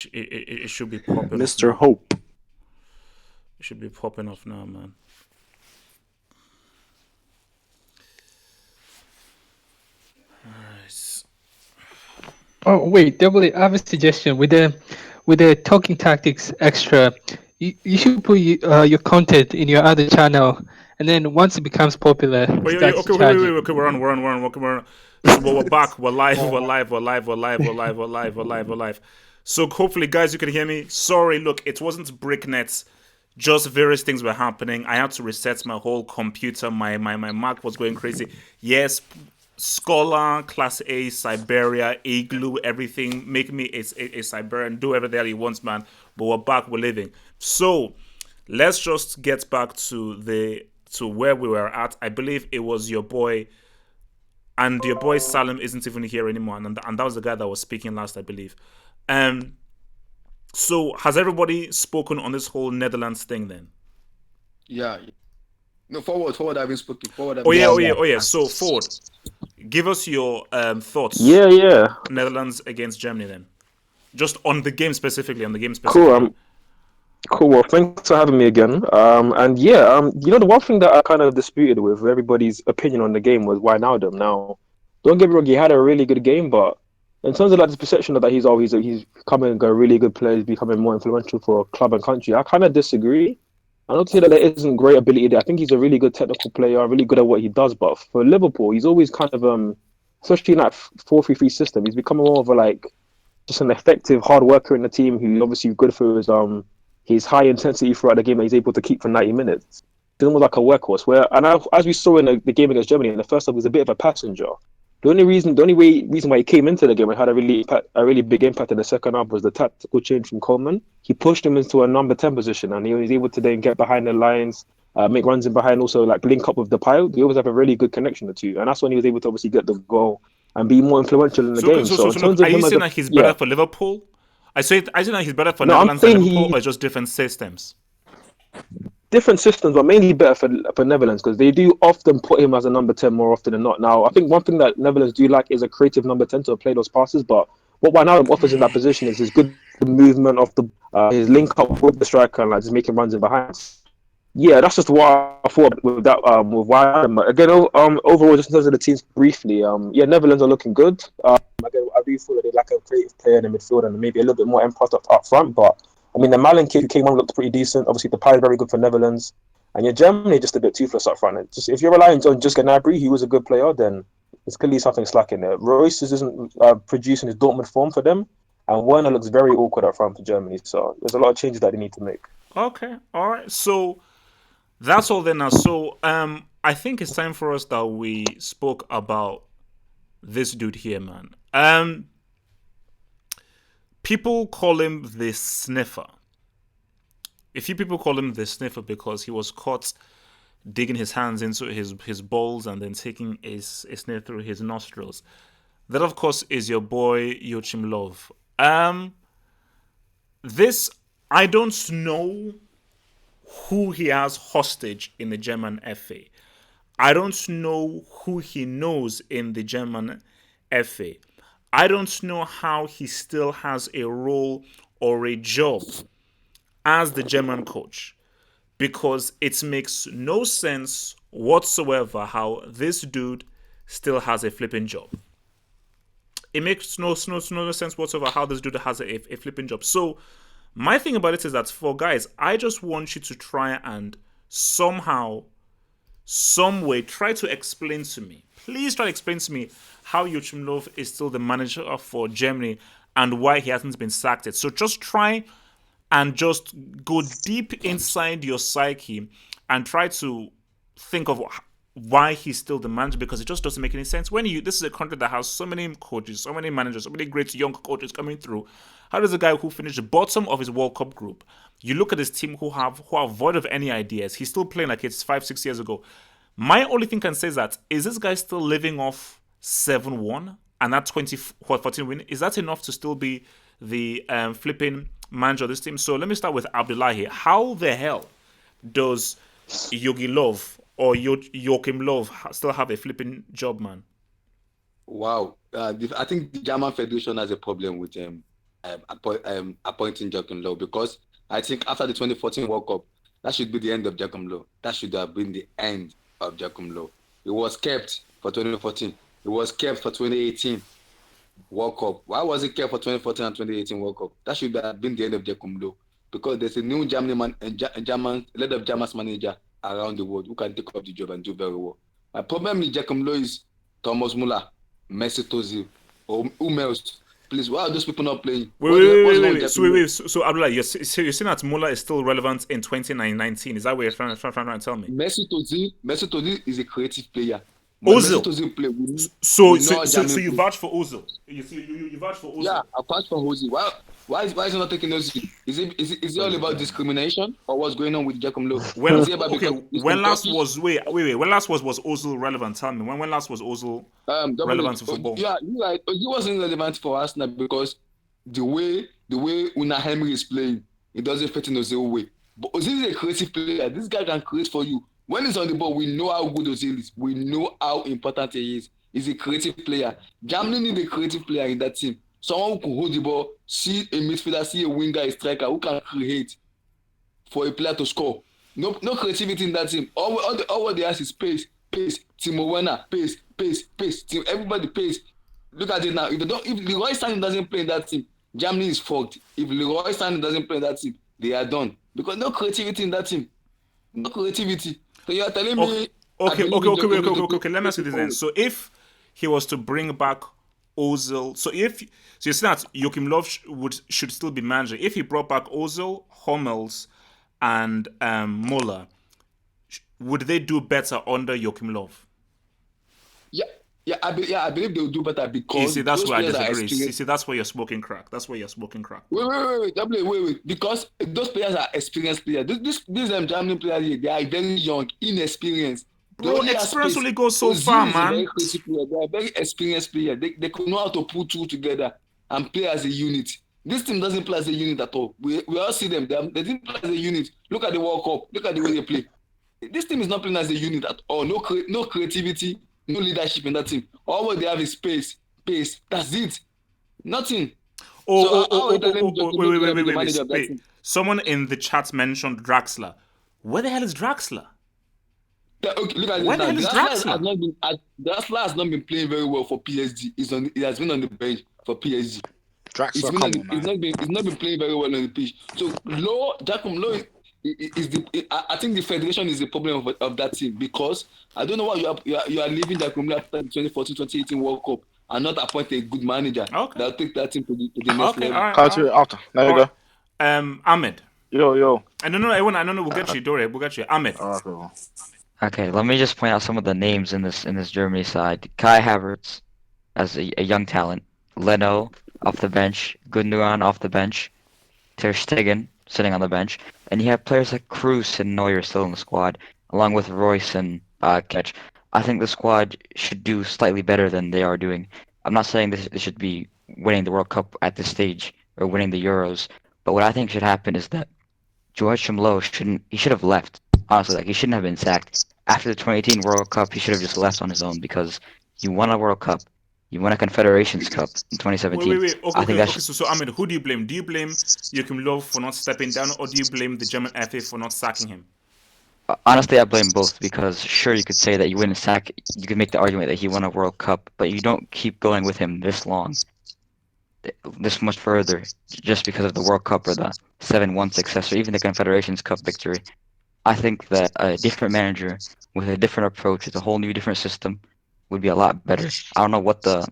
It should be popping off Mr. now. Hope. It should be popping off now, man. Nice. Oh wait, double. I have a suggestion with the talking tactics extra. You should put your content in your other channel, and then once it becomes popular, start to Okay, charge it. okay, okay, we're on. So we're back, we're live, we're live, we're live, we're live, we're live, we're live, we're live, we're live. So hopefully, guys, you can hear me. Sorry, look, it wasn't bricknets. Just various things were happening. I had to reset my whole computer. My Mac was going crazy. Yes, Scholar, Class A, Siberia, Igloo, everything. Make me a Siberian. Do everything that he wants, man. But we're back, we're living. So let's just get back to where we were at. I believe it was your boy, and your boy Salim isn't even here anymore, and that was the guy that was speaking last, I believe. Um, so has everybody spoken on this whole Netherlands thing then? Yeah. No, forward. I've been speaking. Forward. I've Oh been yeah, Yeah, oh speaking. yeah, yeah. oh yeah. So Ford, give us your thoughts. Yeah, yeah. Netherlands against Germany then, just on the game specifically. On the game Cool. specifically. Cool. Well, thanks for having me again. And yeah, the one thing that I kind of disputed with everybody's opinion on the game was Wijnaldum. Now, don't get me wrong, he had a really good game, but in terms of like this perception that he's becoming a really good player, he's becoming more influential for a club and country, I kind of disagree. I don't say that there isn't great ability there. I think he's a really good technical player, really good at what he does. But for Liverpool, he's always kind of especially in that 4-3-3 system, he's becoming more of a like just an effective hard worker in the team who's obviously good for his high intensity throughout the game that he's able to keep for 90 minutes. He's almost like a workhorse. As we saw in the game against Germany in the first half, he was a bit of a passenger. The only reason why he came into the game and had a really big impact in the second half was the tactical change from Coleman. He pushed him into a number 10 position, and he was able to then get behind the lines, make runs in behind, also like link up with the pile. They always have a really good connection the two, and that's when he was able to obviously get the goal and be more influential in the So game. So in look, terms are of you him as saying a that he's better yeah, for Liverpool? I say that he's better for no, I'm Netherlands than saying Liverpool, he or just different systems. different systems, but mainly better for Netherlands because they do often put him as a number 10 more often than not. Now, I think one thing that Netherlands do like is a creative number 10 to play those passes, but what Wijnaldum offers in that position is his good movement off his link up with the striker and like just making runs in behind. Yeah, that's just what I thought with that with Wijnaldum. Again, overall, just in terms of the teams briefly, yeah, Netherlands are looking good. Again, I do feel that they lack a creative player in the midfield and maybe a little bit more impact up front, but I mean, the Malin kid who came on looked pretty decent. Obviously, the pie is very good for Netherlands. And yeah, Germany just a bit toothless up front. Just if you're relying on just Gnabry, he was a good player, then it's clearly something slacking there. Royce isn't producing his Dortmund form for them, and Werner looks very awkward up front for Germany. So there's a lot of changes that they need to make. Okay, all right. So that's all then. Now, so I think it's time for us that we spoke about this dude here, man. People call him the sniffer. A few people call him the sniffer because he was caught digging his hands into his balls and then taking a sniff through his nostrils. That, of course, is your boy Joachim Low. Um, this I don't know who he has hostage in the German FA. I don't know who he knows in the German FA. I don't know how he still has a role or a job as the German coach because it makes no sense whatsoever how this dude still has a flipping job. It makes no sense whatsoever how this dude has a flipping job. So my thing about it is that for guys, I just want you to try and somehow, some way, try to explain to me. Please try to explain to me how Joachim Low is still the manager for Germany and why he hasn't been sacked yet. So just try and just go deep inside your psyche and try to think of why he's still the manager because it just doesn't make any sense. This is a country that has so many coaches, so many managers, so many great young coaches coming through. How does a guy who finished the bottom of his World Cup group, you look at his team who are void of any ideas, he's still playing like it's 5-6 years ago. My only thing can say is that is this guy still living off 7-1 and that 2014 win? Is that enough to still be the flipping manager of this team? So let me start with Abdullahi. How the hell does Yogi Love or Joachim Love still have a flipping job, man? Wow. I think the German Federation has a problem with appointing Joachim Low, because I think after the 2014 World Cup, that should be the end of Joachim Low. That should have been the end of Joachim Low. It was kept for 2014. It was kept for 2018 World Cup. Why was it kept for 2014 and 2018 World Cup? That should have been the end of Joachim Low, because there's a new lot of German manager around the world who can take up the job and do very well. My problem with Joachim Low is Thomas Muller, Mesut Ozil, or whom else? Please, why are those people not playing? Wait. So Abdullah, you're saying that Muller is still relevant in 2019? Is that what you're trying to tell me? Mesut Ozil is a creative player. Ozil. So you play. vouch for Ozil. You vouch for Ozil. Yeah, I vouch for Ozil. Why is he not taking Ozil? Is it all about discrimination, or what's going on with Joachim Low? When last was Ozil relevant? Tell me, when last was Ozil relevant to football? Yeah, you're right. He wasn't relevant for Arsenal because the way Unai Emery is playing, it doesn't fit in Ozil way. But Ozil is a creative player. This guy can create for you. When he's on the ball, we know how good Ozil is. We know how important he is. He's a creative player. Germany need a creative player in that team. Someone who can hold the ball, see a midfielder, see a winger, a striker who can create for a player to score. No creativity in that team. All what they ask is pace. Timo Werner, pace. Everybody pace. Look at it now. If Leroy Sané doesn't play in that team, Germany is fucked. If Leroy Sané doesn't play in that team, they are done. Because no creativity in that team. No creativity. So you are telling me... Okay. Let me ask you this then. So if he was to bring back Ozil, so you're saying that Joachim Low should still be manager. If he brought back Ozil, Hummels, and Muller, would they do better under Joachim Low? I believe they will do better because... You see, that's where I disagree. You see, that's where you're smoking crack. Wait. Because those players are experienced players. These German players here, they are very young, inexperienced. Bro, experience only goes so far, man. They are very experienced players. They could know how to put two together and play as a unit. This team doesn't play as a unit at all. We all see them. They didn't play as a unit. Look at the World Cup. Look at the way they play. This team is not playing as a unit at all. No creativity. No leadership in that team. All what they have is pace. That's it. Nothing. Wait. Someone in the chat mentioned Draxler. Where the hell is Draxler? Look at Where the hell is Draxler? Draxler has not been playing very well for PSG. He has been on the bench for PSG. Draxler, He's not been playing very well on the pitch. So Joachim Low I think the federation is the problem of that team, because I don't know why you are leaving Joachim Low after the 2014-2018 World Cup and not appoint a good manager that will take that team to the next level. After. There you go. Ahmed. Yo. I don't know. We'll get you, Dore. We'll get you, Ahmed. Okay, let me just point out some of the names in this Germany side. Kai Havertz as a young talent. Leno off the bench. Gundogan off the bench. Ter Stegen sitting on the bench. And you have players like Kroos and Neuer still in the squad, along with Royce and Ketch. I think the squad should do slightly better than they are doing. I'm not saying they should be winning the World Cup at this stage or winning the Euros, but what I think should happen is that Joachim Low should have left. Honestly, he shouldn't have been sacked. After the 2018 World Cup, he should have just left on his own, because you won a World Cup. You won a Confederations Cup in 2017. Wait. Okay. So Ahmed, who do you blame? Do you blame Joachim Low for not stepping down, or do you blame the German FA for not sacking him? Honestly, I blame both, because sure, you could say that you wouldn't sack. You could make the argument that he won a World Cup, but you don't keep going with him this long, this much further, just because of the World Cup or the 7-1 success, or even the Confederations Cup victory. I think that a different manager with a different approach, with a whole new different system, would be a lot better. I don't know what the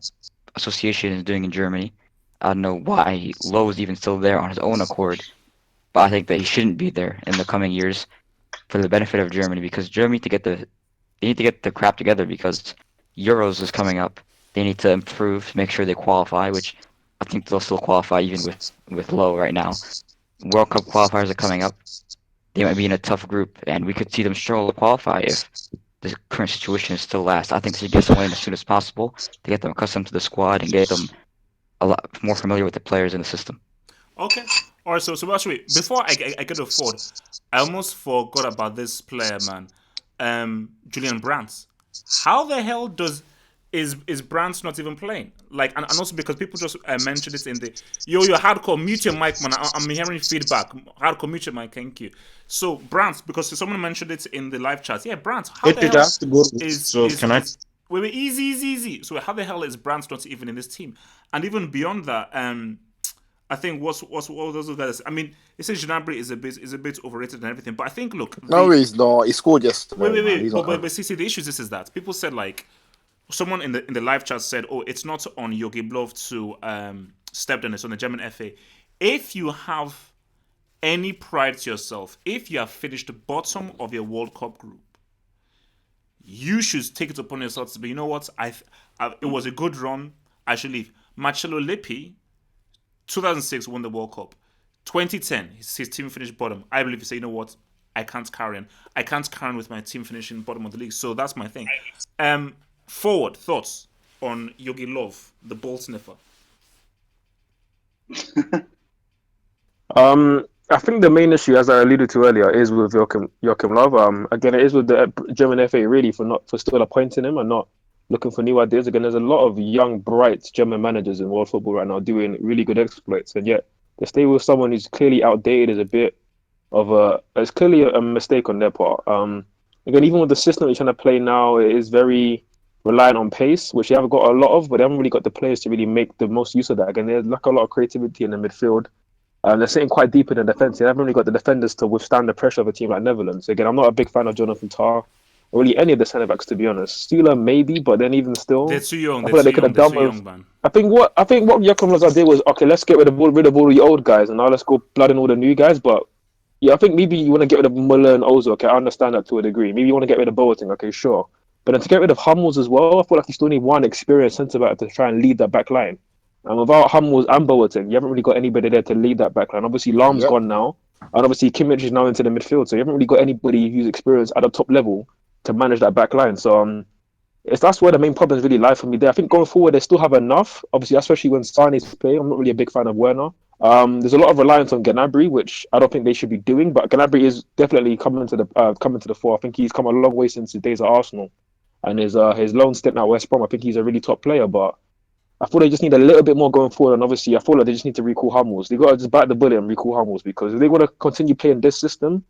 association is doing in Germany. I don't know why Low is even still there on his own accord, but I think that he shouldn't be there in the coming years for the benefit of Germany, because Germany they need to get the crap together, because Euros is coming up. They need to improve, make sure they qualify, which I think they'll still qualify even with Low right now. World Cup qualifiers are coming up. They might be in a tough group, and we could see them struggle to qualify if the current situation is still lasts. I think they should get someone in as soon as possible to get them accustomed to the squad and get them a lot more familiar with the players in the system. Okay. All right. So actually, before I get to Ford, I almost forgot about this player, man. Julian Brandt. How the hell is Brandt not even playing? Like, and also because people just mentioned it in the yo hardcore mute your mic, man. I'm hearing feedback. Hardcore mute your mic, thank you. So Brandt, because someone mentioned it in the live chat. Yeah, Brandt, how the It hell has to go. is So is can I? is wait, easy. So how the hell is Brandt not even in this team? And even beyond that, I think what's what those guys. I mean, they say Gnabry is a bit overrated and everything, but I think look No, the he's not. He scored wait yesterday, wait man. wait, He's but not but, over. but see the issue is that people said like someone in the live chat said, "Oh, it's not on Joachim Low to step down. It's on the German FA." If you have any pride to yourself, if you have finished the bottom of your World Cup group, you should take it upon yourself to be. You know what? It was a good run. I should leave. Marcello Lippi, 2006 won the World Cup. 2010, his team finished bottom. I believe he said, you know what? I can't carry on. I can't carry on with my team finishing bottom of the league. So that's my thing. Forward thoughts on Yogi Love, the ball sniffer. I think the main issue, as I alluded to earlier, is with Joachim Low. Again, it is with the German FA really for still appointing him and not looking for new ideas. Again, there's a lot of young, bright German managers in world football right now doing really good exploits, and yet to stay with someone who's clearly outdated is a bit of a. It's clearly a mistake on their part. Again, even with the system they're trying to play now, it is very reliant on pace, which they haven't got a lot of, but they haven't really got the players to really make the most use of that. Again, there's like a lot of creativity in the midfield. They're sitting quite deep in the defence. They haven't really got the defenders to withstand the pressure of a team like Netherlands. Again, I'm not a big fan of Jonathan Tah, or really any of the centre backs to be honest. Steeler maybe, but then even They're still, too young. I They're feel like too they could young. have They're done too with. young, man. I think what Joachim Low did was okay. Let's get rid of all the old guys, and now let's go blood in all the new guys. But yeah, I think maybe you want to get rid of Muller and Ozil. Okay, I understand that to a degree. Maybe you want to get rid of Boateng. Okay, sure. But then to get rid of Hummels as well, I feel like you still need one experienced centre back to try and lead that back line. And without Hummels and Boateng, you haven't really got anybody there to lead that back line. Obviously, Lahm's Yep. gone now, and obviously Kimmich is now into the midfield. So you haven't really got anybody who's experienced at the top level to manage that back line. So that's where the main problems really lie for me there. I think going forward, they still have enough. Obviously, especially when Sane's playing. I'm not really a big fan of Werner. There's a lot of reliance on Gnabry, which I don't think they should be doing. But Gnabry is definitely coming to the fore. I think he's come a long way since his days at Arsenal and his loan stint at West Brom. I think he's a really top player, but I thought they just need a little bit more going forward. And obviously, I feel like they just need to recall Hummels. They got to just bite the bullet and recall Hummels because if they want to continue playing this system,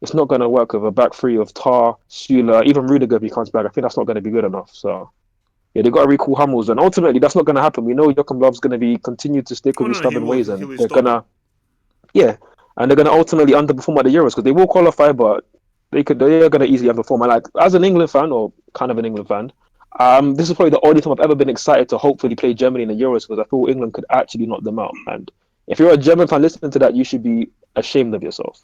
it's not going to work with a back three of Tar, Süle, even Rudiger if he comes back. I think that's not going to be good enough. So yeah, they got to recall Hummels, and ultimately that's not going to happen. We know Joachim Löw's going to be continue to stick Oh with his no, no, he stubborn will. ways, He and will they're stubborn. gonna yeah, and they're gonna ultimately underperform at the Euros because they will qualify, but they're gonna easily underperform. And like as an England fan or kind of an England fan, this is probably the only time I've ever been excited to hopefully play Germany in the Euros because I feel England could actually knock them out. And if you're a German fan listening to that, you should be ashamed of yourself,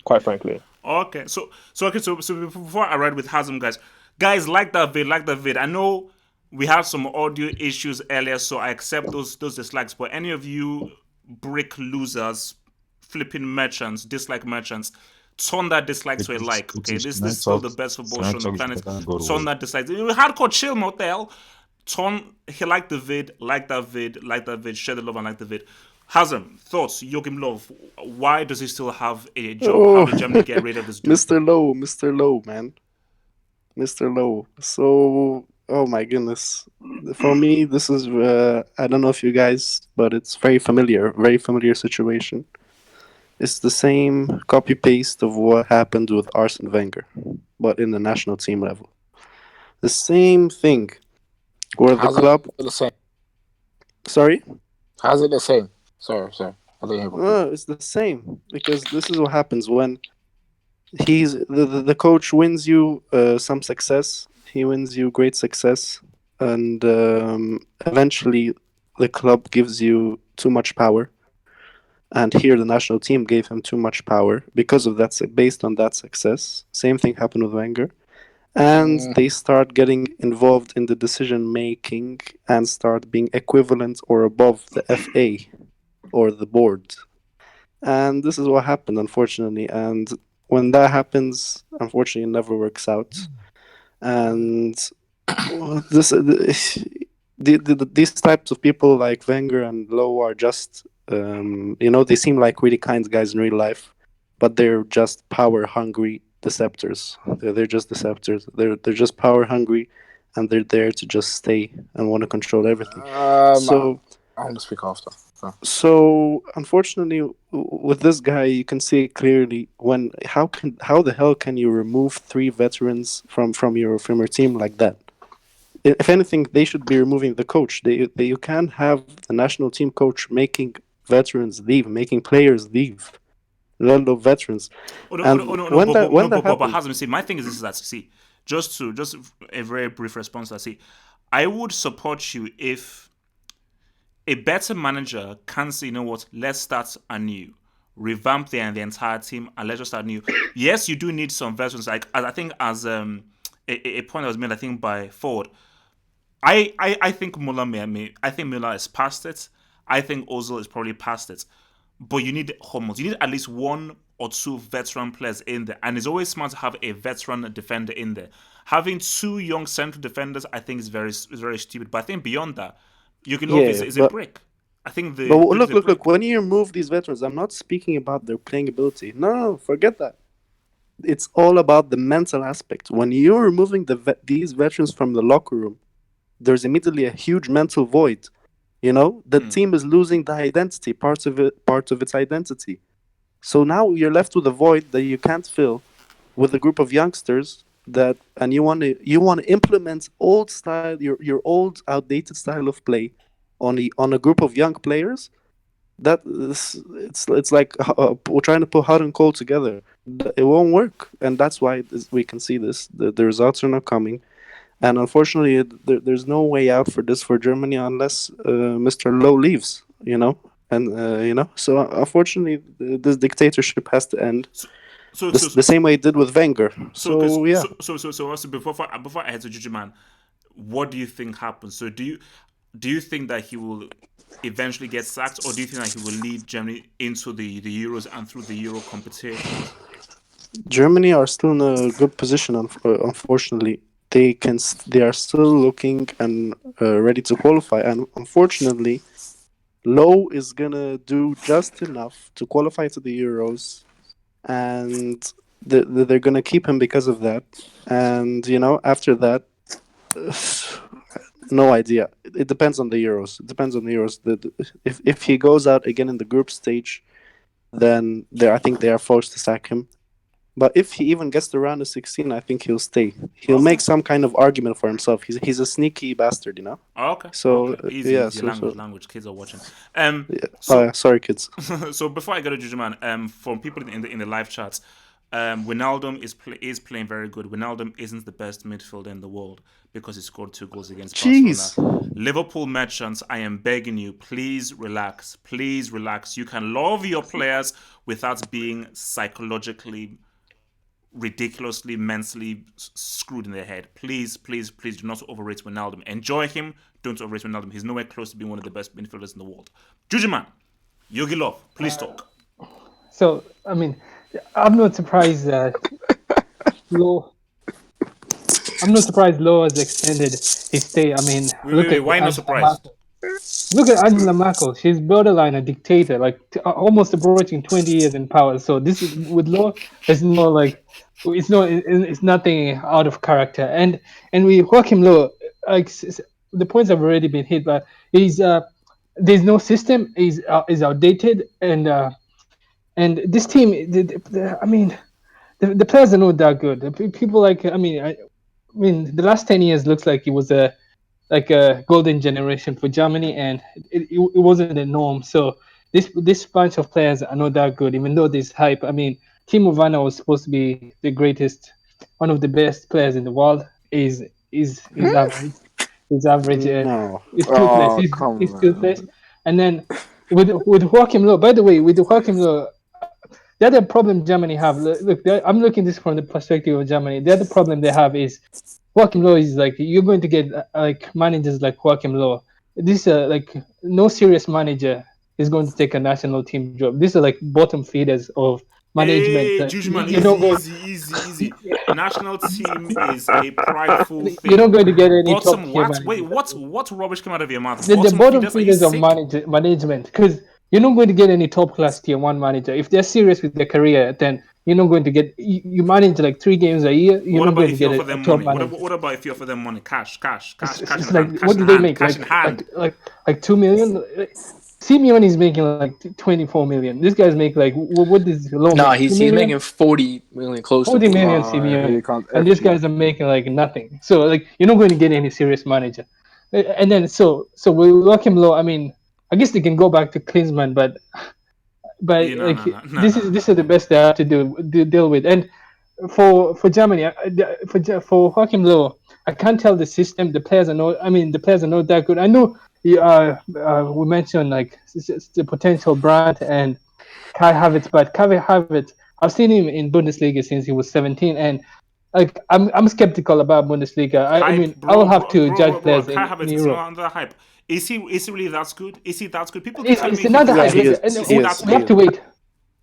quite frankly. Okay, so before I ride with Hazem, guys, like that vid. I know we had some audio issues earlier, so I accept those dislikes. But any of you brick losers, flipping merchants, dislike merchants, turn that dislike to a like. It Okay, is. this Can I is still the talk? best football Can I show on the talk? planet. Thank God Turn was. that dislike. Hardcore chill motel. Turn he like the vid, like that vid, share the love and like the vid. Hazem, thoughts, Joachim Love, why does he still have a job? How Oh, did Germany get rid of this dude? Mr. Low, man, Mr. Low. So, oh my goodness, for me, this is I don't know if you guys, but it's very familiar situation. It's the same copy paste of what happened with Arsene Wenger, but in the national team level. The same thing, where the How's it club. the same? Sorry. How's it the same? Sorry. I didn't hear properly. It's the same because this is what happens when the coach wins you some success. He wins you great success, and eventually the club gives you too much power. And here the national team gave him too much power because of that. Based on that success, same thing happened with Wenger, and Mm, they start getting involved in the decision making and start being equivalent or above the FA or the board. And this is what happened, unfortunately. And when that happens, unfortunately, it never works out. And this, these types of people like Wenger and Lowe are just, they seem like really kind guys in real life, but they're just power hungry deceptors. They're just deceptors. They're just power hungry, and they're there to just stay and want to control everything. Um, I, So I want to speak after. So. unfortunately, with this guy, you can see it clearly. How the hell can you remove three veterans from your team like that? If anything, they should be removing the coach. You can't have the national team coach making veterans leave, making players leave, let alone veterans. Oh no, oh And no, oh no, no, when but that but no, when that but happened, Hazem, see, my thing is this: is that see, just a very brief response. I see, I would support you if a better manager can say, you know what, let's start anew, revamp the entire team, and let's just start anew. Yes, you do need some veterans. Like I think as a point that was made, I think by Ford. I think I think Muller is past it. I think Ozil is probably past it. But you need homos. You need at least one or two veteran players in there. And it's always smart to have a veteran defender in there. Having two young central defenders, I think is very stupid. But I think beyond that, Jurgen Love yeah, is a brick. I think but the brick is look, a look, look. brick. When you remove these veterans, I'm not speaking about their playing ability. No, no, forget that. It's all about the mental aspect. When you're removing these veterans from the locker room, there's immediately a huge mental void. The team is losing the identity, parts of its identity. So now you're left with a void that you can't fill with a group of youngsters and you want to implement old style, your old outdated style of play on a group of young players. It's like we're trying to put hot and cold together. It won't work, and that's why we can see this. The results are not coming, and unfortunately, there's no way out for this for Germany unless Mr. Low leaves. So unfortunately, this dictatorship has to end. So so so The same way it did with Wenger. so so So yeah, so also before I head to Juju man, what do you think happens? So do you think that he will eventually get sacked, or do you think that he will lead Germany into the Euros and through the Euro competitions? Germany are still in a good position. Unfortunately, they are still looking and ready to qualify. And unfortunately, Low is gonna do just enough to qualify to the Euros, and they're gonna keep him because of that. And after that, no idea. It depends on the Euros. It depends on the Euros. If he goes out again in the group stage, then I think they are forced to sack him. But if he even gets to round of 16, I think he'll stay. He'll Okay. make some kind of argument for himself. He's a sneaky bastard. Okay. So Okay. Easy. yeah. Easy. Language. Kids are watching. So Sorry, kids. so before I go to Juju man, from people in the live chats, Wijnaldum is playing very good. Wijnaldum isn't the best midfielder in the world because he scored 2 goals against Barcelona. Jeez. Liverpool merchants, I am begging you, please relax. Please relax. You can love your players without being psychologically, ridiculously, mentally screwed in their head. Please, please, please do not overrate Wijnaldum. Enjoy him. Don't overrate Wijnaldum. He's nowhere close to being one of the best midfielders in the world. Juju man, Yogi Love, please talk. So I mean, I'm not surprised that Low. I'm not surprised Low has extended his stay. I mean, look Wait. at Why not Angela surprised? Merkel. Look at Angela Merkel. She's borderline a dictator, like almost approaching 20 years in power. So this is with Law. It's no like, it's nothing out of character. And we Joachim Low, like the points have already been hit, but he's there's no system. Is outdated, and this team. I mean, the players are not that good. People like I mean, the last 10 years looks like it was a golden generation for Germany, and it wasn't the norm. So this bunch of players are not that good, even though there's hype. I mean, Timo Werner was supposed to be the greatest, one of the best players in the world. Is average. Is average. No. Is toothless. Oh, He's come toothless. on. And then with Joachim Low. By the way, with Joachim Low, the other problem Germany have. Look, I'm looking this from the perspective of Germany. The other problem they have is Joachim Low is like you're going to get like managers like Joachim Low. This like no serious manager is going to take a national team job. These are like bottom feeders of management. Hey, Juju man, You're not going. easy. National team is a prideful You're not thing. going to get any top Bottom tier what? Wait, managers. what rubbish came out of your mouth? The Bottom bottom feeders? Are you feeders of sick? management because you're not going to get any top class tier one manager if they're serious with their career. Then you're not going to get. You manage like 3 games a year. You're What not about going to if you get offer a them top money? manager. What about if you offer them money? Cash in It's hand, like, cash what in do they hand, make? cash in hand. Like 2 million. Simeone is making like 24 million. This guy's make like what is Low Nah, make? 2 he's million. making 40 million, close to 40 40. million He Simeone, can't and these FG. guys are making like nothing. So like you're not going to get any serious manager. And then so we Joachim Low. I mean, I guess they can go back to Klinsmann, but Yeah, like no. this is the best they have to deal with. And for Germany, for Joachim Low, I can't tell the system. The players are not. I mean, the players are not that good. I know. We mentioned like the potential Brandt and Kai Havertz, but Kai Havertz, I've seen him in Bundesliga since he was 17, and like I'm skeptical about Bundesliga. I Hype, mean, I will bro, have bro, to bro, judge bro, bro. players Kai in Havertz is Europe. not under hype. Is he really that good? Is he that good? People keep telling It's me he's another that Yeah, hype. he good. is. And Is He he is. that we He have good? to is. wait.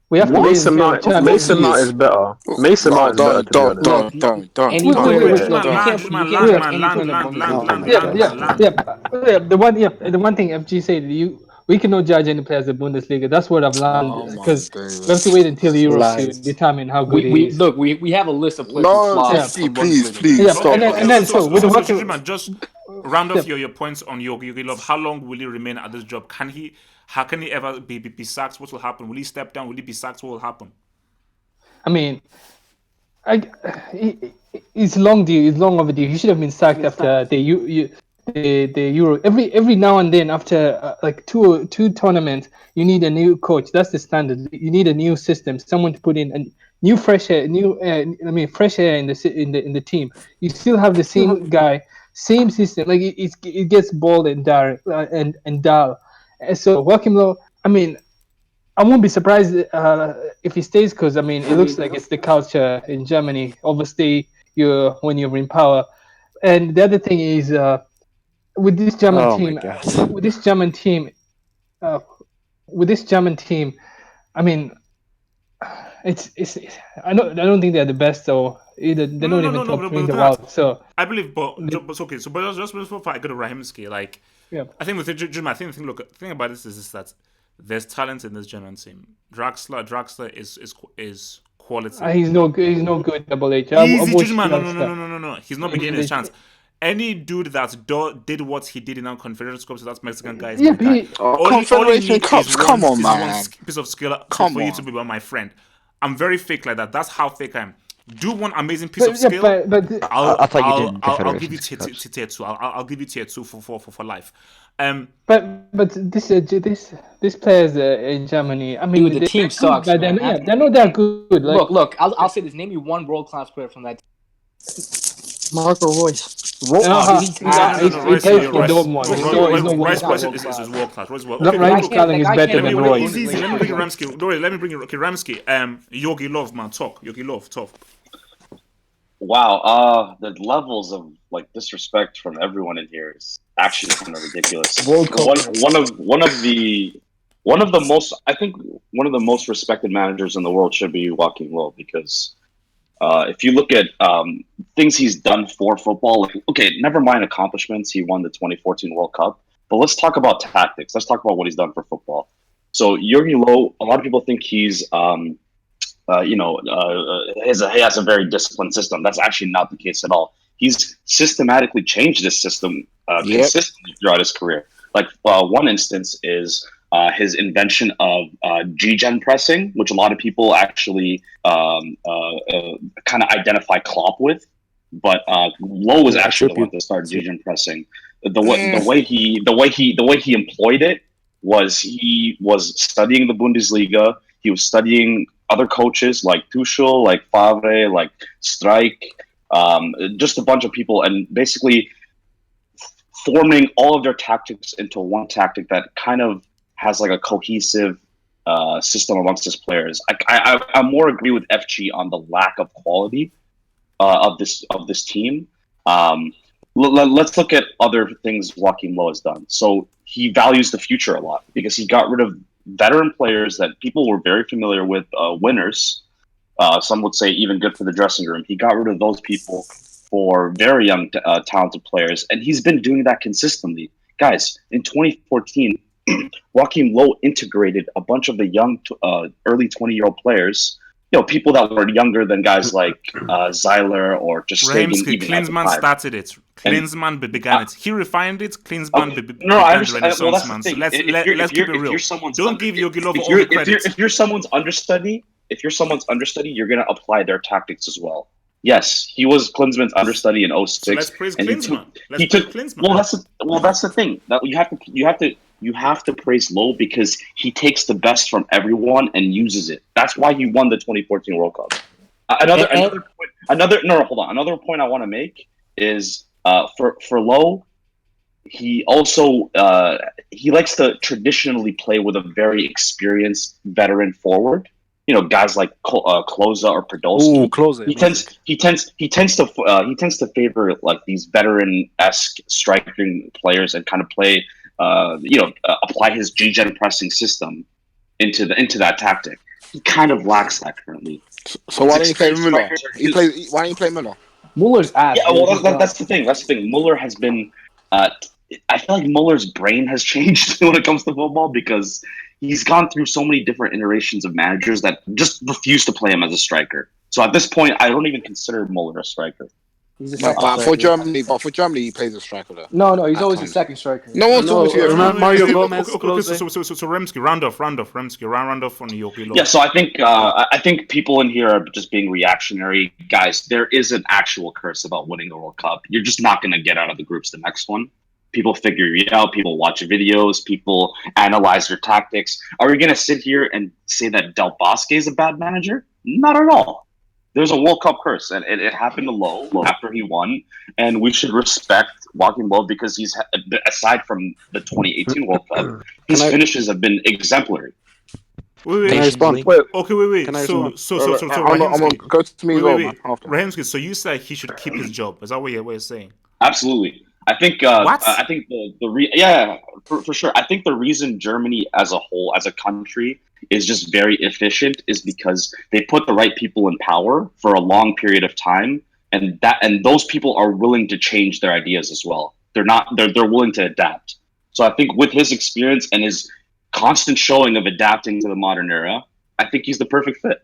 We have to What? wait Mason until Mount, Champions Mason He League. Mount is. is better. Mason Mount is better, to be honest. Don't. Any Can't Wait, player. wait, compare wait. Man, him. You can't Yeah, judge any player in the Oh Bundesliga my yeah, based on god. his yeah. age. The one thing FG said, we cannot judge any players in Bundesliga. That's what I've learned Oh my because we have to goodness. wait until Europe to Lies. determine how good We he is. look. We have a list of players who No, flop Yeah, FG, from please, Bundesliga to please yeah. Europe. And stop. then Okay, and then so with Joachim, Jujman, just round yeah, off your points on Yogi Love. How long will he remain at this job? How can he ever be sacked? What will happen? Will he step down? Will he be sacked? What will happen? I mean, I, it's long due. It's long overdue. He should have been sacked after the Euro. Every now and then, after like two tournaments, you need a new coach. That's the standard. You need a new system. Someone to put in a new fresh air, fresh air in the team. You still have the same guy, same system. Like it gets bold and dull. And so Joachim Low, I mean, I won't be surprised if he stays because I mean it looks like it's the culture in Germany. Obviously, when you're in power, and the other thing is with this German Oh my team, god. with this German team, uh, with this German team, I mean it's I don't think they're the best or either they're not even top three in the That world. So I believe, but okay. So, but just before I go to Rahimski, like yeah, I think with Jim, look, the thing about this is that there's talent in this German team. Draxler is quality. he's no good. He's no good. Double H. I've Easy watched judgment. Draxler. No. He's not been getting his chance. Any dude that did what he did in our Confederation Cup, so that Mexican guy is Yeah, my guy. Oh, All he Confederation needs is Cups. Come on, man. piece of skill Come for you to on. be my friend. I'm very fake like that. That's how fake I am. Do one amazing piece of but yeah, skill. but I thought you did I'll give you Confederations Cups. tier two. I'll give you tier two for life. But this players in Germany, I Dude, mean, the they're team good, sucks, but man. they're not that good. Like Look. I'll say this. Name me one world class player from that Marco Royce. he plays You're for Rice. Dortmund. No, He's no world Rice class. is world class. Rice is world. Okay, The guy Raheem can't. Sterling The is guy better can't than win a Royce. Easy. Let me bring Bundesliga. Ramsky. Don't worry, let me bring Ramsky. Yogi Love, man, talk. Yogi Love, talk. Wow, the levels of like disrespect from everyone in here is actually kind of ridiculous. World Cup winner. One of the most I think one of the most respected managers in the world should be Joachim Low because if you look at things he's done for football, like okay, never mind accomplishments, he won the 2014 World Cup, but let's talk about tactics. Let's talk about what he's done for football. So Jurgen Low, a lot of people think he's he has a very disciplined system. That's actually not the case at all. He's systematically changed this system Yep. consistently throughout his career. Like one instance is his invention of G-gen pressing, which a lot of people actually kind of identify Klopp with. But Lowe was Yeah, actually the one attribute that started it. G-gen pressing. The way he employed it he was studying the Bundesliga. He was studying other coaches like Tuchel, like Favre, like Streich, just a bunch of people, and basically forming all of their tactics into one tactic that kind of has like a cohesive system amongst his players. I more agree with FG on the lack of quality of this team. Let's look at other things Joachim Low has done. So he values the future a lot because he got rid of veteran players that people were very familiar with, winners. Some would say even good for the dressing room. He got rid of those people for very young, talented players, and he's been doing that consistently. Guys, in 2014, Joachim Low integrated a bunch of the young, early 20-year-old players people that were younger than guys like Zeiler or just Stegen Rahimski, even at the Klinsmann time. started it. Klinsmann began it. He refined it. Klinsmann No, I began the understand. Well, Renaissance that's the man. So thing. let's keep it real. Don't give Yogilov if all the credit. if you're someone's understudy, you're gonna apply their tactics as well. Yes, he was Klinsmann's understudy in 06. So let's praise and Klinsmann. He took. That's the thing. That you have to praise Low because he takes the best from everyone and uses it. That's why he won the 2014 World Cup. Another point I want to make is for Low, he also he likes to traditionally play with a very experienced veteran forward. Guys like Klose or Podolski. Ooh, Klose. He tends to favor like these veteran-esque striking players and kind of play apply his G-gen pressing system into that tactic. He kind of lacks that currently. So why don't you play Müller? Why don't you play Müller? Muller's ass. Yeah, well, that's the thing. That's the thing. Muller has been. I feel like Muller's brain has changed when it comes to football because he's gone through so many different iterations of managers that just refuse to play him as a striker. So at this point, I don't even consider Muller a striker. He's a No, second but striker. for Germany, he plays a striker though. No, he's always a second striker. No one's talking to you. Remember Mario Gomez? So Remsky, round off, Remsky, round off on Yogilov. Yeah, so I think people in here are just being reactionary. Guys, there is an actual curse about winning the World Cup. You're just not going to get out of the groups the next one. People figure it out. People watch videos. People analyze your tactics. Are we going to sit here and say that Del Bosque is a bad manager? Not at all. There's a World Cup curse, and it happened to Low after he won, and we should respect Joachim Low because he's, aside from the 2018 World Cup, his finishes have been exemplary. Wait. Can I respond? Okay, wait. Can I So respond? I'm gonna Rahimski, go to me as well, man. After. Rahimski, so you said he should keep his job. Is that what you're saying? Absolutely. I think What? I think for sure. I think the reason Germany as a whole, as a country, is just very efficient is because they put the right people in power for a long period of time, and those people are willing to change their ideas as well. They're willing to adapt. So I think with his experience and his constant showing of adapting to the modern era, I think he's the perfect fit.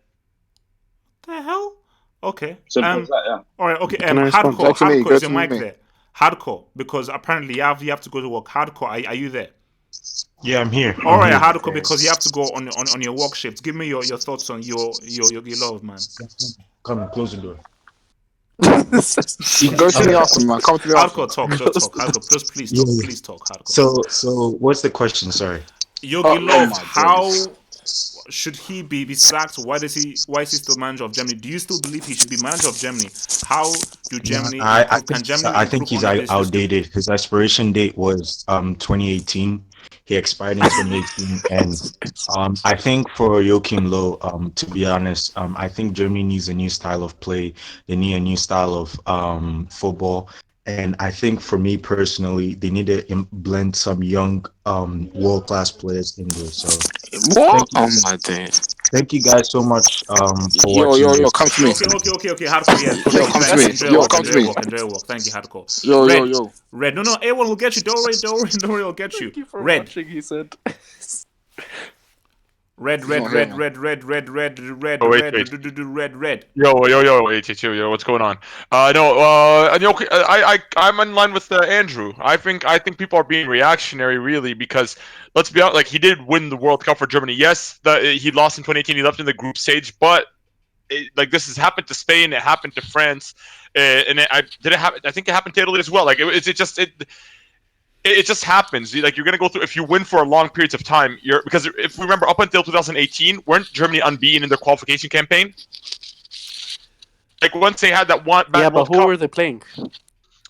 The hell? Okay. Simple as that, yeah. All right. Okay. Can I respond? Hardcore. Is your mic me. there? Hardcore, because apparently you have to go to work. Hardcore, are you there? Yeah, I'm here. All right, Hardcore, because you have to go on your work shift. Give me your thoughts on your love, man. Come and close the door. Go to me after, man. Come to me after. Hardcore, talk. Just talk. Hardcore, just please talk. Yeah. Please talk. Hardcore. So what's the question? Sorry. Yogi Love, my how goodness. should he be sacked? Why is he still manager of Germany? Do you still believe he should be manager of Germany? How do Germany can Germany I think he's outdated. His expiration date was 2018. He expired in 2018, and I think for Joachim Low, to be honest, I think Germany needs a new style of play. They need a new style of football. And I think for me personally, they need to blend some young, world-class players in there. So What? Oh my days. thank you guys so much for Yo, watching. yo, come to me. Okay, Hardcore, yes. Yo, come to me. Yo, come to me. Enjoy work. Thank you, Hardcore. Yo. Red, no, A1 will get you. Don't worry, I'll get you. Thank you for Red. watching, he said. Red. Oh, wait. Yo, what's going on? I'm in line with Andrew. I think people are being reactionary, really, because let's be honest, like, he did win the World Cup for Germany. Yes, he lost in 2018. He left in the group stage, but this has happened to Spain. It happened to France, and I think it happened to Italy as well. Like, it just happens. Like, you're gonna go through, if you win for long periods of time, because if we remember, up until 2018, weren't Germany unbeaten in their qualification campaign? Like, once they had that one bad Yeah, but World who Cup, were they playing?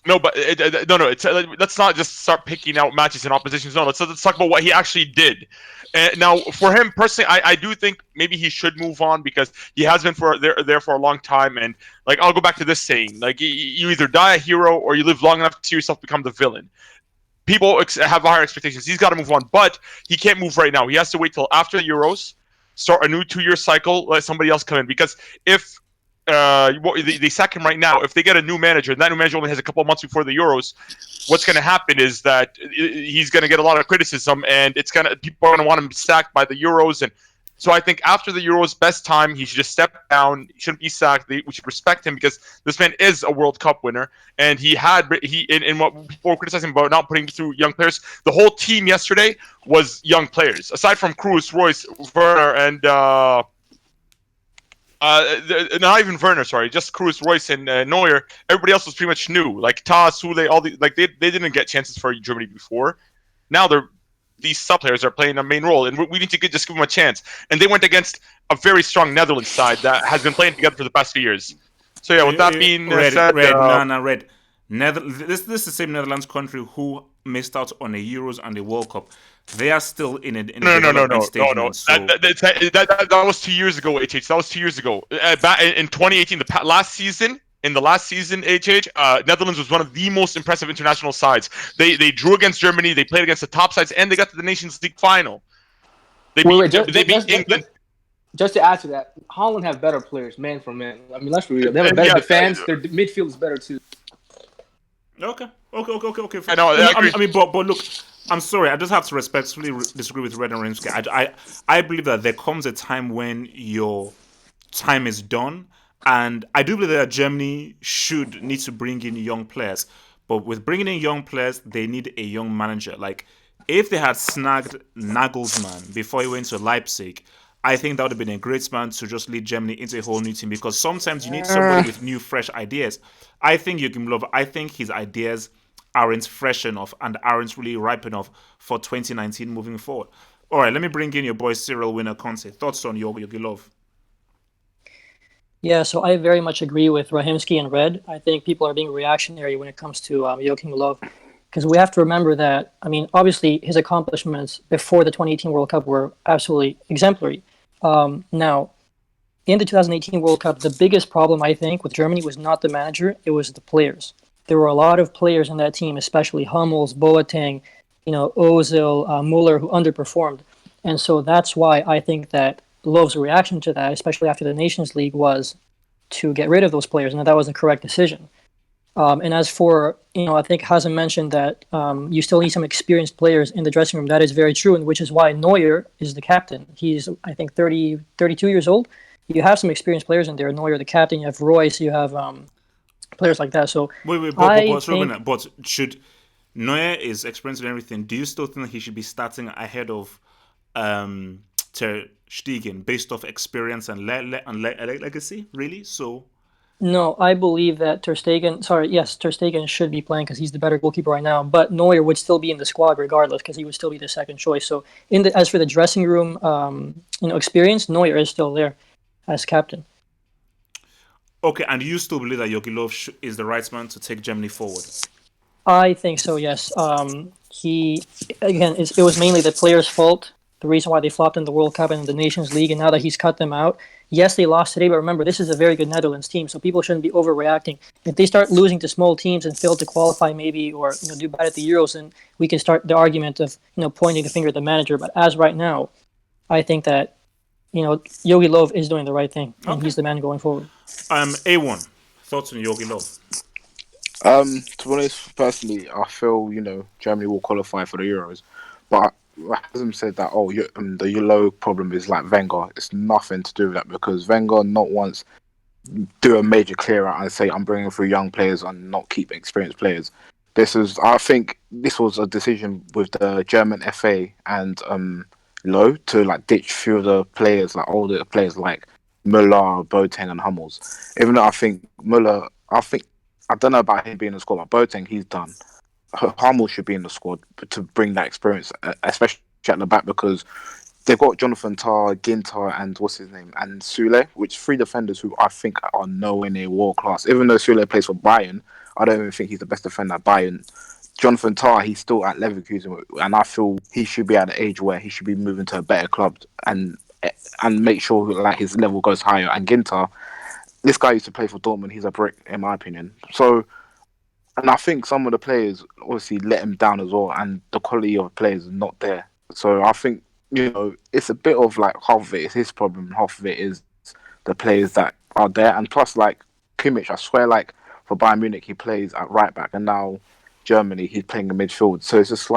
no, but no. It's let's not just start picking out matches and oppositions. No, let's talk about what he actually did. Now, for him personally, I do think maybe he should move on because he has been there for a long time. And, like, I'll go back to this saying: like, you either die a hero or you live long enough to see yourself become the villain. People have higher expectations. He's got to move on, but he can't move right now. He has to wait till after the Euros, start a new 2-year cycle, let somebody else come in. Because if they sack him right now, if they get a new manager, and that new manager only has a couple of months before the Euros, what's going to happen is that he's going to get a lot of criticism, and people are going to want him sacked by the Euros, and So I think after the Euros, best time, he should just step down. He shouldn't be sacked. We should respect him because this man is a World Cup winner, and in what people were criticizing about not putting through young players. The whole team yesterday was young players, aside from Kroos, Royce, Werner, and not even Werner, sorry, just Kroos, Royce, and Neuer. Everybody else was pretty much new, like Ta, Sule, all the like they didn't get chances for Germany before. Now these sub players are playing a main role, and we need to just give them a chance. And they went against a very strong Netherlands side that has been playing together for the past few years. So yeah, with that being said, Red. This is the same Netherlands country who missed out on a Euros and a World Cup. They are still in a development stage. No. So That was 2 years ago, HH. That was 2 years ago. Back in 2018, last season. In the last season, Netherlands was one of the most impressive international sides. They drew against Germany. They played against the top sides, and they got to the Nations League final. They beat England. Just to add to that, Holland have better players, man for man. I mean, let's be real. They have a better defense. Their midfield is better too. Okay. I know. I mean, but look, I'm sorry. I just have to respectfully disagree with Red and Rimsky. I believe that there comes a time when your time is done, and I do believe that Germany should need to bring in young players. But with bringing in young players, they need a young manager. Like, if they had snagged Nagelsmann before he went to Leipzig, I think that would have been a great man to just lead Germany into a whole new team, because sometimes you need somebody with new, fresh ideas. I think Joachim Low, I think his ideas aren't fresh enough and aren't really ripe enough for 2019 moving forward. All right, let me bring in your boy Cyril Winner Conte. Thoughts on Joachim Low? Yeah, so I very much agree with Rahimsky and Red. I think people are being reactionary when it comes to Joachim Low, because we have to remember that, I mean, obviously his accomplishments before the 2018 World Cup were absolutely exemplary. Now, in the 2018 World Cup, the biggest problem, I think, with Germany was not the manager, it was the players. There were a lot of players in that team, especially Hummels, Boateng, Ozil, Muller, who underperformed. And so that's why I think that Lowe's reaction to that, especially after the Nations League, was to get rid of those players, and that was the correct decision. And as for, I think Hazem mentioned that you still need some experienced players in the dressing room. That is very true, and which is why Neuer is the captain. He's, I think, 32 years old. You have some experienced players in there. Neuer, the captain. You have Royce. You have players like that. So but should Neuer is experienced in everything? Do you still think he should be starting ahead of Ter Stegen based off experience and legacy? Really? So. No, I believe that Ter Stegen should be playing because he's the better goalkeeper right now. But Neuer would still be in the squad regardless because he would still be the second choice. So, as for the dressing room, experience, Neuer is still there as captain. Okay, and you still believe that Joachim Low is the right man to take Germany forward? I think so. Yes. It was mainly the players' fault. The reason why they flopped in the World Cup and the Nations League, and now that he's cut them out. Yes, they lost today, but remember, this is a very good Netherlands team, so people shouldn't be overreacting. If they start losing to small teams and fail to qualify maybe, or do bad at the Euros, then we can start the argument of pointing the finger at the manager. But as right now, I think that Jogi Löw is doing the right thing, and he's the man going forward. A1, thoughts on Jogi Löw? To be honest, personally, I feel Germany will qualify for the Euros, but Hazem said that the Low problem is like Wenger. It's nothing to do with that, because Wenger not once do a major clear out and say I'm bringing through young players and not keep experienced players. I think this was a decision with the German FA and Low to ditch few of the players, older players like Müller, Boateng, and Hummels. Even though I think Müller, I don't know about him being in the squad, but Boateng, he's done. Hummels should be in the squad to bring that experience, especially at the back, because they've got Jonathan Tah, Ginter, and what's his name, and Sule, which three defenders who I think are nowhere near world class. Even though Sule plays for Bayern, I don't even think he's the best defender at Bayern. Jonathan Tah, he's still at Leverkusen, and I feel he should be at an age where he should be moving to a better club and make sure his level goes higher. And Ginter, this guy used to play for Dortmund. He's a brick, in my opinion. So. And I think some of the players obviously let him down as well, and the quality of players is not there. So I think, it's a bit of half of it is his problem, half of it is the players that are there. And plus, Kimmich, I swear, for Bayern Munich, he plays at right back, and now Germany, he's playing in midfield. So it's just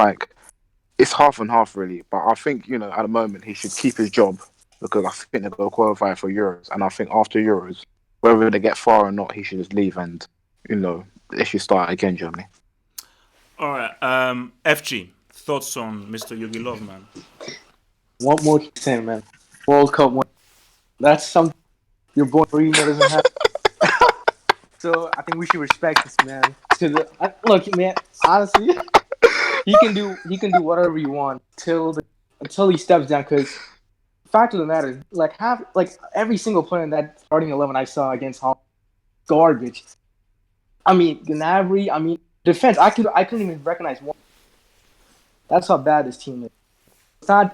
it's half and half, really. But I think, at the moment, he should keep his job because I think they're going to qualify for Euros, and I think after Euros, whether they get far or not, he should just leave and they should start again, Germany. All right. FG, thoughts on Mr. Yogi Love, man? What more can you say, man? World Cup win. That's something your boy Marino doesn't have. So I think we should respect this man. Look, man. Honestly, he can do whatever he wants until he steps down. Because fact of the matter is, like every single player in that starting 11 I saw against Holland, garbage. I mean, Gnabry. I mean, defense. I couldn't even recognize one. That's how bad this team is.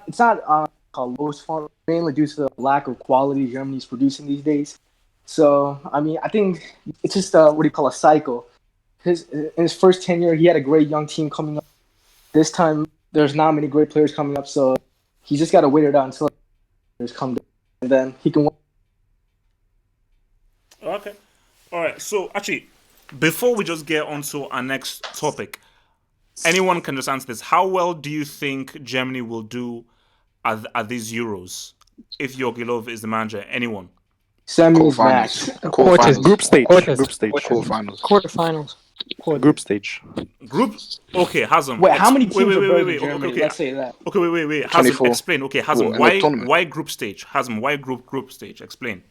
It's not Low's fault, mainly due to the lack of quality Germany's producing these days. So I mean, I think it's just what do you call a cycle. In his first tenure, he had a great young team coming up. This time, there's not many great players coming up, so he just got to wait it out until players come down, and then he can win. Okay. All right. So actually, before we just get on to our next topic, anyone can just answer this. How well do you think Germany will do at these Euros if Jogi Löw is the manager? Anyone? Semis, max. Quarters. Group stage. Quarters. Group stage. Quarterfinals. Quarterfinals. Group stage. Group? Okay, Hazem. Wait, how many teams are better than wait. Germany? Okay. Let's say that. Okay, wait. Hazem, 24. explain. Okay, Hazem, in the tournament. why group stage? Hazem, why group stage? Explain.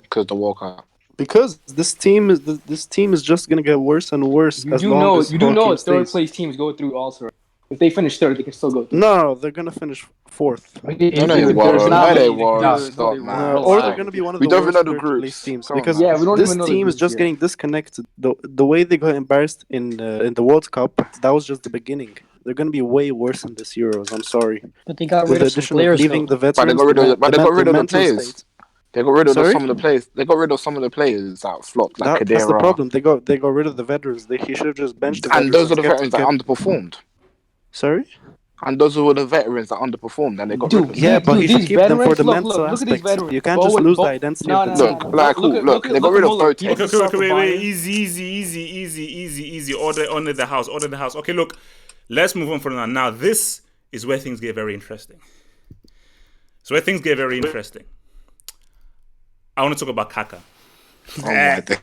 Because the World Cup. Because this team is just gonna get worse and worse You as do long know as third Joachim stays. place teams go through also. If they finish third, they can still go through. No, they're gonna finish fourth. No, they won't. No, they won't. Stop, man. Or they're gonna be one of We the don't even worst know the third place groups. teams Come on, because man. Yeah, we don't this even know the team is groups just yet. getting disconnected. The way they got embarrassed in the World Cup, that was just the beginning. They're gonna be way worse in this Euros. I'm sorry. But they got With rid the of some addition of players, leaving though. the veterans, But they got rid of the mental players. state. They got rid of Sorry? some of the players. They got rid of some of the players that flopped, like That's the Khedira. problem. They got rid of the veterans. He should have just benched the And veterans. those are the kept- veterans that kept- underperformed. Sorry? And those were the veterans that underperformed, and they got rid of them. Yeah, but you these keep them for veterans, the look, mental look at these aspects. veterans. You can't just lose the identity of the team. Look, they got rid of Muller. He Boateng. didn't start for Wait. Bayern. Easy. Order the house. Okay, look, let's move on from that. Now, this is where things get very interesting. I want to talk about Kaka. Oh my God.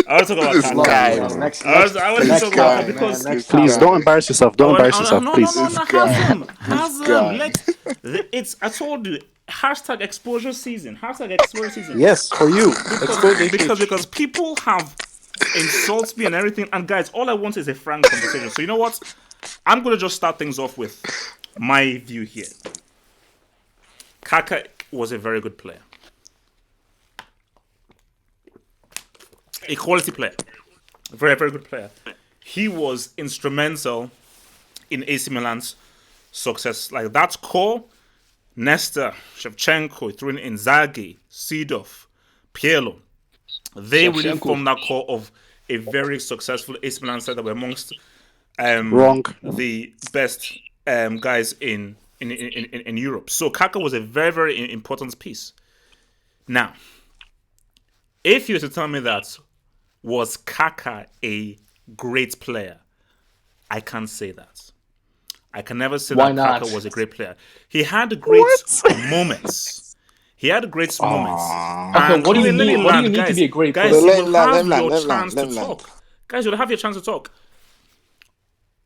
I want to talk about This Kaka. guy, No, bro. next- I want to next talk guy, about because man, next Please guy. don't embarrass yourself. Don't embarrass yourself, please. No, Hazem. guy. It's, I told you, hashtag exposure season. Yes, for you. Because people have insulted me and everything. And guys, all I want is a frank conversation. So you know what? I'm going to just start things off with my view here. Kaka was a very good player. A quality player. A very, very good player. He was instrumental in AC Milan's success. Like that core, Nesta, Shevchenko, threw in Inzaghi, Seedorf, Pirlo. They really Shevchenko. formed that core of a very successful AC Milan side that were amongst Wrong. the best guys in Europe. So Kaka was a very, very important piece. Now, if you were to tell me that was Kaka a great player, I can't say that. I can never say Why that not? Kaka was a great player. He had great moments. He had great moments. Okay, what do you let me need? What do you land, need to guys. be a great Guys, player? you Let will him land, have let him your land, chance let to him land. talk. Guys, you'll have your chance to talk.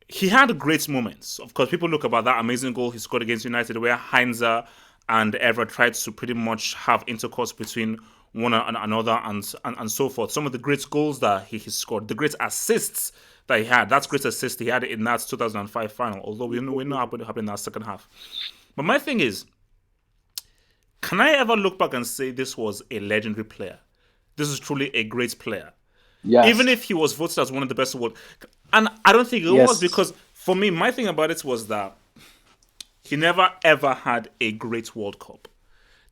He had great moments. Of course, people look about that amazing goal he scored against United, where Heinze and Evra tried to pretty much have intercourse between one and another and so forth. Some of the great goals that he scored, the great assists that he had. That's great assist he had in that 2005 final, although we know what happened in that second half. But my thing is, can I ever look back and say this was a legendary player? This is truly a great player. Yes. Even if he was voted as one of the best of the world. And I don't think it Yes. was, because for me, my thing about it was that he never ever had a great World Cup.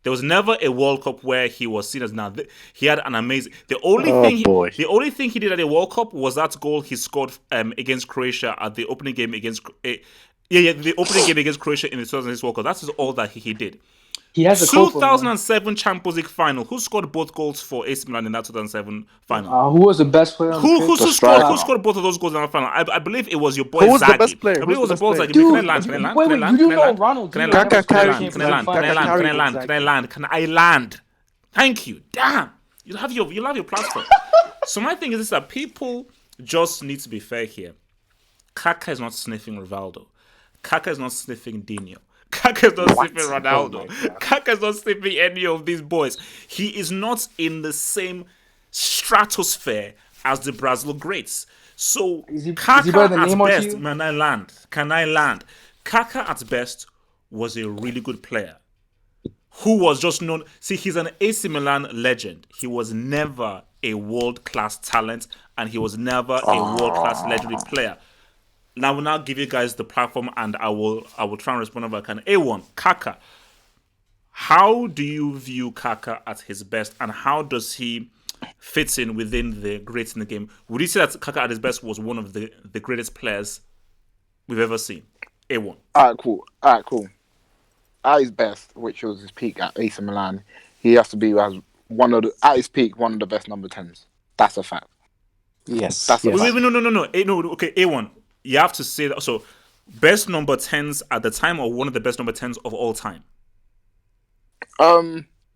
There was never a World Cup where he was seen as now. He had an amazing. The only thing he did at a World Cup was that goal he scored against Croatia at the opening game against. The opening game against Croatia in the 2006 World Cup. That is all that he did. He has a copa, man. 2007 Champions League final. Who scored both goals for AC Milan in that 2007 final? Who was the best player on the pitch? Who scored both of those goals in that final? I believe it was your boy Who was the Zaghi. best player? I believe it was the ball Zaghi. Dude, Can I land? Can I land? wait, Can I wait, land? you Can I know land? Ronald? Can I You land? Kaka Can I carried land? him Can I land? to Can I that land? final. Can I land? Carried Can I land? Can I land? Thank you. Damn. You'll have your platform. So my thing is this, that people just need to be fair here. Kaka is not sniffing Rivaldo. Kaka is not sniffing Dino. Kaka is not sniffing Ronaldo. Kaka is not sniffing any of these boys. He is not in the same stratosphere as the Brazil greats. So Kaka better than at Neymar to best, you? man, I land. Can I land? Kaka at best was a really good player who was just known. See, he's an AC Milan legend. He was never a world-class talent, and he was never a world-class legendary player. Now, I will now give you guys the platform, and I will try and respond if I can. A1, Kaka. How do you view Kaka at his best, and how does he fit in within the greats in the game? Would you say that Kaka at his best was one of the greatest players we've ever seen? A1. Alright, cool. At his best, which was his peak at AC Milan, he has to be as at his peak, one of the best number 10s. That's a fact. Yes. That's a yes. fact. Wait, no. Okay, A1. You have to say that. So, best number 10s at the time, or one of the best number 10s of all time?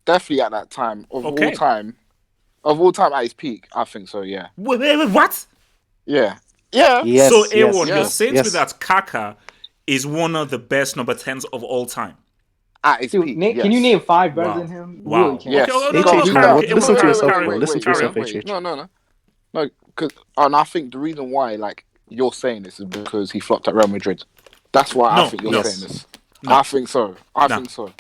Definitely at that time. Of all time at his peak, I think so, yeah. Wait, what? Yeah. Yeah. Yes, So, A1, you're yes, saying yes. to me that Kaka is one of the best number 10s of all time? At his Dude, peak, can you name 5 better Wow. than him? You Wow. Really can't. Yes. Okay, HH, man, listen to yourself, bro. Listen to yourself, carry on. HH. No, because and I think the reason why, like, you're saying this is because he flopped at Real Madrid. That's why I think you're saying this. No. I think so. I think so.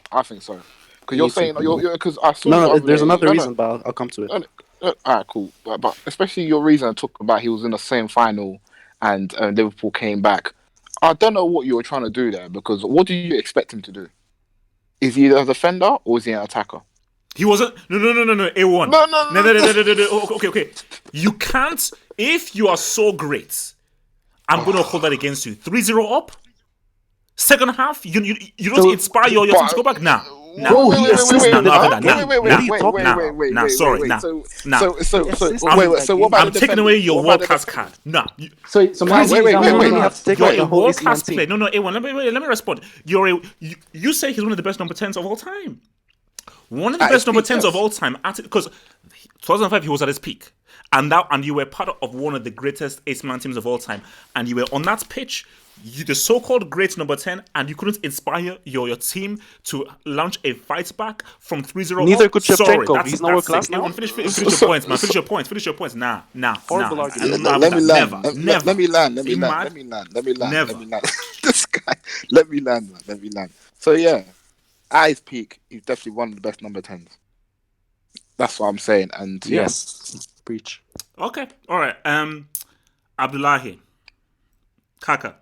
Because you're saying because I saw No, the other there's day- another no, reason, but I'll come to it. Alright, cool. But especially your reason to talk about he was in the same final and Liverpool came back. I don't know what you were trying to do there, because what do you expect him to do? Is he a defender or is he an attacker? He wasn't. No. A1. No. Okay. You can't. If you are so great, I'm going to hold that against you. 3-0 up. Second half, you don't inspire your team to go back now. Bro, he assisted So what about I'm taking away your world class card. No. So wait. You have to take out the whole world class AC player. team. No. A1. Let me respond. You say he's one of the best number 10s of all time. One of the best number 10s of all time, because 2005 he was at his peak, and you were part of one of the greatest AC Milan teams of all time, and you were on that pitch, the so-called great number 10, and you couldn't inspire your team to launch a fight back from 3-0. Neither could Shevchenko. He's not world class now. Finish your points, man. Finish your points. Nah. Horrible argument. Let me land. Never. Let me land. This guy. Let me land. So yeah, at his peak, he's definitely one of the best number 10s. That's what I'm saying. And yes, preach. Okay, all right. Abdullahi, Kaka.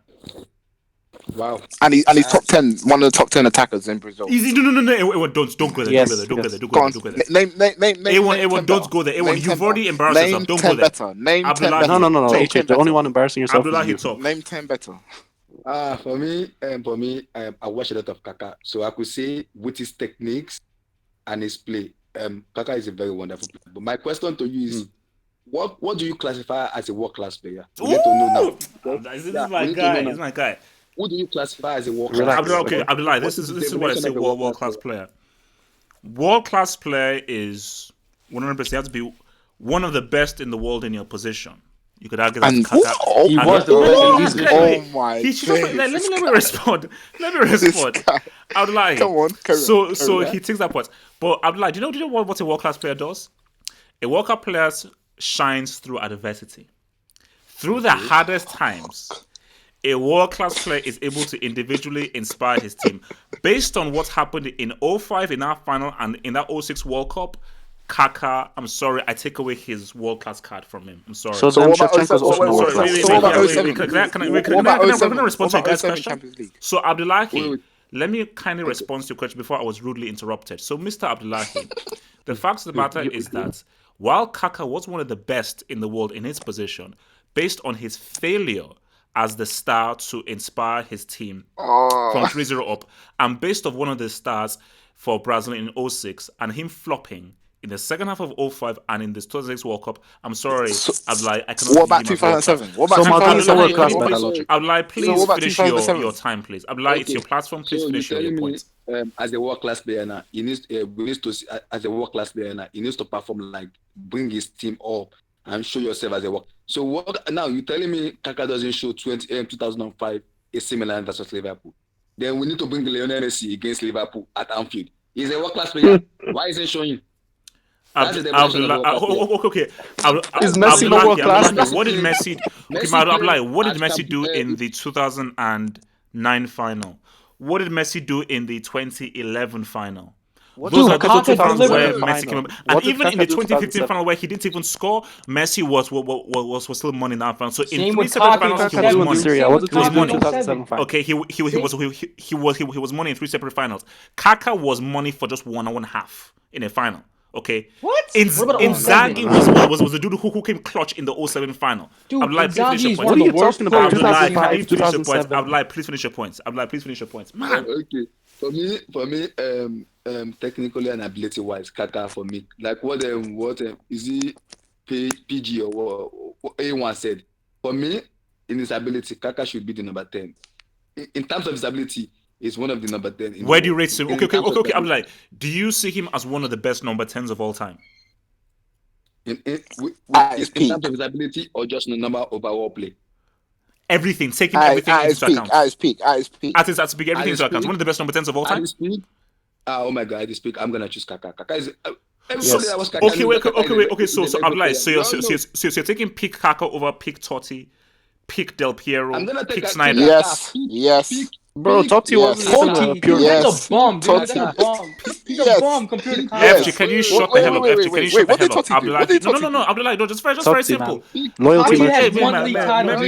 Wow. And he's top 10, one of the top 10 attackers in Brazil. Easy. No. Don't go there. Don't go there. Name. A1, don't go there. A1, you've already embarrassed yourself. Don't go there. Name 10 better. No. HH, the only one embarrassing yourself Abdullahi, is you. talk. Name 10 better. For me, I watch a lot of Kaka, so I could say with his techniques and his play, Kaka is a very wonderful player. But my question to you is, what do you classify as a world class player? We need to know now. This is my guy. Who do you classify as a world class player? Okay, Abdullahi, this is what I say. World class player. World class player is 100%. You have to be one of the best in the world in your position. You could argue that Kaka. He was the best. Oh my god! Let me respond. Abdullahi. Come on. So he takes that point. But Abdullahi, do you know what a world class player does? A world class player shines through adversity. Through the hardest times, a world class player is able to individually inspire his team. Based on what happened in 2005 in our final and in that 2006 World Cup, Kaka, I'm sorry, I take away his world class card from him. I'm sorry. So then Shevchenko's also not world class. Can I respond to your guys' question? So Abdullahi, let me kindly respond to your question before I was rudely interrupted. So Mr. Abdullahi, the fact of the matter is that while Kaka was one of the best in the world in his position, based on his failure as the star to inspire his team from 3-0 up, and based on one of the stars for Brazil in 06 and him flopping in the second half of 05 and in this 2006 World Cup, I'm sorry, I cannot What see about him as world class. 2007? What about So 2007? Martinez is world class Please, by that please, logic. please what about finish 2007? your time, please. It's Okay. your platform. Please So finish you're your telling me, points. as a world class player now, he needs to see, as a world class player now, he needs to perform like bring his team up and show yourself as a work. So what now? You're telling me Kaka doesn't show 2005 AC Milan versus Liverpool? Then we need to bring Lionel Messi against Liverpool at Anfield. He's a world class player. Why isn't he showing? That's the definition of a world class player. Is Messi not world class? What did Messi? Okay, what did at Messi do in the 2009 final? What did Messi do in the 2011 final? Those are Kaka two finals where delivered. Messi came up. And even in the 2015 final where he didn't even score, Messi was still money in that final. So in Same three with separate Kaka finals, he Kaka was do in the money. Serie A? What did was Kaka do in money. 2007 final? Okay, he was money in three separate finals. Kaka was money for just one and one half in a final. Okay. What? What about Inzaghi 07? was the dude who came clutch in the 07 final. Dude, Please finish your Inzaghi is point. one of the worst talking about? players I've seen. 2005, Please finish your points. 2007. Please finish your points. Man. Okay. For me, technically and ability wise, Kaka for me, like what is he PG or what A1 said. For me, in his ability, Kaka should be the number 10. In terms of his ability, he's one of the number 10. Where do you rate him? Okay. I'm like, do you see him as one of the best number 10s of all time? In terms of his ability or just the number overall play? Everything, taking everything into account. At his peak, everything into account. One of the best number 10s of all time. Oh my God, at his peak, I'm gonna choose Kaka. Kaka is Okay. So Abdullah, so you're taking pick Kaka over pick Totti, pick Del Piero, pick Snyder. Yes. Bro, Totti was Totti, pure. that's a bomb, dude. That's a bomb. He's a bomb compared to Kaka. FG, can you shut the hell up? FG, can you shut the hell up? Abdullah, No, Abdullah, no, just very simple. Loyalty Kaka merchant. has one league title.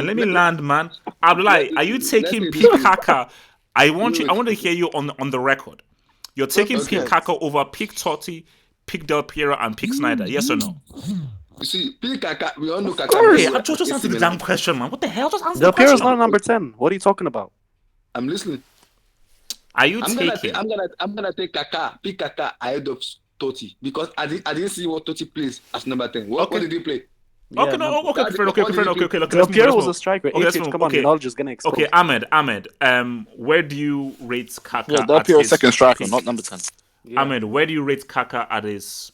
Let me land, man. Abdullah, are you taking pick Kaka? I want to hear you on the record. You're taking pick Kaka over pick Totti, pick Del Piero, and pick Snyder. Yes or no? You see, pick Kaka. We all know Kaka. Sorry, I just answered the damn question, man. What the hell? Just answer Del the question. Piero's not number 10. What are you talking about? I'm listening. Are you I'm taking? gonna take Kaka, pick Kaka ahead of Totti because I didn't see what Totti plays as number 10. What did he play? Okay, fair. Del Piero was a striker. Come on, knowledge is gonna explode. Okay, Ahmed. Where do you rate Kaka? Yeah, Del Piero's second striker, not number 10. Yeah. Ahmed, where do you rate Kaka at his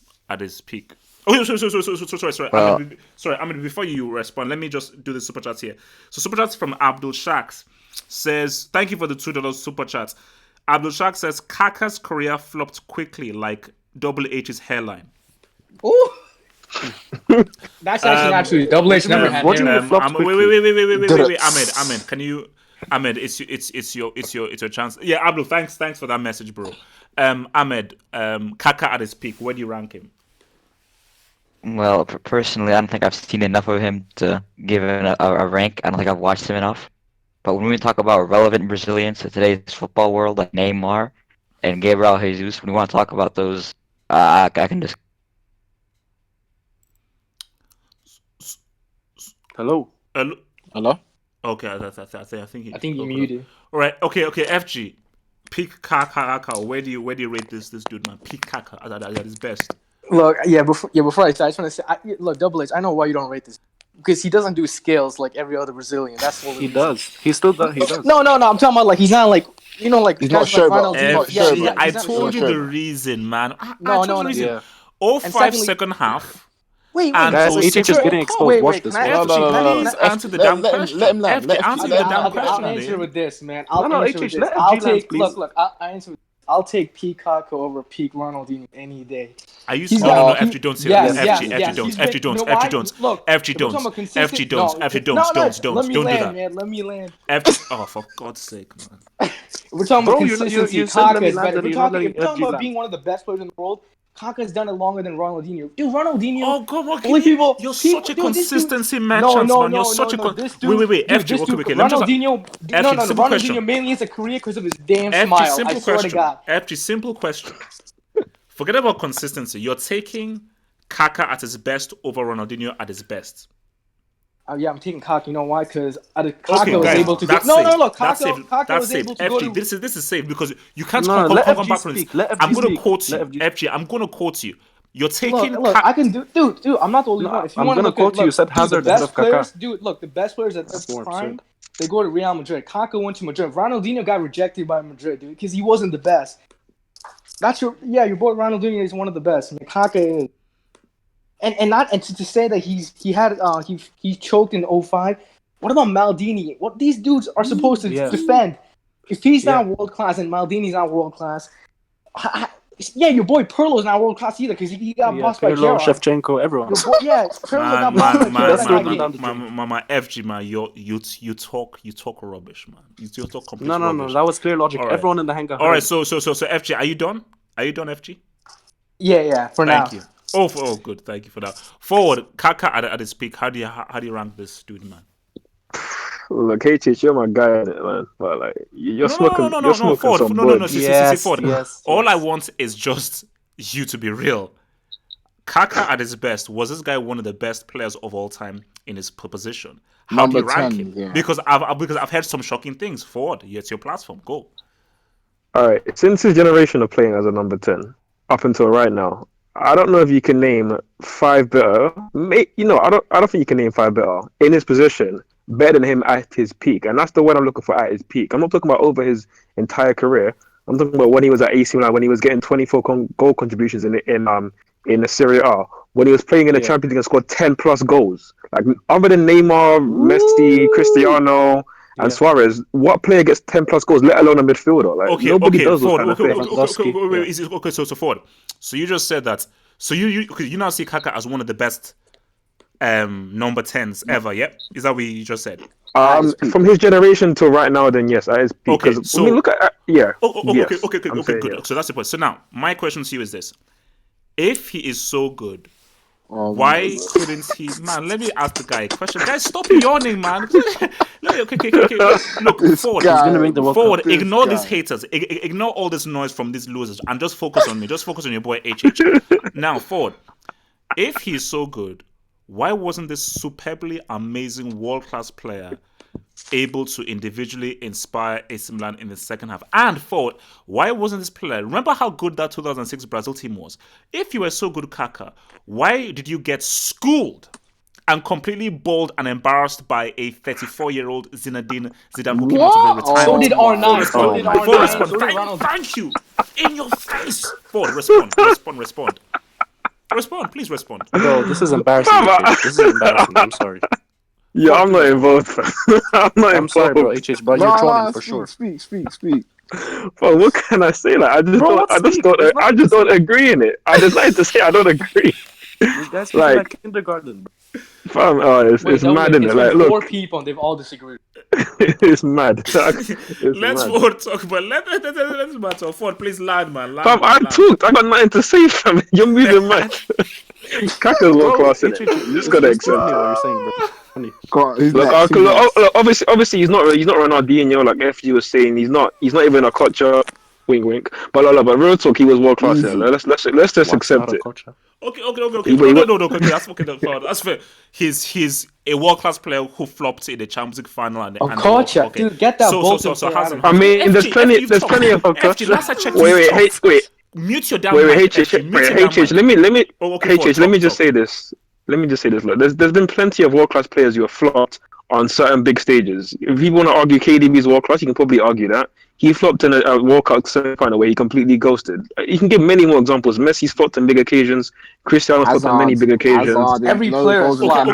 peak? Oh, sorry. Ahmed, before you respond, let me just do the super chat here. So super chat from Abdul Shaks says, "Thank you for the $2 super chat." Abdul Shaks says Kaka's career flopped quickly like Double H's hairline. Ooh. That's actually not true. Double H never had hairline. Wait, Ahmed, can you? Ahmed, it's your chance. Yeah, Abdul, thanks for that message, bro. Ahmed, Kaka at his peak, where do you rank him? Well, personally, I don't think I've seen enough of him to give him a rank. I don't think I've watched him enough. But when we talk about relevant Brazilians to today's football world, like Neymar and Gabriel Jesus, when we want to talk about those, I can just... Hello? Okay, I think you muted. All right, okay, FG. Pick Kaka. Where do you rate this dude, man? Pick Kaka at his best. Look, before I start, I just want to say, look, Double H, I know why you don't rate this. Because he doesn't do scales like every other Brazilian. That's what he does. He still does. He does. No. I'm talking about like he's not like he's not sure about. I told you the reason, man. No. Yeah. 05 second half. Wait, guys, HH is getting exposed. Watch this. Please answer the damn question. Let him land. Answer the damn question. I'll answer with this, man. I'll take. Look. I answer. I'll take peak Kaka over peak Ronaldinho any day. Are you saying no? FG don't say that. FG don't. Don't do that. Man, let me land. FG, oh, for God's sake, man. We're talking about consistency. Kaka is better. We're talking about being one of the best players in the world. Kaka's done it longer than Ronaldinho. Dude, Ronaldinho. Oh, come on, you're such a consistency merchant, man. You're such a wait. FG, okay. Ronaldinho mainly has a career because of his damn smile. I swear to God. FG, simple question. Forget about consistency. You're taking Kaka at his best over Ronaldinho at his best. Yeah, I'm taking Kaka. You know why? Because Kaka Okay, was guys, able to go. that's No, safe. no, no. That's Kaka, safe. Kaka That's was safe. able to go FG, to. this is safe because you can't No, let come FG back from this. speak. Let FG I'm gonna speak. quote you, Let FG. FG. I'm gonna quote you. You're Look, taking. look. I can do, dude. I'm not the only No, one. If you I'm want to gonna look at, quote you. You look, said dude, the Hazard ahead best of Kaká. players, dude. Look, the best players at their That's more prime, absurd. they go to Real Madrid. Kaka went to Madrid. Ronaldinho got rejected by Madrid, dude, because he wasn't the best. That's your boy Ronaldinho is one of the best. I mean, Kaka is. And to say that he choked in 05. What about Maldini? What these dudes are supposed to Yeah. defend? If he's Yeah. not world class and Maldini's not world class, yeah, your boy Pirlo's not world class either because he got bossed by Pirlo, Gerrard. Shevchenko, everyone. Your boy, yeah, Pirlo got bossed by Gerrard in that game. My FG man, you talk rubbish, man. You talk complete No, rubbish. that was clear logic. All right. Everyone in the hangar. All right, so FG, are you done? Are you done, FG? Yeah, for now. Thank you. Oh, good. Thank you for that. Forward, Kaka at his peak. How do you rank this dude, man? Look, HH, you're my guy, man. But like, you're smoking Forward. some No. buds. See, Forward. Yes. All I want is just you to be real. Kaka at his best, was this guy one of the best players of all time in his position? How do you rank 10, him? yeah. Because I've heard some shocking things. Forward, it's your platform. Go. All right, since his generation of playing as a number 10 up until right now, I don't know if you can name 5 better. I don't think you can name 5 better in his position better than him at his peak, and that's the one I'm looking for at his peak. I'm not talking about over his entire career. I'm talking about when he was at AC Milan, when he was getting 24 goal contributions in the Serie A, when he was playing in the Champions League and scored 10 plus goals. Like other than Neymar, Messi, Cristiano, and Suarez, what player gets 10 plus goals, let alone a midfielder? Like nobody does those kind of things. Okay, so Ford. So you just said that. So you now see Kaka as one of the best number 10s ever, yeah? Is that what you just said? From his generation to right now, then yes, at his peak. Okay, so I mean, look at yes. Okay, good. Yes. So that's the point. So now, my question to you is this: if he is so good, why couldn't he? Man, let me ask the guy a question. Guys, stop yawning, man. Okay. Look, Ford. He's gonna make the World Forward. Cup. Ignore these haters. Ignore all this noise from these losers, and just focus on me. Just focus on your boy HH. Now, Ford. If he's so good, why wasn't this superbly amazing world-class player able to individually inspire AC Milan in the second half? And Ford, why wasn't this player? Remember how good that 2006 Brazil team was? If you were so good, Kaka, why did you get schooled and completely bowled and embarrassed by a 34-year-old Zinedine Zidane who came out of the retirement? So did R9. So did R9. Thank you. In your face. Ford, respond. Respond, please respond. Bro, this is embarrassing. HH. This is embarrassing. I'm sorry. Yeah, I'm not involved. I'm sorry, bro. HH, bro, you're trolling for sure. Speak. But what can I say? Like, I just don't agree in it. I just like to say I don't agree. You guys feel like kindergarten, bro. Fam, it's mad, isn't it? Like, look, 4 people and they've all disagreed. It's mad. Let's Ford talk, but let's matter. Ford, please land, man. Fam, I talked. I got nothing to say, fam. You're moving mad. Kaka's world class, innit? You just gotta accept what you're saying, bro. Look, obviously, he's not Ronaldinho like FG was saying. He's not even a Kocha. Wink, wink. But real talk, he was world class. Let's just accept it. Okay. No. That's fucking fair. That's fair. He's a world class player who flopped in the Champions League final. Kocha, dude, get that Bolton player. I mean, there's plenty of FG, last I checked, wait. Mute your damn mic. HH, let me just say this. Look, there's been plenty of world class players who have flopped on certain big stages. If you want to argue KDB's world class, you can probably argue that. He flopped in a World Cup semi-final where he completely ghosted. You can give many more examples. Messi's flopped on big occasions. Cristiano's flopped on many big occasions. Every player has flopped.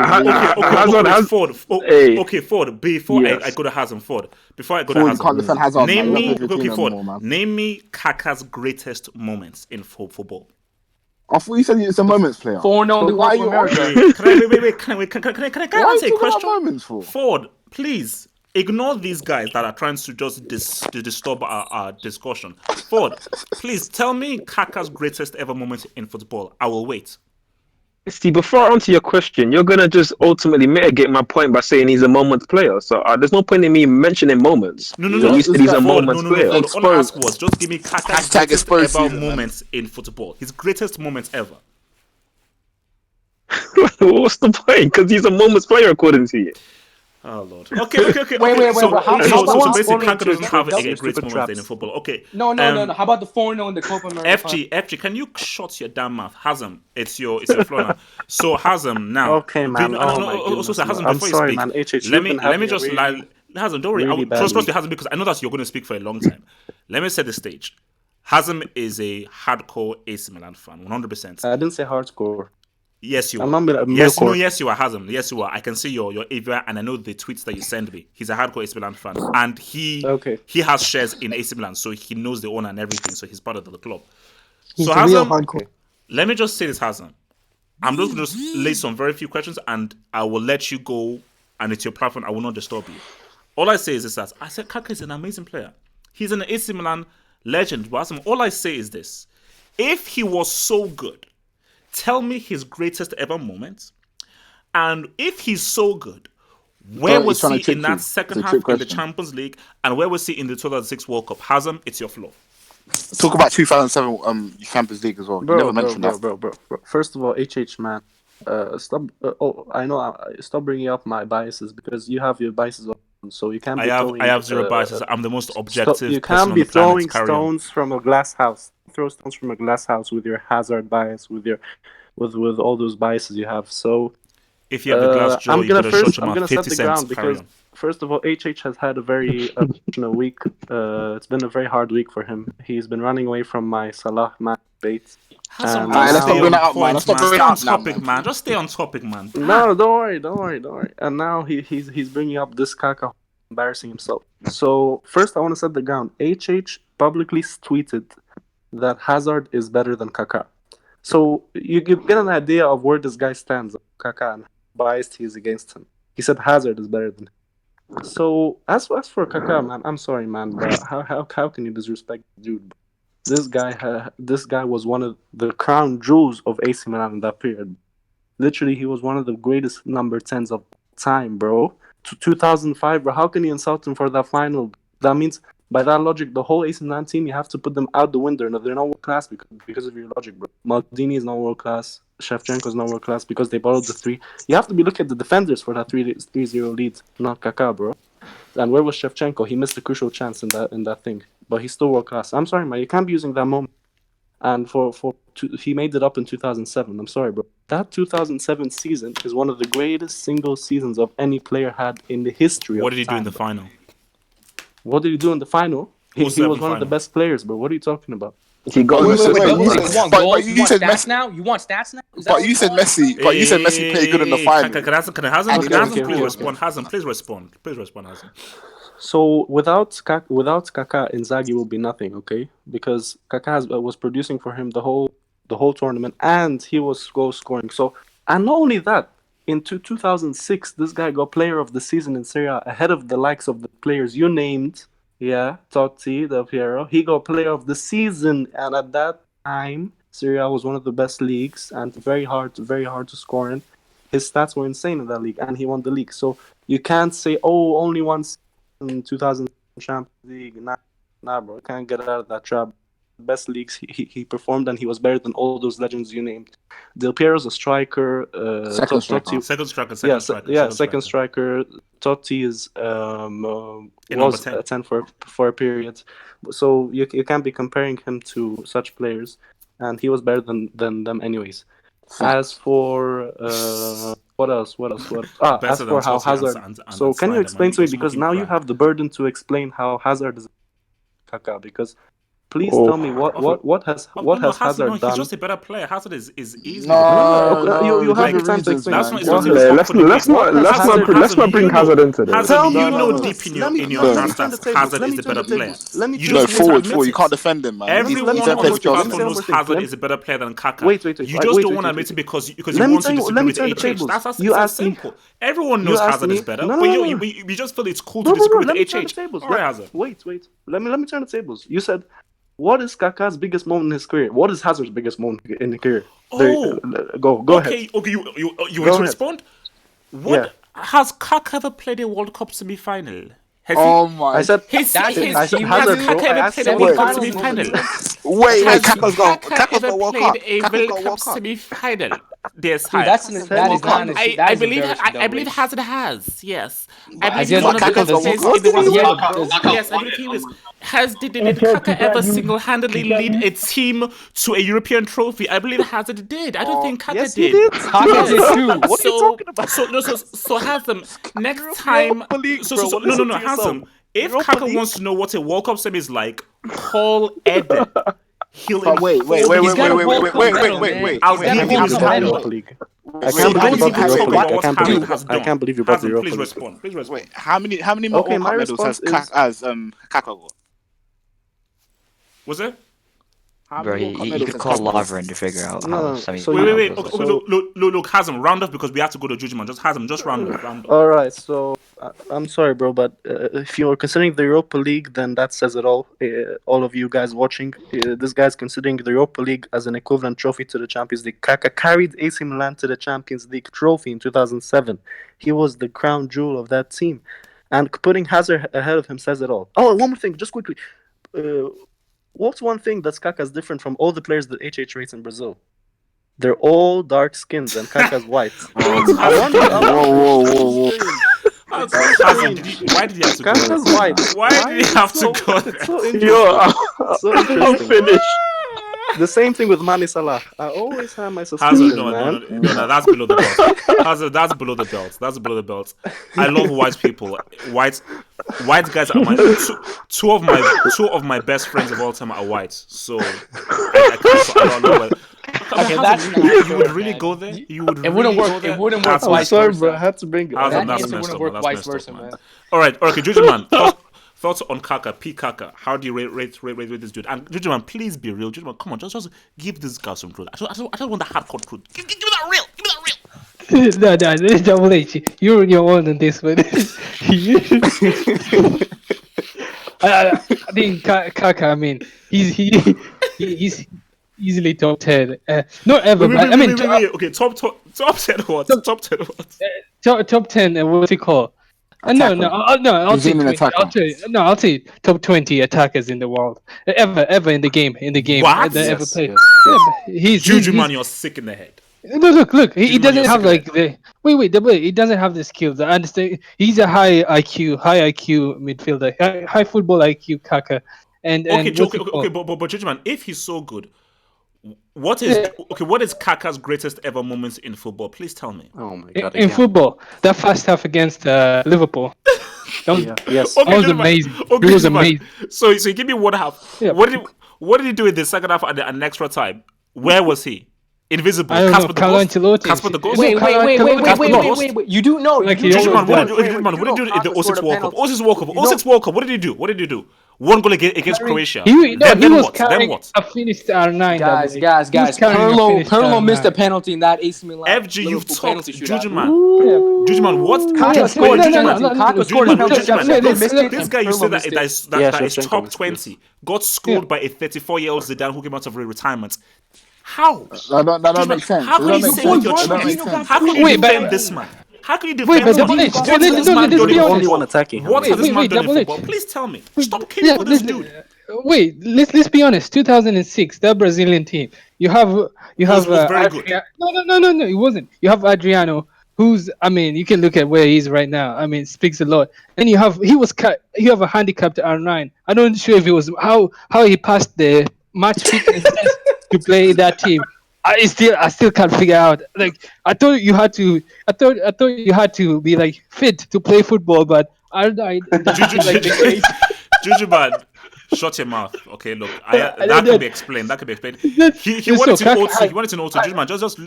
Ford. Ford. Before I go to Hazard, Ford. Before I go to Hazard, name me Kaka's greatest moments in football. I thought you said he's a moments player. 4-0 the why Copa America. Can I answer a question? Moments for? Ford, please. Ignore these guys that are trying to just disturb our discussion. Ford, please tell me Kaka's greatest ever moment in football. I will wait. See, before I answer your question, you're gonna just ultimately mitigate my point by saying he's a moments player. So there's no point in me mentioning moments. No. You said he's a moments player. All I asked was just give me Kaka's greatest ever moments in football. His greatest moments ever. What's the point? Because he's a moment's player according to you. Oh Lord. Okay. Wait. So, How so about basically, following Kaka doesn't your have tricks, a your great stupid moment in traps? football. Okay. No. How about the 4-0 in the Copa America? FG, can you shut your damn mouth? Hazem, it's your floor now. So Hazem now. Okay, man. Oh my Also, goodness. Hazem, I'm before you sorry, speak, man. HH, let you've me been let me having a just really, Hazem, don't worry. really bad Trust me, week. Hazem, because I know that you're going to speak for a long time. Let me set the stage. Hazem is a hardcore AC Milan fan, 100%. I didn't say hardcore. Yes, you I'm are. not a Yes, milk yes, you are, Hazem. Yes, you are. I can see your AVR, and I know the tweets that you send me. He's a hardcore AC Milan fan, and he has shares in AC Milan, so he knows the owner and everything. So he's part of the club. He's So the real Hazem, hardcore. let me just say this, Hazem. I'm just going to lay some very few questions, and I will let you go. And it's your platform. I will not disturb you. All I say is this: that I said Kaka is an amazing player. He's an AC Milan legend. But Hazem, all I say is this: if he was so good, tell me his greatest ever moment. And if he's so good, where was he in that second half in the Champions League, and where was he in the 2006 World Cup? Hazem, it's your floor. Talk about 2007 Champions League as well. You never mentioned that. Bro. First of all, HH, man, stop. I know. Stop bringing up my biases because you have your biases on, so you can't be throwing. I have zero biases. I'm the most objective You person can't on be the planet. throwing stones from a glass house. Throw stones from a glass house with your hazard bias, with all those biases you have. So if you have a glass jaw, you better shut your mouth. I'm gonna 50 set the cents. ground because first of all, HH has had a very week. It's been a very hard week for him. He's been running away from my Salah man debate. Hazem, let's stop bringing that up, man. Let's stop bringing that up now, man. Just stay on topic, man. No, don't worry. And now he's bringing up this Kaka, embarrassing himself. So first, I want to set the ground. HH publicly tweeted that Hazard is better than Kaka. So you get an idea of where this guy stands, Kaka, and how biased he is against him. He said Hazard is better than him. So as for Kaka, man, I'm sorry, man, but how can you disrespect the dude? This guy was one of the crown jewels of AC Milan in that period. Literally, he was one of the greatest number 10s of time, bro. 2005, bro. How can you insult him for that final? That means, by that logic, the whole AC Milan team, you have to put them out the window. No, they're not world class because of your logic, bro. Maldini is not world class. Shevchenko is not world class because they borrowed the 3. You have to be looking at the defenders for that 3-0 lead, not Kaka, bro. And where was Shevchenko? He missed a crucial chance in that thing, but he's still world class. I'm sorry, man. You can't be using that moment. And he made it up in 2007. I'm sorry, bro. That 2007 season is one of the greatest single seasons of any player had in the history. What did he do in the final? What did he do in the final? He was one of the best players, bro. What are you talking about? He got. You want goals? You want stats now? You want stats now? But you said Messi. But you said Messi played good in the final. Can Hazem please respond? Hazem, please respond. Please respond, Hazem. So without Kaka, Inzaghi will be nothing, okay? Because Kaka was producing for him the whole tournament, and he was goal scoring. So, and not only that, in 2006, this guy got Player of the Season in Serie A ahead of the likes of the players you named. Yeah, Totti, Del Piero. He got Player of the Season, and at that time, Serie A was one of the best leagues and very hard to score in. His stats were insane in that league, and he won the league. So you can't say, oh, only once in 2000 Champions League. Nah, bro, you can't get out of that trap. Best leagues he performed, and he was better than all those legends you named. Del Piero's a striker. Second striker. Second striker. Totti is was a 10 for a period. So you can't be comparing him to such players, and he was better than them anyways. As for what else? As for how Hazard. So can you explain to me, because now you have the burden to explain how Hazard is Kaka, because please tell me what has Hazard done? He's just a better player. Hazard is easy. No, you have the time to explain. Let's not bring Hazard into this. Deep in your heart that Hazard is the better player. You just forward. You can't defend him, man. Everyone on this platform knows Hazard is a better player than Kaka. Wait. You just don't want to admit it because you want to disagree with HH. That's simple. Everyone knows Hazard is better, but you just feel it's cool to disagree with HH. All right, Hazard. Wait. Let me turn the tables. You said, what is Kaka's biggest moment in his career? What is Hazard's biggest moment in his career? Go ahead. Okay, you want to respond? What has Kaka ever played a World Cup semi-final? I said Hazard Kaka ever played a World Cup semi-final? Wait, Kaka's got World played a World Cup semi-final? Yes, Dude, hi. that is That honestly, that I is believe embarrassing. I believe Hazard has. Yes, I Has believe he he's one ever of the taken best the players World in the Cup? world. Has Yes, I believe he is. Did Kaka ever single-handedly lead a team to a European trophy? I believe Hazard did. I don't think Kaka yes, he did. did. Kaka did Yes. too. What are you talking about? So Hazard, next time. Europa League, So bro. so Well, no no listen no to yourself. Hazard. If Europa Kaka League. wants to know what a World Cup semi is like, call Eden. He'll But wait, inform He's got a you. World Cup medal, man. I'll He's got a give you World his Cup brought the number. medal. Europa League. I So can't believe don't you brought even the talk Europa about League. I what can't Hazard believe has I done. can't believe you brought the Hazard, Europa please League. respond. Please respond. wait, how many more Okay, World my Cup medals has response Kaka got? Was it? How Bro, many World Cup you medals could has call Kaka got? Lovren to figure out No, how no. semi So Wait, you, wait, wait. finals Okay, look. look, Hazard, round off because we have to go to Judgment. Just Hazard, just round off, round off. all right. So I'm sorry, bro, but if you're considering the Europa League, then that says it all. All of you guys watching, this guy's considering the Europa League as an equivalent trophy to the Champions League. Kaka carried AC Milan to the Champions League trophy in 2007. He was the crown jewel of that team, and putting Hazard ahead of him says it all. Oh, one more thing, just quickly. Uh, what's one thing that's Kaka's different from all the players that HH rates in Brazil? They're all dark skins and Kaka's white. I wonder. Whoa. Hazard, why did he have to go Kaka's there? white. Why did he have to go there? It's so interesting. Yo, So I'm interesting. finished. The same thing with Mane Salah. I always have my Hazard, suspicions, no, man. that's below the belt. Hazard, that's below the belt. That's below the belt. I love white people. White guys are my two of my best friends of all time are white. So I don't know whether. Okay, that's not You would fair, really man. go there? You would It really wouldn't go work. there? It wouldn't work That's I'm vice sorry, versa. bro. I had to bring it. Hazard, That that's answer messed wouldn't up, work man. That's vice messed up, versa, man. man. All right, okay, Jujuman. Thoughts on Kaka, P Kaka. How do you rate this dude? And Jujuman, please be real. Jujuman, come on, just give this guy some truth. I don't want the hardcore truth. Give me that real. Give me that real. No, this is Double H. You're on your own on this one. I think Kaka. I mean, he's easily top 10. Not ever, but I mean, Wait. Okay, top 10 what? Top 10 what? top 10. What's it called? No, I'll say 20. I'll say top 20 attackers in the world ever in the game. What? That ever played. Yes. He's Jujuman, you're sick in the head. No, look. He Jujuman, doesn't you're have sick like the wait. He doesn't have the skills. I understand. He's a high IQ midfielder, high football IQ, Kaka. And Okay, what's it called? but Jujuman, if he's so good, what is Kaka's greatest ever moments in football? Please tell me. Oh my god. In football, that first half against Liverpool. Yes. Okay, That was Jujuman. amazing. Okay, It was Jujuman. amazing. So you give me one half. Yeah. What did he do in the second half at an extra time? Where was he? Invisible. I don't Casper know. the Carlo Ghost. Ancelotti. Casper the Ghost. Wait. Casper the Ghost. You do know. Like you he do always know- Jujuman, what did wait, you do in the Kaka 06 scored a World Cup? penalty. 06 World Cup. You know- 06 World Cup. What did he do? One goal against Croatia. He Then was what? carrying Then what? a finished R9. Guys. He was carrying a finished Perlo missed a R9. penalty in that AC Milan. FG, you've Liverpool talked. penalty shootout. Jujuman, what? Kaka scored his penalty. Kaka scored his penalty. Jujuman, Missed it, this and guy you Pirlo said missed it. that is Shevchenko top missed 20 got schooled by a 34-year-old Zidane who came out of retirement. How? That don't make sense. How That can you don't say make with sense. your That don't chest? make sense. How can you Wait, but- defend this man? How can you defend Wait, but this Double man? H, What no, has this no, man let's done be in honest. football? attacking him. What has this Wait, man done in Double H. football? Please tell me. Stop killing for this dude. Wait, let's be honest. 2006, that Brazilian team. You have was very good. No, it wasn't. You have Adriano, who's you can look at where he is right now. It speaks a lot. And you have you have a handicapped R9. I'm not sure if it was how he passed the match fitness test to play that team. I still can't figure out. Like I thought you had to be like fit to play football, but Jujuman, shut your mouth. Okay, look, that can be explained. He wanted to know. He wanted to know. So Jujuman, just.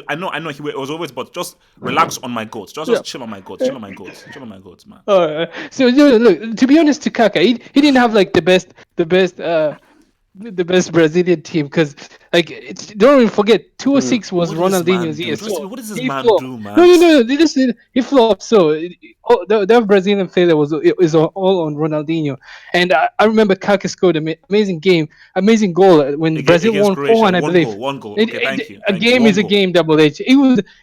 I know. He was always, but just relax on my goats. Just chill on my goats. Chill on my goats, man. So look, to be honest, to Kaka, he didn't have like the best Brazilian team because don't even forget 2006 was What does this man Ronaldinho's do? year. So What does this he man flopped. do, man? No, he flopped. So that Brazilian failure was all on Ronaldinho. And I remember Kaka scored an amazing goal when Brazil won 4-1, I believe. One goal. Okay, thank you. A game is a game, Double H. It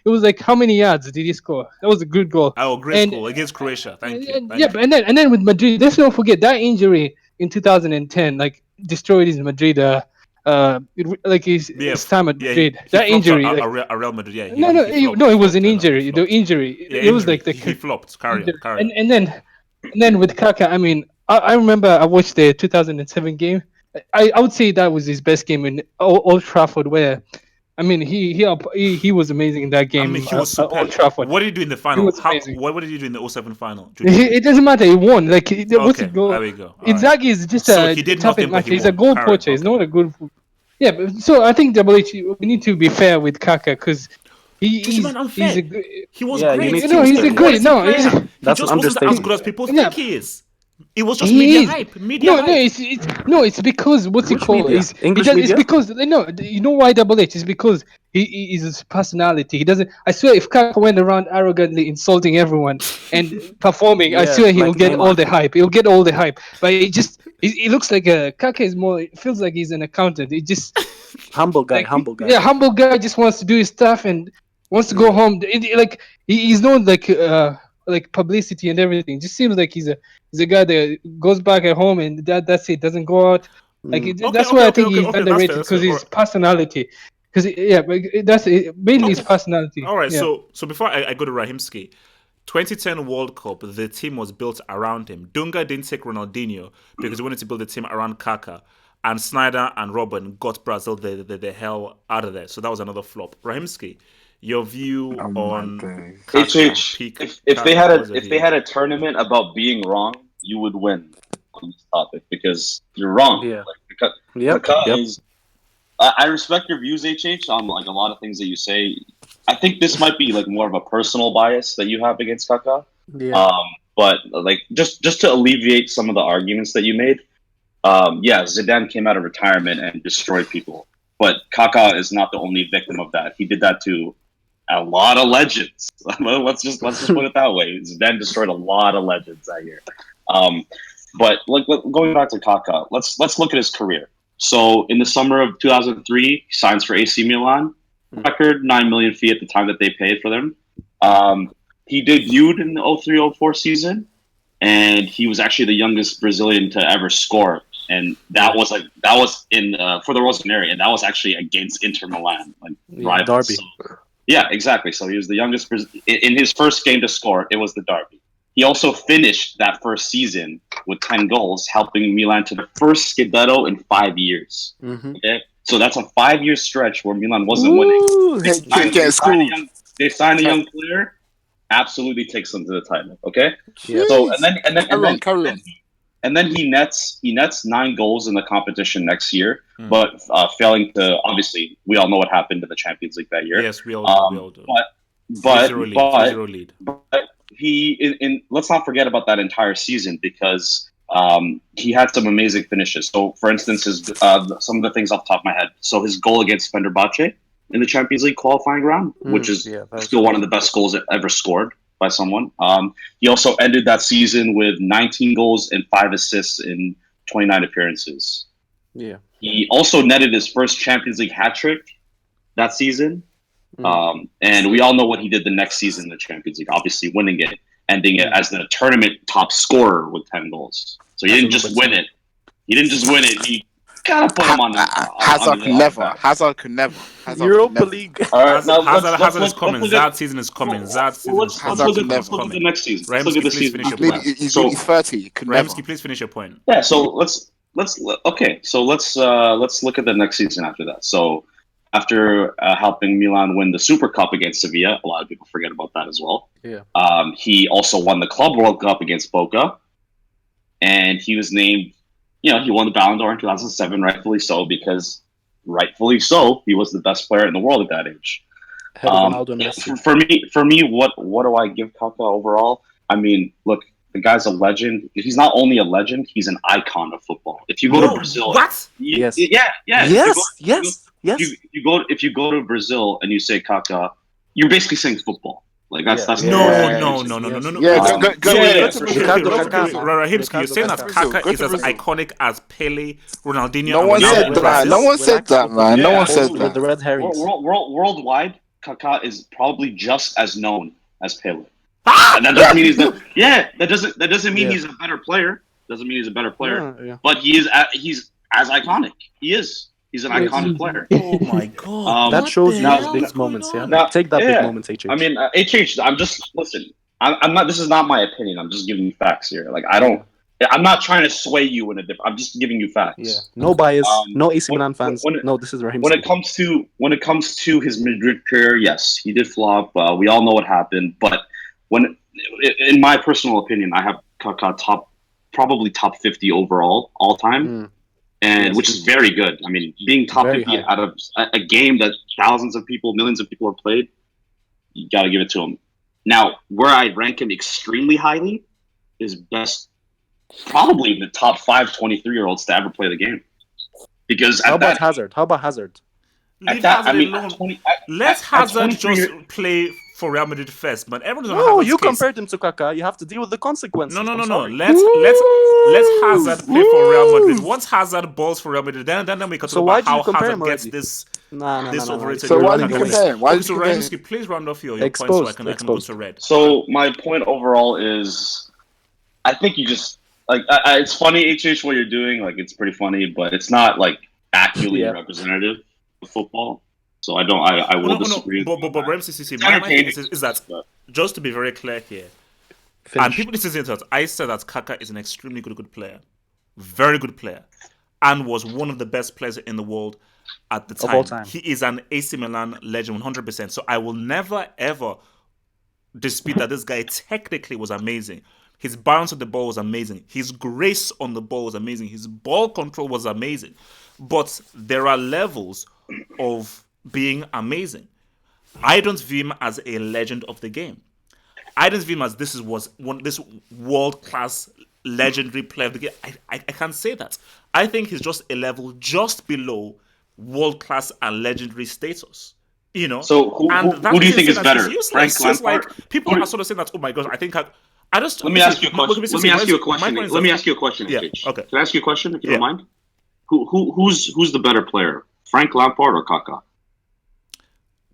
was like how many yards did he score? That was a good goal. Oh, great goal against Croatia. Thank you. And then with Madrid, let's not forget that injury in 2010 destroyed his Madrid like Yeah, his time at yeah, Madrid. he That flopped injury, like a Real Madrid. Yeah, no, no, he flopped. no, He it was flopped. an I know he injury. The flopped. injury, Yeah, it was injury. like the He flopped. Carry on, injury. carry on. And then with Kaka, I mean, I remember I watched the 2007 game. I would say that was his best game in Old Trafford, where I mean he was amazing in that I mean, game he was at Old superb. Trafford. What did he do in the He final? was How? amazing. What did he do in the '07 final? Genuinely. It doesn't matter. He won. Like what's the Okay, goal? there we go. All right. Inzaghi is just So a he did tapping nothing, but match. he He's a won. goal Carry on. poacher. He's Okay. not a good. Yeah, but, so I think Double H. We need to be fair with Kaka because This man he's unfair. a good. He was Yeah, you great. need You He to know, was he's a a respect that. great. quality No, he's player. He That's an just wasn't as understatement. good as people yeah. think he is. It was just He media is. hype. Media No, no, hype. it's no, it's because what's it Which called? media? Is he English does? It's media? because no, you know why Double H is because he is his personality. He doesn't. I swear, if Kaka went around arrogantly insulting everyone and performing, I Yeah, swear he'll like get all Neymar. the hype. He'll get all the hype. But he looks like a Kaka is more. It feels like he's an accountant. He just Humble guy, like humble guy. yeah, humble guy just wants to do his stuff and wants to go Yeah. home. Like he's known like publicity and everything. Just seems like he's a guy that goes back at home and that's it. Doesn't go out. Like Mm. Okay, that's okay, why I okay, think okay, he's okay. That's fair. underrated That's fair. because All his right. personality. Because yeah, but that's it, mainly his Okay. personality. All right. Yeah. So before I go to Rahimski, 2010 World Cup, the team was built around him. Dunga didn't take Ronaldinho because he wanted to build a team around Kaka. And Snyder and Robin got Brazil the hell out of there. So that was another flop. Rahimski, your view Oh my on days. Kaka, HH, peak if they Kaka. had What's a your if they view? had a tournament about being wrong, you would win on this topic because you're wrong. Yeah. Like Yep. Kaka Yep. is. I respect your views, HH, on like a lot of things that you say. I think this might be like more of a personal bias that you have against Kaka. Yeah. But like just to alleviate some of the arguments that you made, yeah, Zidane came out of retirement and destroyed people. But Kaka is not the only victim of that. He did that to a lot of legends. let's just put it that way. Zidane destroyed a lot of legends that year. Um, but going back to Kaka, let's look at his career. So in the summer of 2003, he signs for AC Milan. Record 9 million fee at the time that they paid for them. He debuted in the 03-04 season, and he was actually the youngest Brazilian to ever score. And that was in for the Rossoneri, and that was actually against Inter Milan, like rivals. Derby. So, yeah, exactly. So he was the youngest in his first game to score. It was the derby. He also finished that first season with 10 goals, helping Milan to the first Scudetto in 5 years. Mm-hmm. Okay, so that's a 5-year stretch where Milan wasn't winning. Ooh, They signed a young player, absolutely takes them to the title. Okay, Yeah. so and then he nets 9 goals in the competition next year, but failing to, obviously we all know what happened in the Champions League that year. Yes, we all do. We all do. But 3-0 lead. he in let's not forget about that entire season because he had some amazing finishes. So, for instance, his some of the things off the top of my head. So, his goal against Fenerbahce in the Champions League qualifying round, which is still one of the best goals ever scored by someone. He also ended that season with 19 goals and 5 assists in 29 appearances. Yeah. He also netted his first Champions League hat trick that season. And we all know what he did the next season in the Champions League, obviously winning it, ending it as the tournament top scorer with 10 goals. So he didn't just win it. He gotta put him on. Hazard could never. Europa League. All right, now Hazard is coming. That season is coming. Let's look at the next season. Let's look at the season. He's 30. Could never. Ramsky, please finish your point. Yeah. So let's look at the next season after that. So after helping Milan win the Super Cup against Sevilla, a lot of people forget about that as well. Yeah. He also won the Club World Cup against Boca, and he was named. He won the Ballon d'Or in 2007, rightfully so, because rightfully so, he was the best player in the world at that age. For me, what do I give Kaka overall? I mean, look, the guy's a legend. He's not only a legend; he's an icon of football. If you go to Brazil, Yes. Yeah. Yes. If you go to Brazil and you say Kaka, you're basically saying football. Like that's No. Rahimski, you're saying that Kaka is as iconic as Pele, Ronaldinho. No one said that. No one said that, man. No one said that. The Red Herrings. Worldwide, Kaka is probably just as known as Pele. And that doesn't mean that doesn't mean he's a better player. Doesn't mean he's a better player. Yeah. But he's as iconic. He is. He's an Yes. iconic player. Oh my god! That What shows the you hell big is going moments, yeah. on? Now, Take that big yeah, moments, HH. I mean, HH. I'm just listen. I'm not. This is not my opinion. I'm just giving you facts here. Like I don't. I'm not trying to sway you in a different. I'm just giving you facts. Yeah, no bias, no AC Milan When, fans. when, No, this is when Rahimski. it comes to his Madrid career, yes, he did flop. We all know what happened. But when, in my personal opinion, I have Kaka probably top 50 overall all time, and Yes. which is very good. I mean, being top Very 50 high. out of a game that thousands of people, millions of people have played, you got to give it to him. Now, where I rank him extremely highly is best, probably in the top 5 23-year-olds to ever play the game. Because How at about that, Hazard? How about Hazard? Leave that, Hazard I mean, alone. at 20, Let at Hazard 23 just play for Real Madrid first, man. Everyone's on No, Hazard's you case. compared him to Kaka. You have to deal with the consequences. No. I'm sorry. Let Hazard play for Real Madrid. Once Hazard balls for Real Madrid, then we can talk So why about did you how compare Hazard him gets already? this Nah. overrated. So You're why running did you away. compare him? Why Okay, did so you compare him? Ryansky, please round off your points so I can go to Red. So my point overall is, I think you just like it's funny, HH, what you're doing. Like it's pretty funny, but it's not like accurately Yeah. representative of football. So I will disagree. But Ramsey, my thing is that just to be very clear here, and people listening to that, I said that Kaka is an extremely good player, very good player, and was one of the best players in the world at the time. Of all time. He is an AC Milan legend, 100%. So I will never ever dispute that this guy technically was amazing. His balance on the ball was amazing. His grace on the ball was amazing. His ball control was amazing. But there are levels of being amazing. I don't view him as a legend of the game. I don't view him as this world class legendary player of the game. I can't say that. I think he's just a level just below world class and legendary status. You know. So who do you think is better, Frank Lampard? Lampard? Like people are sort of saying that. Oh my gosh, I think I just. Let me ask you a question. Let me ask you a question. Yeah. HH. Okay. Can I ask you a question if you don't mind? Who's the better player, Frank Lampard or Kaka?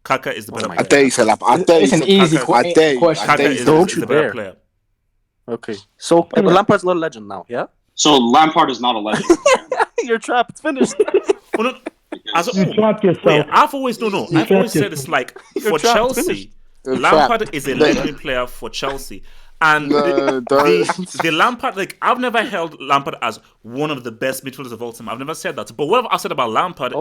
Kaka is the better player. I dare you say Lampard. It's an easy I dare you. question. Kaka is the better player. Okay. So Lampard's not a legend now, yeah? So Lampard is not a legend. You're trapped. It's finished. You trapped yourself. Wait, I've always said it's like for Chelsea, Lampard is a legendary player for Chelsea. And the Lampard, like I've never held Lampard as one of the best midfielders of all time. I've never said that. But what I've said about Lampard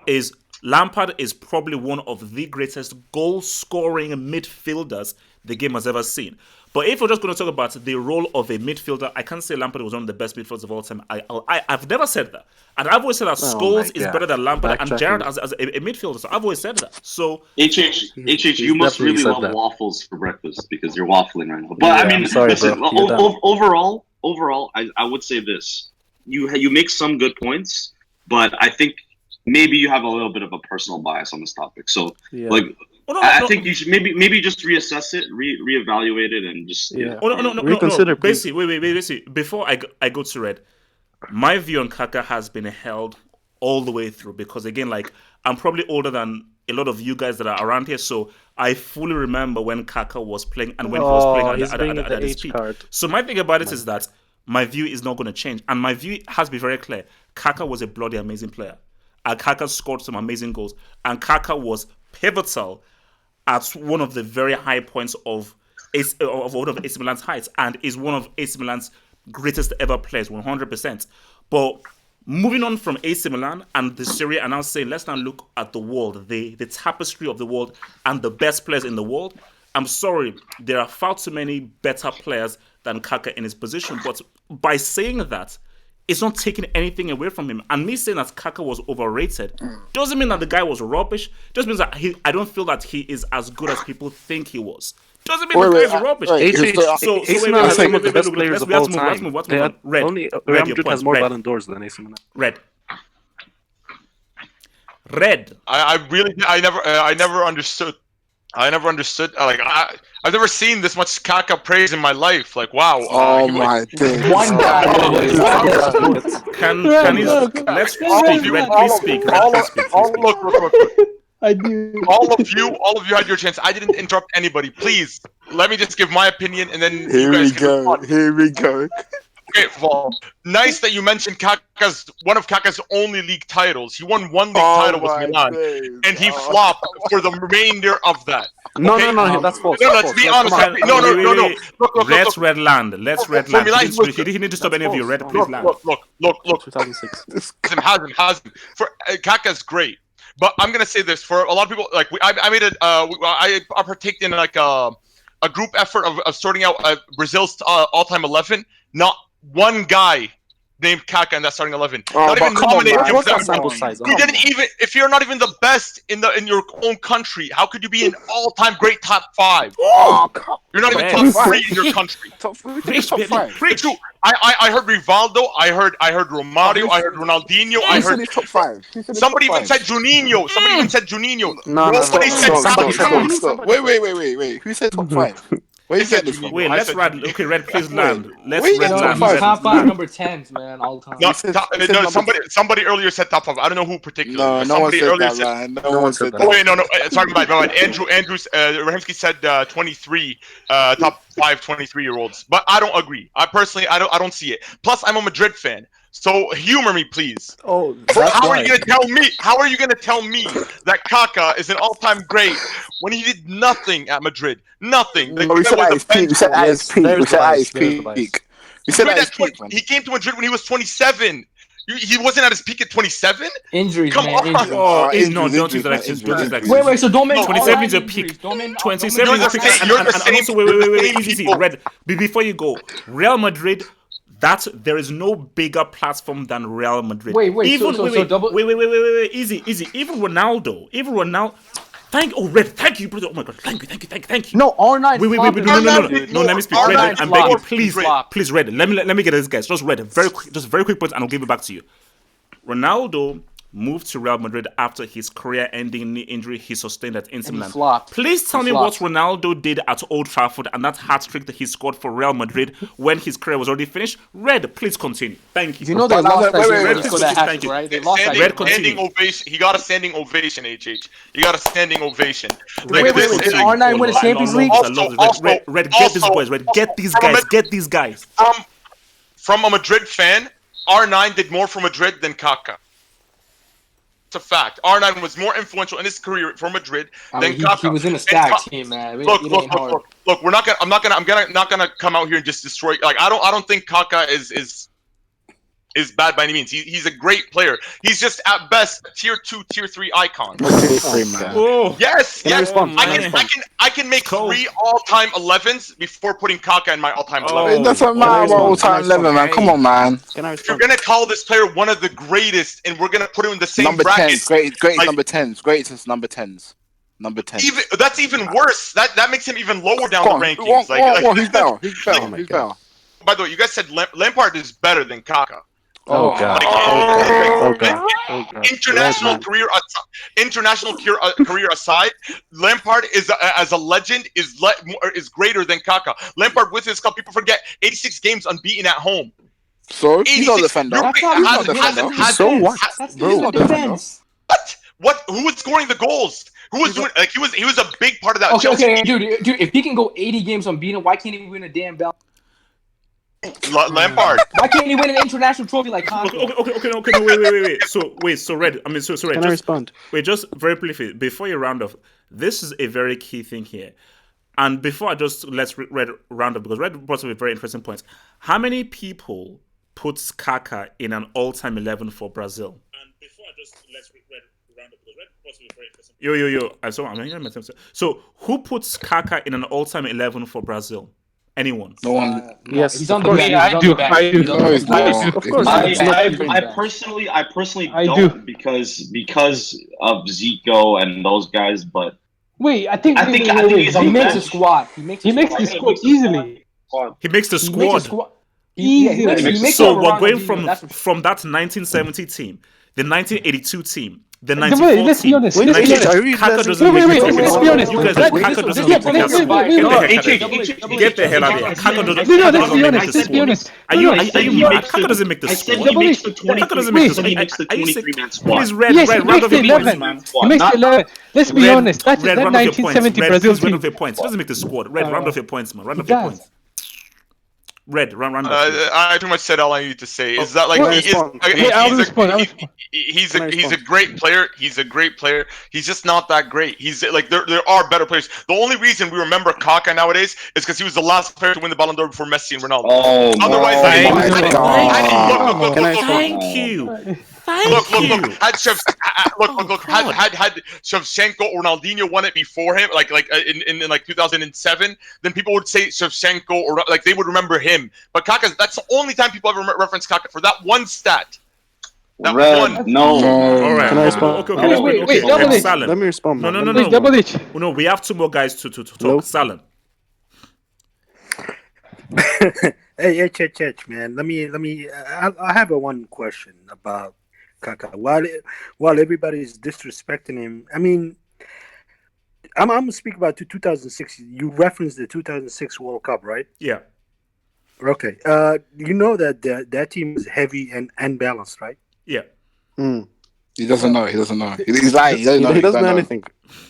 is Lampard is probably one of the greatest goal-scoring midfielders the game has ever seen. But if we're just going to talk about the role of a midfielder, I can't say Lampard was one of the best midfielders of all time. I've never said that. And I've always said that Scholes is better than Lampard and Gerrard as a midfielder. So I've always said that. So HH, you must really love waffles for breakfast because you're waffling right now. But I mean, sorry, listen, bro. overall, I would say this. You make some good points, but I think maybe you have a little bit of a personal bias on this topic. So I think you should maybe just reassess it, reevaluate it, and just reconsider. Basically, wait. Before I go to Red, my view on Kaka has been held all the way through because again, like I'm probably older than a lot of you guys that are around here, so I fully remember when Kaka was playing and when he was playing at his peak. So my thing about it is that my view is not going to change, and my view has to be very clear. Kaka was a bloody amazing player. And Kaka scored some amazing goals, and Kaka was pivotal at one of the very high points of one of AC Milan's heights, and is one of AC Milan's greatest ever players, 100%. But moving on from AC Milan and the Serie A, and now saying, let's now look at the world, the tapestry of the world, and the best players in the world. I'm sorry, there are far too many better players than Kaka in his position. But by saying that, it's not taking anything away from him. And me saying that Kaka was overrated doesn't mean that the guy was rubbish. Just means that I don't feel that he is as good as people think he was. Doesn't mean the guy is rubbish. So some of the best players of all time. Only Real Madrid has more Ballon d'Ors than AC Milan. Red. I never understood. Like I've never seen this much Kaka praise in my life. Like wow. My days. One guy. Can you let's speak? Red, please speak. Look. I do. All of you had your chance. I didn't interrupt anybody. Please let me just give my opinion, and then Here we go. Okay, well, nice that you mentioned one of Kaka's only league titles. He won one league title with Milan, and he flopped for the remainder of that. No, Okay? no, that's false. No, That's let's be false. honest. No. Look. Let's red land. Let's red land. He need to stop any of your red. Please land. Look. 2006. Hasn't. For Kaka's great, but I'm gonna say this for a lot of people. Like I made it. I partaked in like a group effort of sorting out Brazil's all-time 11. Not one guy named Kaka in that starting 11. Not even nominated. You didn't even. If you're not even the best in your own country, how could you be an all-time great top 5? You're not even top 3 in your country. Top 5. I heard Rivaldo. I heard Romario. I heard Ronaldinho. I heard top 5. Somebody even said Juninho. Nobody said stop. Wait. Who said top 5? Where you get this from? Wait, let's red. Okay, red, please land. Let's Wait, red no, land. He's top 5 number 10s, man, all time. No, somebody earlier said top 5. I don't know who particularly. No one said that, man. No one said that. Oh, wait, no. Sorry, my bad. Andrews, Rahimski said 23, top 5 23-year-olds. But I don't agree. I don't see it. Plus, I'm a Madrid fan. So humor me, please. Oh, how are you gonna tell me that Kaka is an all-time great when he did nothing at Madrid? Nothing. We said at his peak. We said at his peak. He came to Madrid when he was 27. He wasn't at his peak at 27. Injuries, Come man. on. Oh, no, don't use that excuse. Wait. So don't make 27 is a peak. 27 is a peak. And also, wait. Easy. Red. Before you go, Real Madrid. There is no bigger platform than Real Madrid. Wait. Wait. Easy. Even Ronaldo. Thank you, brother. Oh my God, thank you. No, R9. Wait. No, let me speak. Red, I'm begging you, please, Red. Let me get this, guys. Just Red, very quick point, and I'll give it back to you. Ronaldo moved to Real Madrid after his career-ending knee injury he sustained at Inter Milan. Please tell me what Ronaldo did at Old Trafford and that hat-trick that he scored for Real Madrid when his career was already finished. Red, please continue. Thank you. You know they lost that game when he scored that Thank hat-trick, right? They lost that game. Standing ovation. He got a standing ovation, HH. You got a standing ovation. Wait. Did R9 win a Champions League? Red, get these boys. Red, get these guys. From a Madrid fan, R9 did more for Madrid than Kaka. It's a fact. R9 was more influential in his career for Madrid than Kaka. He was in a stacked team, man. Look. I'm not gonna come out here and just destroy. Like I don't think Kaka is bad by any means. He's a great player. He's just at best tier 2, tier 3 icon. Yes. I can make 3 all-time 11s before putting Kaka in my all-time 11. It doesn't matter about all-time 11, man. Come on, man. If you're gonna call this player one of the greatest, and we're gonna put him in the same number bracket, 10s, greatest number 10s, greatest number 10s. Number 10. That's even worse. That makes him even lower down the rankings. Who's better? Who's better? By the way, you guys said Lampard is better than Kaka. Oh God. International career aside, Lampard is as a legend is greater than Kaka. Lampard with his cup, people forget 86 games unbeaten at home. So he's not a defender. So what? Bro, What? Who was scoring the goals? Who was doing? Like he was a big part of that. Okay, dude. If he can go 80 games unbeaten, why can't he win a damn belt? Lampard. Why can't he win an international trophy like Kaka? Okay. No, wait. So Red. Can I respond? Wait, just very briefly before you round off. This is a very key thing here. And before I just let's Red round up because Red brought up a very interesting point. How many people puts Kaka in an all-time 11 for Brazil? And before I just let's Red round up because Red brought up a very interesting point. So who puts Kaka in an all-time 11 for Brazil? Anyone? No one. Yes, he's on the bench. I do. Of course. I personally don't because of Zico and those guys, but wait, I think he makes a squad. He makes the squad easily. He makes the squad. Easily. So we're going from that 1970 team, the 1982 team. The 94 let's be honest. Kaka doesn't make it. Let's be honest. You guys, Kaka doesn't make it. Get the hell out of here. Kaka doesn't make the squad. Are you Kaka doesn't make the squad. He makes the 23-man squad. Please, Red, round of your points, man. He makes the 11. Let's be honest. That's that 1970 Brazil team. Round of your points. He doesn't make the squad. Red, round of your points, man. Round of your points. Red, run that. I pretty much said all I need to say. Is that like Can I he is? respond? He's a great player. He's a great player. He's just not that great. He's like there are better players. The only reason we remember Kaka nowadays is because he was the last player to win the Ballon d'Or before Messi and Ronaldo. Oh, Otherwise, Thank you. Look. Had Shevchenko or Ronaldinho won it before him, like in like 2007, then people would say Shevchenko or like they would remember him. But Kaka, that's the only time people ever reference Kaka for that one stat. No. All right. Can I respond? Wait, double H. Let me respond, man. No. Wait, double H. No, we have 2 more guys to talk. Hello? Salim. Hey, man. Let me. I have one question about Kaka. While everybody is disrespecting him, I mean, I'm gonna speak about 2006. You referenced the 2006 World Cup, right? Yeah. Okay. You know that that team is heavy and unbalanced, right? Yeah. He doesn't know. He's lying. He doesn't know anything.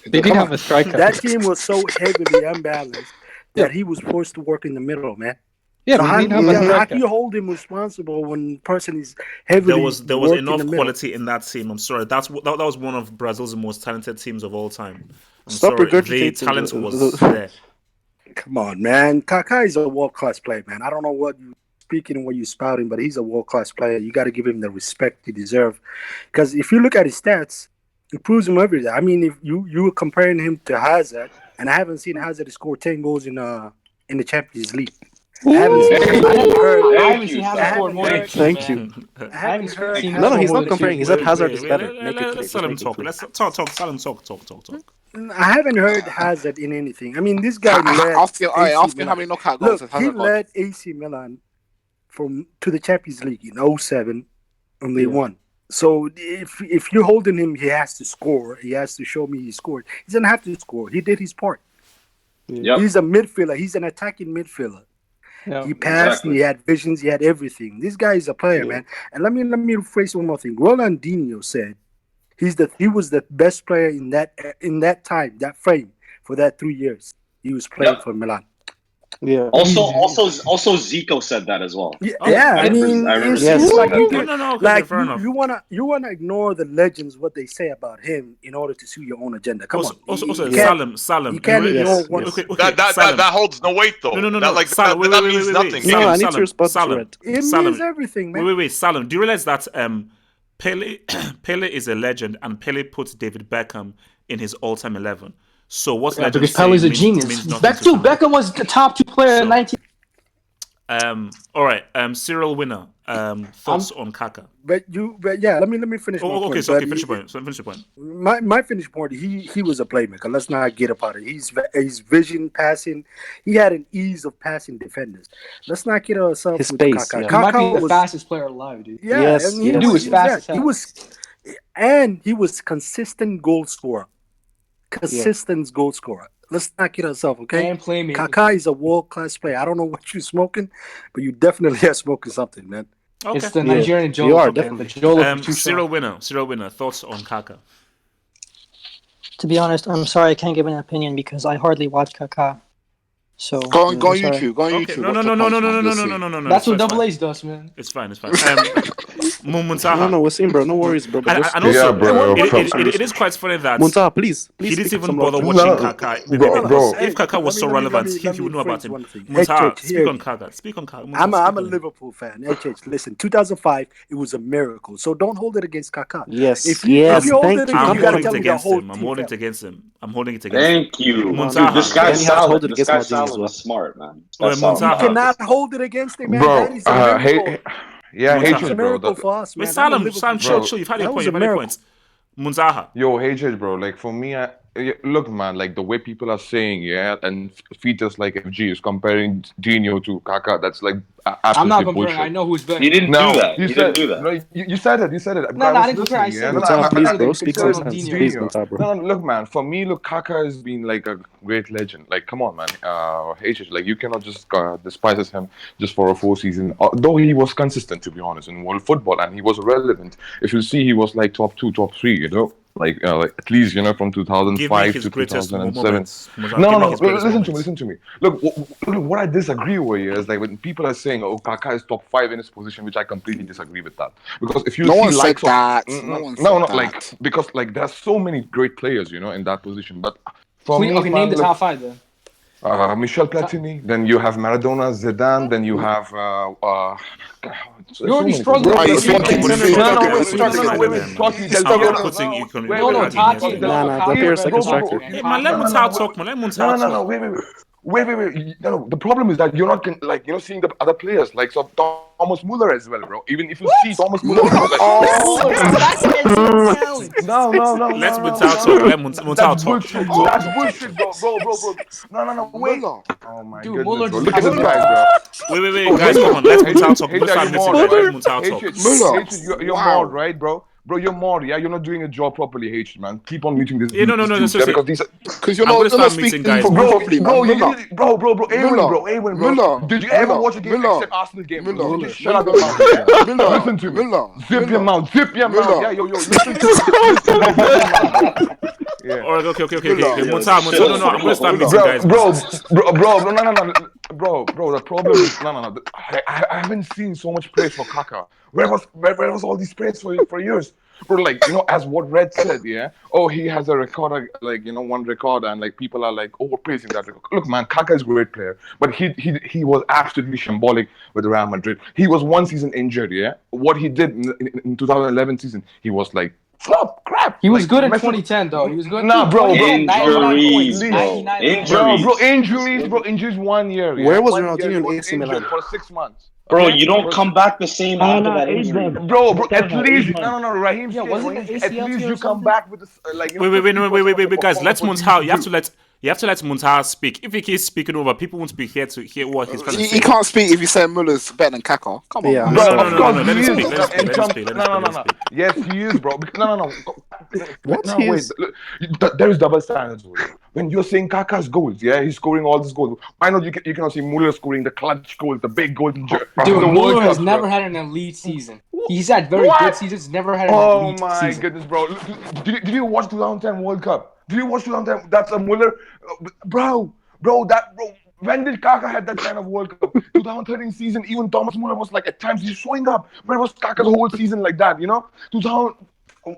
They didn't have a striker. That team was so heavily unbalanced that he was forced to work in the middle, man. Yeah, so but how can you hold him responsible when person is heavily? There was enough quality in that team. I'm sorry. That was one of Brazil's most talented teams of all time. Stop regurgitating. The talent was there. Come on, man. Kaka is a world-class player, man. I don't know what you're speaking and what you're spouting, but he's a world-class player. You got to give him the respect he deserves. Because if you look at his stats, it proves him every day. I mean, if you were comparing him to Hazard, and I haven't seen Hazard score 10 goals in the Champions League. I haven't seen Hazard score more than Thank you. I haven't heard. No, he's not comparing. He said Hazard is better. Let's let him talk. Let's talk. Salim, talk. I haven't heard Hazard in anything. I mean, this guy led. Ask him how many knockout goals has Hazard he led AC Milan to the Champions League in 2007, and they won. So if you're holding him, he has to score. He has to show me he scored. He doesn't have to score. He did his part. Yep. He's a midfielder. He's an attacking midfielder. Yeah, he passed. He had visions. He had everything. This guy is a player, man. And let me rephrase one more thing. Ronaldinho said he was the best player in that time, that frame for that 3 years. He was playing for Milan. Yeah. Also, Zico said that as well. Yeah, I mean, yes. Like fair enough. you wanna ignore the legends, what they say about him, in order to suit your own agenda. Come on. Also, Salim. You can't ignore one. That holds no weight though. No. That means nothing. No, I need to respond to Red. It means everything, man. Wait, Salim. Do you realize that Pele is a legend, and Pele puts David Beckham in his all-time 11. So what's legend? Because Pele's a genius. Beckham was the top 2 player in 19. All right. Serial winner. Thoughts on Kaka? But yeah, let me finish. Okay, finish your point. Finish your point. My finish point. He was a playmaker. Let's not get about it. His vision, passing. He had an ease of passing defenders. Let's not get ourselves his with pace. Kaka. Yeah. Kaka He might be the fastest player alive, dude. Yeah, yes, he was fast as hell. He was consistent goal scorer. Goal scorer. Let's not kid ourselves, okay? And playmaker. Kaka is a world-class player. I don't know what you're smoking, but you definitely are smoking something, man. Okay. It's the Nigerian Joel. You are definitely. Serial winner. Thoughts on Kaka? To be honest, I'm sorry I can't give an opinion because I hardly watch Kaka. So go on YouTube. Go on YouTube. No. That's what Double H does, man. It's fine. Muntaha. No, Wasim, bro. No worries, bro. And also, bro. It is quite funny that Muntaha, please. He didn't even bother watching Kaka. Bro. If Kaka was so relevant, he would know about him. Muntaha, speak on Kaka. I'm a Liverpool fan. Listen, 2005, it was a miracle. So don't hold it against Kaka. Yes. If you hold it, I'm you gotta holding tell it me the against whole him. I'm team. holding it against him. Thank you. Muntaha. Dude, this guy's solid. Hold it against Salad was smart, man. You cannot hold it against him, man. Bro, That is a miracle. Hatred, It's a bro. miracle for us, man. Sam, chill. You've had your points. Munzaha. Yo, hatred, bro. Like for me, look, man. Like the way people are saying, and features like FG is comparing Dino to Kaka. That's like absolutely I'm not comparing. bullshit. I know who's better. He didn't do that. You said it. No, you said it. You said it. No, I didn't compare. I said please, bro. Speak some sense. Please, bro. No, look, man. For me, Kaka has been like a great legend. Like, come on, man. Hatred. Like, you cannot just despise him just for a full season. Though he was consistent, to be honest, in world football, and he was relevant. If you see, he was like top 2, top 3. You know. Like at least from Give me 2005 his to greatest 2007. moments. Mozart, No, give me no, his no. greatest Listen to me. moments. Listen to me. Look, what I disagree with you is like when people are saying, "Oh, Kaka is top 5 in his position," which I completely disagree with that. Because if you No see one said likes of that. No one no, said no, that. like because like there's so many great players, in that position. But for Please, me, okay, name the top 5 then. Michel Platini. Then you have Maradona, Zidane. Then you have You're already many struggling players. with You're the struggling. team, You're man. struggling. No, no, no, wait. Totti, Del I'm Piero. putting you can No, Totti and Nah, Kaka Del are Piero's better second than Totti, striker. man. Hey man, let Muntal talk, man. Let Muntal No, talk. wait. No, the problem is that you're not seeing the other players like so Thomas Muller as well, bro. Even if you see Thomas Muller, no. Let Muntal talk. Let Muntal That's talk. bullshit. That's bullshit, bro. No. Wait. Muller. Oh my Dude, goodness, Muller bro. just Look at has this a guy, bro. Wait, guys, come on. Let Muntal talk. Let's start You're listening, more, guys. Let right? Muntal talk. Hatred, you're more, Wow. right, bro? Bro, you're more, yeah? You're not doing a job properly, Hatred, man. Keep on muting this Yeah, no. dude, So, yeah, because these are... Because you're I'm gonna not start speaking meeting guys, man. properly, man. Awen, bro. Did you ever watch a game except Arsenal game, bro? You just shut up your mouth. Listen to me. Zip your mouth. Yeah, yo. Listen to me. Zip your mouth, bro. Yeah. All right, okay. Yo, Muntal, chill. no. I'm gonna start Hold meeting guys, man. Bro. The problem is no. I haven't seen so much praise for Kaka. Where was all this praise for years? Bro, like as what Red said, yeah. Oh, he has a record, like one record, and like people are like overpraising that record. Look, man, Kaka is a great player, but he was absolutely shambolic with Real Madrid. He was one season injured, yeah. What he did in 2011 season, he was like flop crap. He was like, good in 2010, though. He was good. Nah, bro. 99 points, Injuries, 99 bro. Injuries. Injuries 1 year. Yeah? Where was 1 year Ronaldinho he in was AC injured Milan? for 6 months. Bro, Okay? you don't come back the same after that injury. Bro, at least no, Raheem. Yeah, wasn't it At ACL least tear you or come something? back with this, Wait, guys. Let's Muntal. You You have to let Muntal speak. If he keeps speaking over, people won't be here to hear what he's trying to say. He can't speak if you say Muller's better than Kaka. Come on, Yeah, man. I'm No. sorry. Let him speak. No. Yes, he is, bro. No. What? No, He wait. is? Look, there is double standards. When you're saying Kaka's goals, yeah, he's scoring all these goals. Why not you cannot see Muller scoring the clutch goals, the big goals? Dude, the Muller World has Cups, never bro. had an elite season. He's had very good seasons, never had an Oh elite my season. goodness, bro. Did you watch 2010 World Cup? Did you watch 2010? That's a Muller. Bro. When did Kaka had that kind of World Cup? 2013 season, even Thomas Muller was like at times he's showing up. Where was Kaka's whole season like that? 2000. Wait.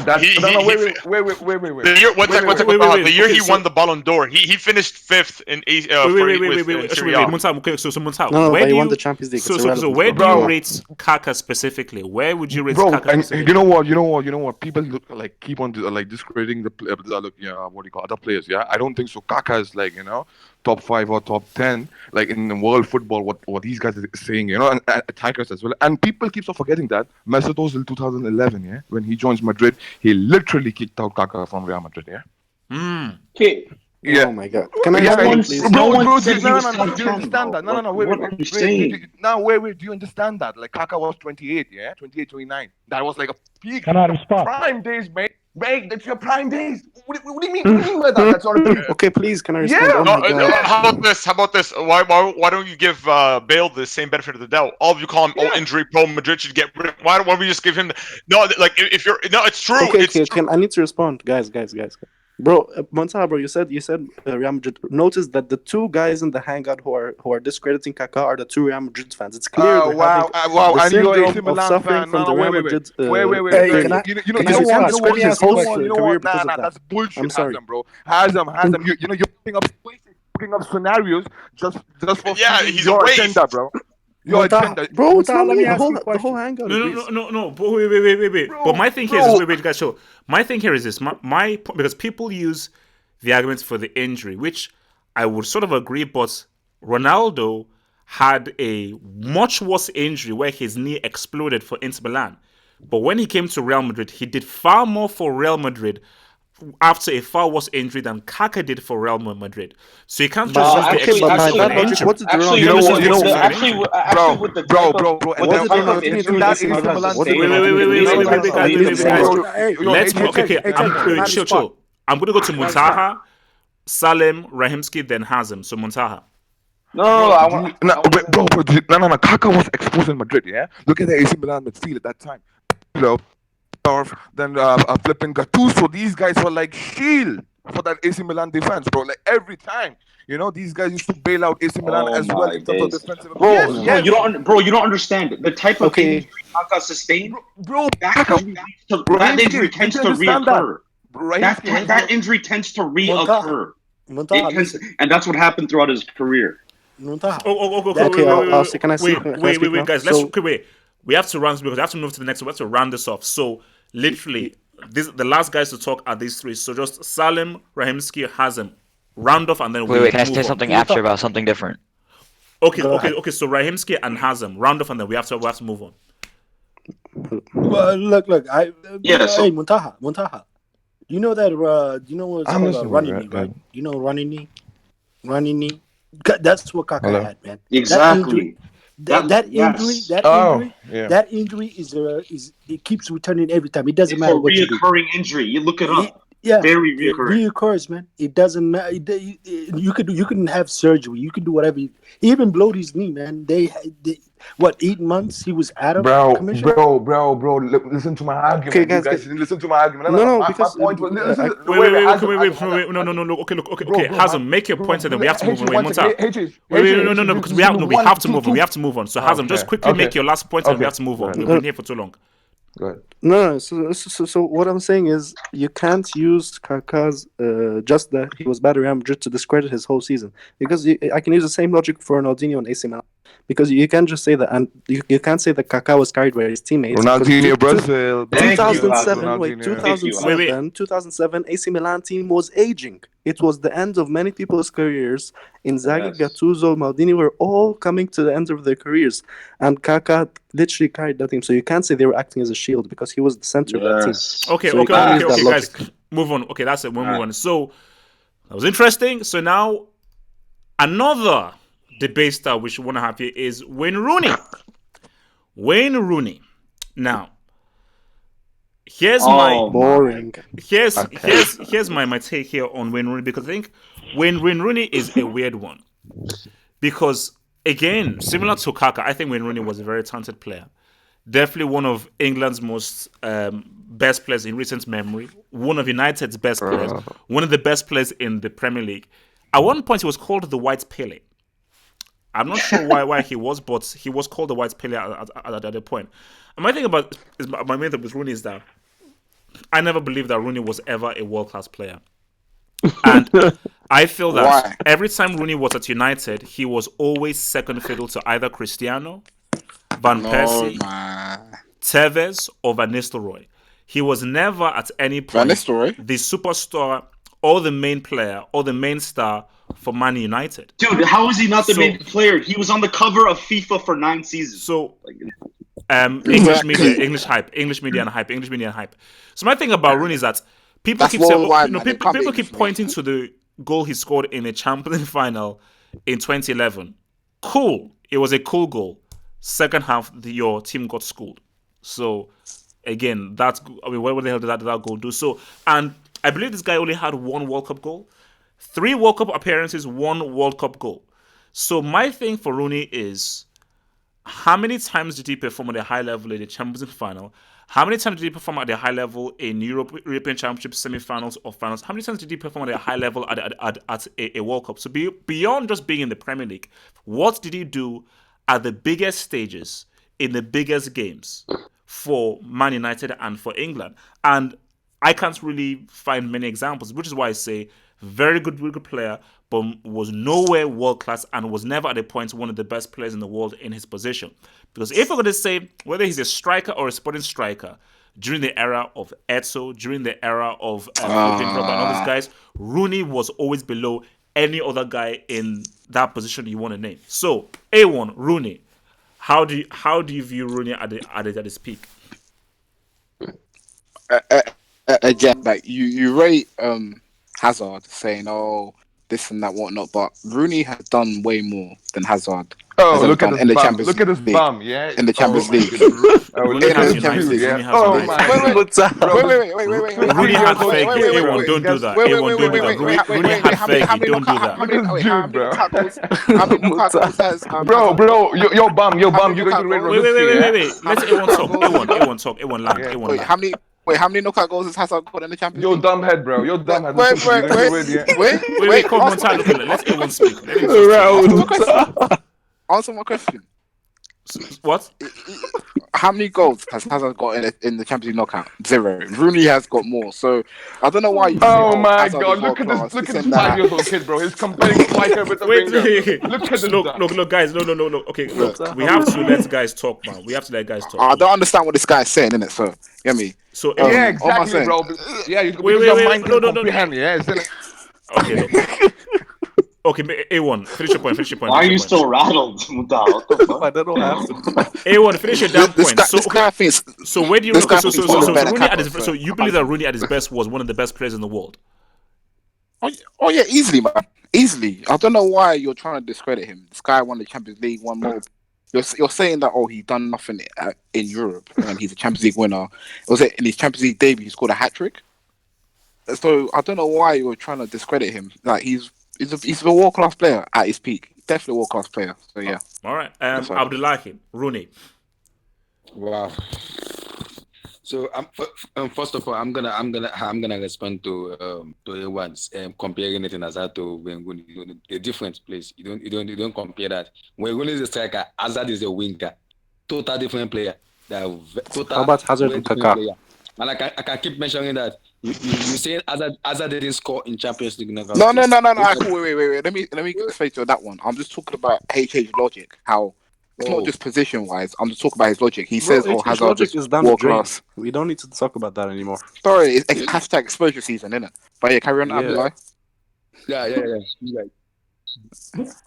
The year, one second. The year he won the Ballon d'Or, he finished fifth in Wait. Serie A. Muntal, okay, so Muntal, No, where but do he you won the Champions League. It's so irrelevant, where bro. do you rate Kaka specifically? Where would you rate Bro, Kaka and specifically? you know what? People keep on discrediting the what do you call other players? Yeah, I don't think so. Kaka is top 5 or top 10 in the world football. What these guys are saying, and attackers as well. And people keep on forgetting that Mesut Ozil 2011, yeah, when he joins Madrid, he literally kicked out Kaka from Real Madrid. Yeah. Okay. Yeah. Oh my God. Can I explain, please? No one Do said you he was understand that? No. Wait. Do you understand that? Like Kaka was 28, yeah? 28, 29. That was like a peak. Can I respond? Prime days, mate. Mate, that's your prime days. What do you mean? What do you mean by that? That's not a peak. Okay, please, can I respond? Yeah. Oh my God. How about this? Why don't you give Bale the same benefit of the doubt? All of you call him injury prone. Madrid should get rid. Why don't we just give him? If you're it's true. Okay, It's true. I need to respond, guys. Bro, Monta, bro, you said Real Madrid. Notice that the two guys in the hangout who are discrediting Kaká are the two Real Madrid fans. It's clear they're having the And you're a syndrome of Milan suffering fan. from the Real Madrid Wait. Hey, can I- because you can't discredit his whole career because of that. That's bullshit. I'm sorry. Hazem, bro. Hazem. You're putting up scenarios just for He's your a waste. agenda, bro. Your agenda, bro. It's not let me. me ask you a The whole hangout. agrees. No. But wait. But my thing here is wait, guys. So my thing here is this. My because people use the arguments for the injury, which I would sort of agree, but Ronaldo had a much worse injury where his knee exploded for Inter Milan. But when he came to Real Madrid, he did far more for Real Madrid after a far worse injury than Kaka did for Real Madrid. So you can't just use the excuse of an injury. What did Chill. I'm gonna go to Muntaha, Salem, Rahimski, then Hazem. So Muntaha. Kaka was exposed in Madrid, yeah? Look at the AC Milan midfield at that time. then flipping Gattuso. These guys were like shield for that AC Milan defense, bro. Like every time, these guys used to bail out AC Milan Oh as well my in terms of days, defensive. bro, Yes, bro, yes, you don't understand the type of Okay, injury Kaka sustained. bro. That injury Raheemski, did tends you to understand that? reoccur. Raheemski, That injury tends to Muntaha, reoccur. Muntaha, It tends, listen, and that's what happened throughout his career. Muntaha. okay. I'll say. Can I speak? Can I speak wait, now? guys. So Wait. We have to round because I have to move to the next one. We have to round this off. So literally, the last guys to talk are these three. So just Salim, Rahimski, Hazem. Round off and then Wait, we can I move say on. something after about something different? Okay. So Rahimski and Hazem. Round off and then we have to move on. Well, look. Hey, So Muntaha. You know that? You know what it's I'm called? listening, Running, bro. right? You know running knee. That's what Kaka Hello? had, man. exactly. That Yes, injury is it keeps returning every time. It doesn't it's a matter what you do. reoccurring injury. You look it up. Yeah, Very it reoccurring. reoccurs, man. It doesn't matter. You can have surgery. You can do whatever. He even blowed his knee, man. They 8 months he was out of commission. Bro. Listen to my argument. okay, You guys. guys listen to my argument. No, My because point was listen. The way Wait. No. Okay, Hazem, make your point and then we have to move on. Wait, no, because we have to move on. We have to move on. So Hazem, just quickly make your last point and we have to move on. We've been here for too long. Good. No. So what I'm saying is you can't use Kaka's just that he was bad at Real Madrid to discredit his whole season because I can use the same logic for Ronaldinho and AC Milan because you can't just say that and you can't say that Kaka was carried by his teammates. Ronaldinho, Brazil. 2007, wait, Ronaldinho. 2007 AC Milan team was aging. It was the end of many people's careers. Inzaghi, Yes. Gattuso, Maldini were all coming to the end of their careers, and Kaka literally carried that team. So you can't say they were acting as a shield because he was the center of that team. Yes. Okay, So you can't use that guys, logic. move on. Okay, that's it. We'll move on. So that was interesting. So now another debate that we should want to have here is Wayne Rooney. Wayne Rooney. Now, here's boring. Here's my take here on Wayne Rooney because I think Wayne Rooney is a weird one because again, similar to Kaka, I think Wayne Rooney was a very talented player. Definitely one of England's most best players in recent memory. One of United's best players. One of the best players in the Premier League. At one point, he was called the White Pele. I'm not sure why he was, but he was called the White Pele at a point. And my thing my main thing with Rooney is that I never believed that Rooney was ever a world-class player. And I feel that every time Rooney was at United, he was always second fiddle to either Cristiano, Van Persie, Tevez, or Van Nistelrooy. He was never at any point the superstar or the main player or the main star for Man United. Dude, how is he not the main player? He was on the cover of FIFA for 9 seasons. So, English media and hype. So my thing about Rooney is that people keep pointing to the goal he scored in a Champions League final in 2011. Cool. It was a cool goal. Second half, your team got schooled. So, again, what the hell did that goal do? So, and I believe this guy only had one World Cup goal. 3 World Cup appearances, 1 World Cup goal. So my thing for Rooney is, how many times did he perform at a high level in the Champions League final? How many times did he perform at a high level in European Championship semi-finals or finals? How many times did he perform at a high level at a World Cup? So beyond just being in the Premier League, what did he do at the biggest stages, in the biggest games for Man United and for England? And I can't really find many examples, which is why I say very good player, but was nowhere world class and was never at a point one of the best players in the world in his position. Because if we're going to say whether he's a striker or a sporting striker, during the era of Eto, during the era of and all these guys, Rooney was always below any other guy in that position you want to name. So, A1, Rooney. How do you view Rooney at his peak? Again, like you rate Hazard saying, "Oh, this and that, whatnot," but Rooney has done way more than Hazard. Oh, look at this bum! Look at this bum! Yeah, in the Champions League. Rooney has United. Wait. Rooney had Fergie. A1, don't do that. A1, don't do that. Rooney had Fergie. Don't do that. How many Lukaku's has? Bro, you're bum. You're going to rate Rooney. Wait. Let A1 talk. A1 talk. A1 land. Wait, how many Wait, how many knockout goals has Hazard got in the Champions Yo, League? dumbhead, bro. Yo, dumbhead. Wait, Listen to me. wait, Don't you read yet? Wait, come on, Answer my time. Okay, question. let A1 speak. Let him first Round Answer my question. Answer my question. What? How many goals has Hazard got in the Champions League knockout? 0. Rooney has got more. So I don't know why you say, Oh my Hazard God! is world class. Look at This this and that. 5-year-old kid, bro. He's comparing striker with a Wait, winger. Bro. Look at this guy. look, guys. No. Okay, look, Look. we have to let guys talk, man. We have to let guys talk. I don't understand what this guy's saying, innit? So, get me? So, Yeah, what am I exactly, saying? bro. Yeah, because wait, your mind no, can comprehend. Yeah, isn't it? Okay, look. Okay, A1, finish your point. Why are you still rattled, Muta? What the fuck? I don't know what happened. A1, finish your damn point. This guy thinks. So where do you This okay, guy so thinks Holland better Rooney than at Kaka, his, so you believe that Rooney at his best was one of the best players in the world? Oh yeah, easily, man. Easily. I don't know why you're trying to discredit him. This guy won the Champions League, won more. You're saying that he's done nothing in Europe and he's a Champions League winner. Was it in his Champions League debut he scored a hat trick? So I don't know why you're trying to discredit him. Like he's a world class player at his peak. Definitely a world class player. So yeah. All right. Abdullahi, Rooney. Wow. So first of all, I'm gonna respond to everyone's comparing it in Hazard to Wenger. The difference, please. You don't compare that. When Wenger is a striker, Hazard is a winger. Total different player. How about Hazard and Kaka? And I can keep mentioning that. You say Hazard didn't score in Champions League. No. Cool. Wait. Let me explain to you that one. I'm just talking about HH logic. How it's not just position wise. I'm just talking about his logic. He says, Hazard logic is down the world drain. class. We don't need to talk about that anymore. Sorry, it's hashtag exposure season, isn't it? But yeah, carry on, Abdullah. Yeah. Like,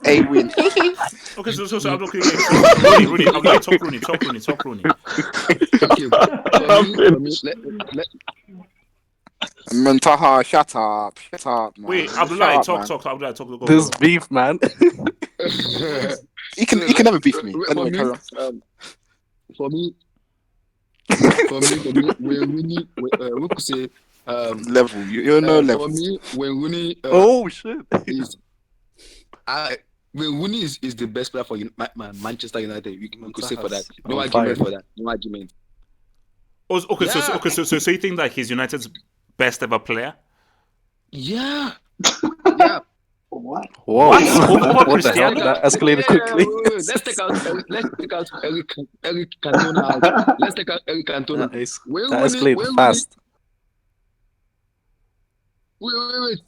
A win. Okay, so I'm okay. Rooney, Abdullah, talk Rooney. Okay. For me, let Muntaha, shut up, man. Wait, Abdullah, talk. Go. This beef, man. He can never beef me. Anyway, carry on. For me, when Rooney, we could say level. You're no level. For me, when Rooney, shit. When Rooney is the best player for Manchester United, we could say for that. No I'm argument fired. for that. No argument. Okay, Yeah. so you think that he's United's best ever player? Yeah. Whoa! Over What the hell? Cristiano? That escalated quickly. Wait. Let's take out Eric Cantona out. Let's take out Eric Cantona. That escalated fast. Wait.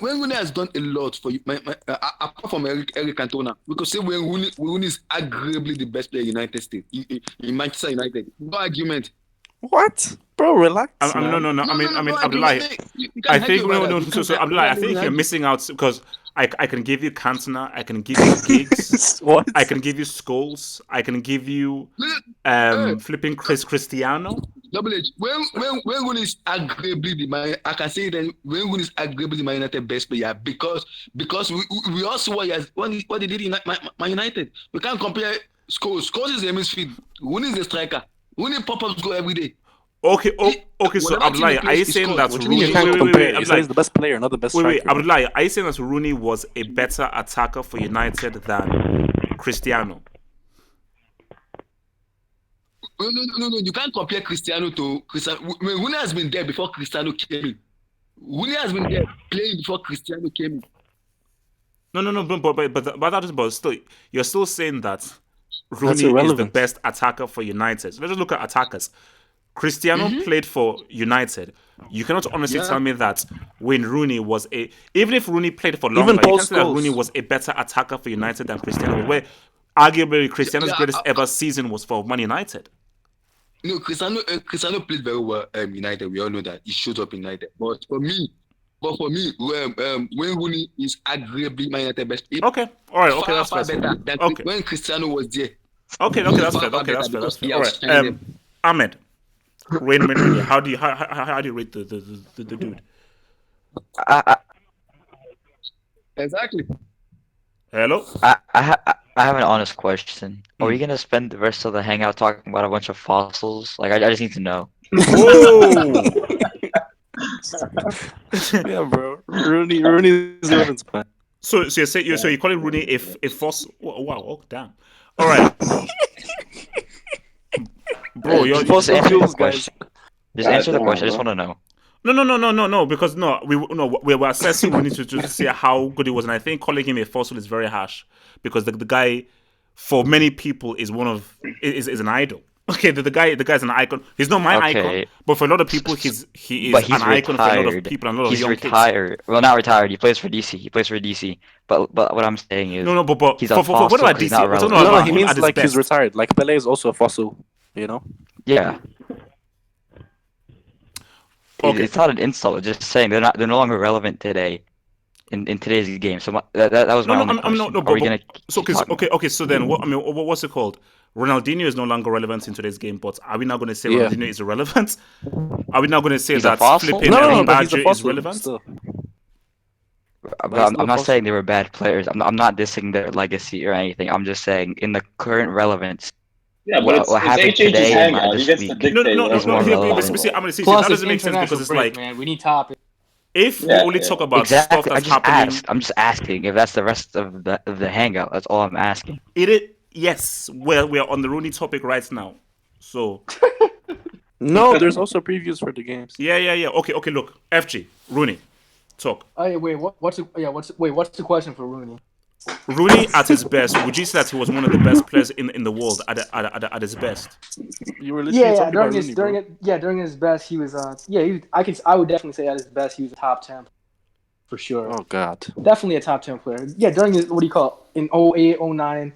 When Rooney has done a lot for you, apart from Eric Cantona, we could say when Rooney is arguably the best player in United States, in Manchester United. No argument. What? Bro, relax. No. I mean, Abdullah. I think So Abdullah, I think you're missing out because I can give you Cantona, I can give you Giggs, What? I can give you Scholes, I can give you flipping Cristiano. Double H. When Rooney is arguably the Man, I can say that when Rooney is arguably the Man United best player because we all see what he did in Man United. We can't compare Scholes. Scholes is a midfield. Rooney is a striker. Rooney pop-ups go every day. Okay. So Abdullah, are you saying that Rooney? You can't compare. Wait, He's the best player, not the best striker. Wait, Abdullah, are you saying that Rooney was a better attacker for United than Cristiano? No. You can't compare Cristiano to Cristiano. When Rooney has been there before Cristiano came in. Rooney has been there playing before Cristiano came in. No. But still, you're still saying that Rooney is the best attacker for United. So let's just look at attackers. Cristiano played for United. You cannot honestly tell me that when Rooney was even if Rooney played for longer, you can't say that Rooney was a better attacker for United than Cristiano. Where arguably Cristiano's greatest ever season was for Man United. No, Cristiano played very well United. We all know that he showed up in United. But for me, when Rooney is arguably Man United best. Okay, all right, okay, that's far fair. better than when Cristiano was there. Okay, that's fair. All right, Ahmed, Rain, how do you rate the dude? Exactly. Hello. I have an honest question. Are we gonna spend the rest of the hangout talking about a bunch of fossils? Like, I just need to know. Whoa! Yeah, bro. Rooney's 11th man. So you're calling Rooney a fossil? Wow! Oh, damn! All right, bro. You're supposed to answer the question. Just answer the question. I just want to know. No. Because we're assessing Rooney to see how good he was, and I think calling him a fossil is very harsh because the guy, for many people, is an idol. Okay, the guy's an icon. He's not my icon, but for a lot of people, he is an icon for a lot of people and a lot of young kids. He's retired. Well, not retired. He plays for DC. But what I'm saying is, but he's a fossil. What about he's DC? not relevant. No, he means like he's retired. Like Pelé is also a fossil. You know? Yeah. Okay. It's not an insult. It's just saying they're no longer relevant today in today's game. So that was my only question. Okay. So then, what's it called? Ronaldinho is no longer relevant in today's game, but are we now going to say Ronaldinho is irrelevant? Are we now going to say that flipping Erin Badger is relevant? I'm not saying they were bad players. I'm not dissing their legacy or anything. I'm just saying in the current relevance. Yeah, but what happened today and this week is more relevant. Plus, that doesn't make sense because it's like, man, we need topics. If we only talk about stuff that's happening, I'm just asking if that's the rest of the hangout. That's all I'm asking. Yes. Well, we are on the Rooney topic right now, so. No, there's also previews for the games. Yeah. Okay. Look, FG Rooney, talk. Wait, what's the question for Rooney? Rooney at his best, would you say that he was one of the best players in the world at his best? You were literally talking about Rooney, during his best, he was I would definitely say at his best he was a top 10 for sure. Oh God, definitely a top 10 player. Yeah, during his in 08, 09,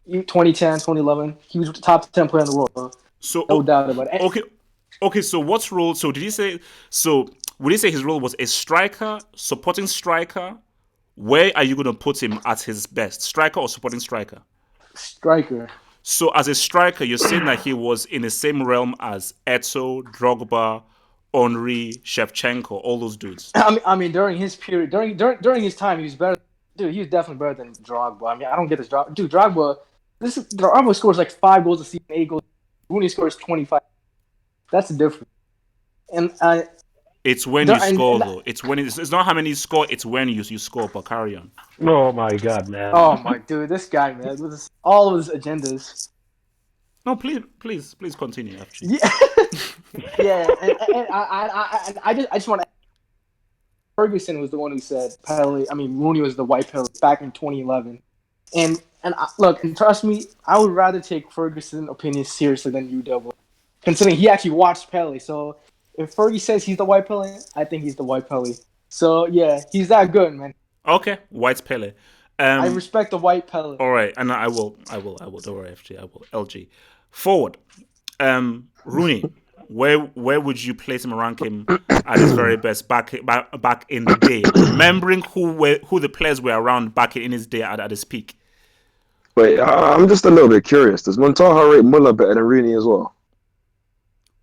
2010, 2011, he was the top 10 player in the world. Bro. So no doubt about it. Okay. So what's role? So did you say? So would you say his role was a striker, supporting striker? Where are you going to put him at his best? Striker or supporting striker? Striker. So as a striker, you're saying that he was in the same realm as Eto'o, Drogba, Henry, Shevchenko, all those dudes. I mean, during his period, during his time, he was better. Dude, he was definitely better than Drogba. I mean, I don't get this Drogba. Dude, Drogba scores like 5 goals a season, 8 goals. Rooney scores 25. That's the difference. And it's when you score, though. It's not how many you score. It's when you score. But carry on. Oh my God, man. Oh my dude, this guy, man, with all of his agendas. No, please continue. Actually. Yeah, and I just want to. Ferguson was the one who said Rooney was the white Pelé back in 2011, and look, and trust me, I would rather take Ferguson's opinion seriously than you, Devil, considering he actually watched Pelé. So if Fergie says he's the white Pelé, I think he's the white Pelé. So yeah, he's that good, man. Okay, white Pelé. I respect the white Pelé. All right, and I will. Don't worry, FG. I will. LG. Forward. Rooney. Where would you place him and rank him at his very best back in the day? Remembering who the players were around back in his day at his peak. Wait, I'm just a little bit curious. Does Montaha rate Muller better than Rooney as well?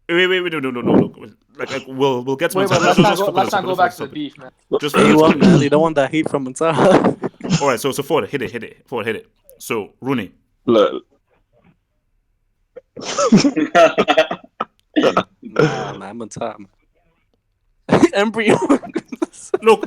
Wait, no. Like we'll get to Montaha. Let's not go back to the beef, man. Just you don't want that heat from Montaha. All right, so forward, hit it. Forward, hit it. So Rooney. Look. Nah, man, Montaha. Embryo. Look.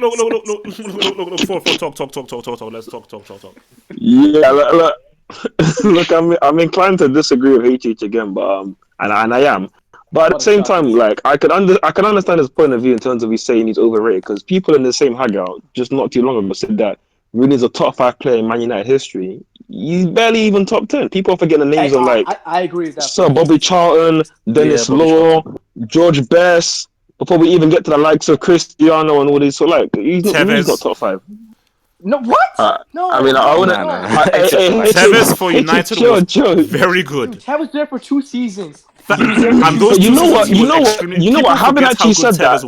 Forward, talk. Let's talk. Yeah, look. I'm inclined to disagree with HH again, but and I am. But at the same time, like I can understand his point of view in terms of he's saying he's overrated because people in the same hangout just not too long ago said that Rooney's a top 5 player in Man United history. He's barely even top 10. People are forgetting the names of I agree with that. Sir Bobby Charlton, Dennis Law, George Best. Before we even get to the likes of Cristiano and all these, so he's not top 5. No, what? No. I mean, I wouldn't. Tevez for United was very good. Dude, Tevez there for 2 seasons. And those you know what? Having actually said that,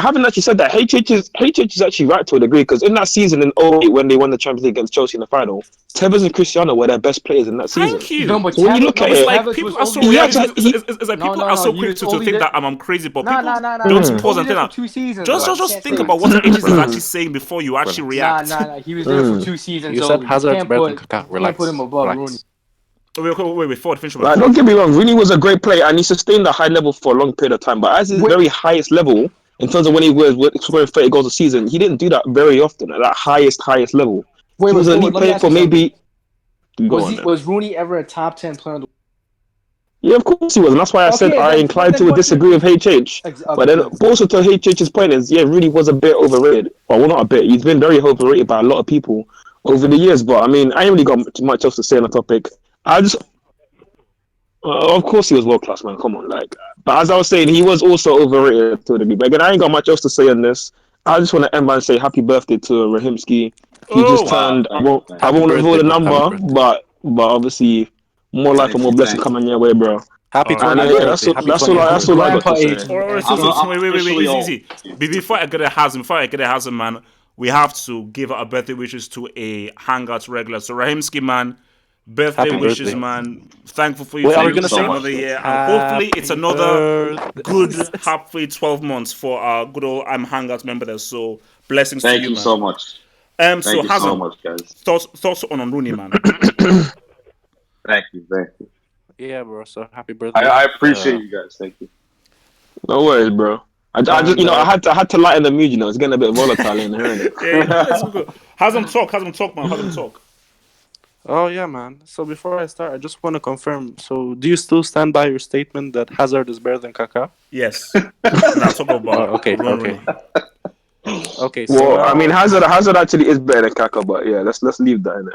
having actually said that, HH is actually right to a degree because in that season in 08 when they won the Champions League against Chelsea in the final, Tevez and Cristiano were their best players in that season. Thank you. No, but so when you look at it, people are so people are so quick to think that I'm crazy, but people don't pause and think that. Just think about what HH is actually saying before you actually react. Nah. He was there for 2 seasons. You said Hazard's better than Kaka. Relax. Can't put him above Rooney. Wait, forward, finish. Don't get me wrong, Rooney was a great player and he sustained a high level for a long period of time. But as his very highest level, in terms of when he was scoring 30 goals a season, he didn't do that very often at that highest level. He was an elite player for maybe. Was Rooney ever a top 10 player in the Yeah, of course he was, and that's why I said Okay, I then inclined then to what's your disagree with beef? HH. But Okay, then good. also to HH's point is, yeah, Rooney was a bit overrated. Well, not a bit. He's been very overrated by a lot of people over the years. But I mean, I ain't really got much else to say on the topic. I just, of course, he was world class, man. Come on, like. But as I was saying, he was also overrated to a degree. But again, I ain't got much else to say on this. I just want to end by saying happy birthday to Rahimski. He just Oh, Wow, turned. thank you, thank I Happy won't reveal birthday, the bro. Happy number, birthday. but obviously more life and thank more you, blessings thank you. coming your way, bro. Happy all right. And 20th Bro, that's birthday. all, Happy that's all. 20th That's all I birthday. got Grandpa to say. age, All man. right, I'm so wait, officially easy, old. easy. Before I get a Hazim, man, we have to give out a birthday wishes to a Hangouts regular. So Rahimski, man, birthday Happy Thank you wishes, birthday. so much. man. Thankful for you Wait, to are we Thank you live gonna to so see sing? much. another year, and hopefully it's Happy another good, birthday. happy 12 months for our good old I'm Hangouts member there. So blessings to Thank you, you so man. much. So Thank you so Hazim, much, guys. thoughts on Rooney, man. Thank you, thank you. Yeah, bro. So happy birthday. I appreciate you guys. Thank you. No worries, bro. I just, And I had to lighten the mood. It's getting a bit volatile in here, innit? Yeah, it's good. Hazim talk, man. Hazim talk. oh yeah, man. So before I start, I just want to confirm. So do you still stand by your statement that Hazard is better than Kaka? Yes. Now talk Oh, about okay, okay, Rooney. okay. So Well, I mean, now, Hazard actually is better than Kaka, but yeah, let's leave that in it.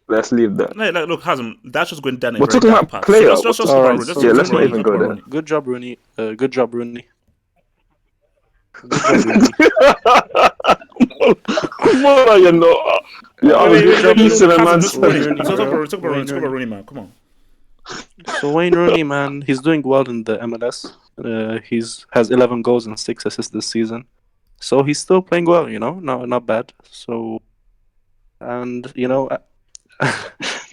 Let's leave that. No, like, look, Hazim, that's just going down a We're very talking dark about path. So player. let's talk all about right. Rooney. Let's Yeah, So talk let's about not Rooney. even Let's go talk about there. Rooney. good job, Rooney. Good job, Rooney. Good job, Rooney. Come on, you know. Yeah, I was Wait, Good just job, no, piecing Rooney. a Hazim, man's just Wayne Rooney. study. Rooney, Talk bro. about Wayne Rooney. Rooney, man. Come on. So Wayne Rooney, man, he's doing well in the MLS. He's has 11 goals and 6 assists this season. So he's still playing well, no, not bad. So, and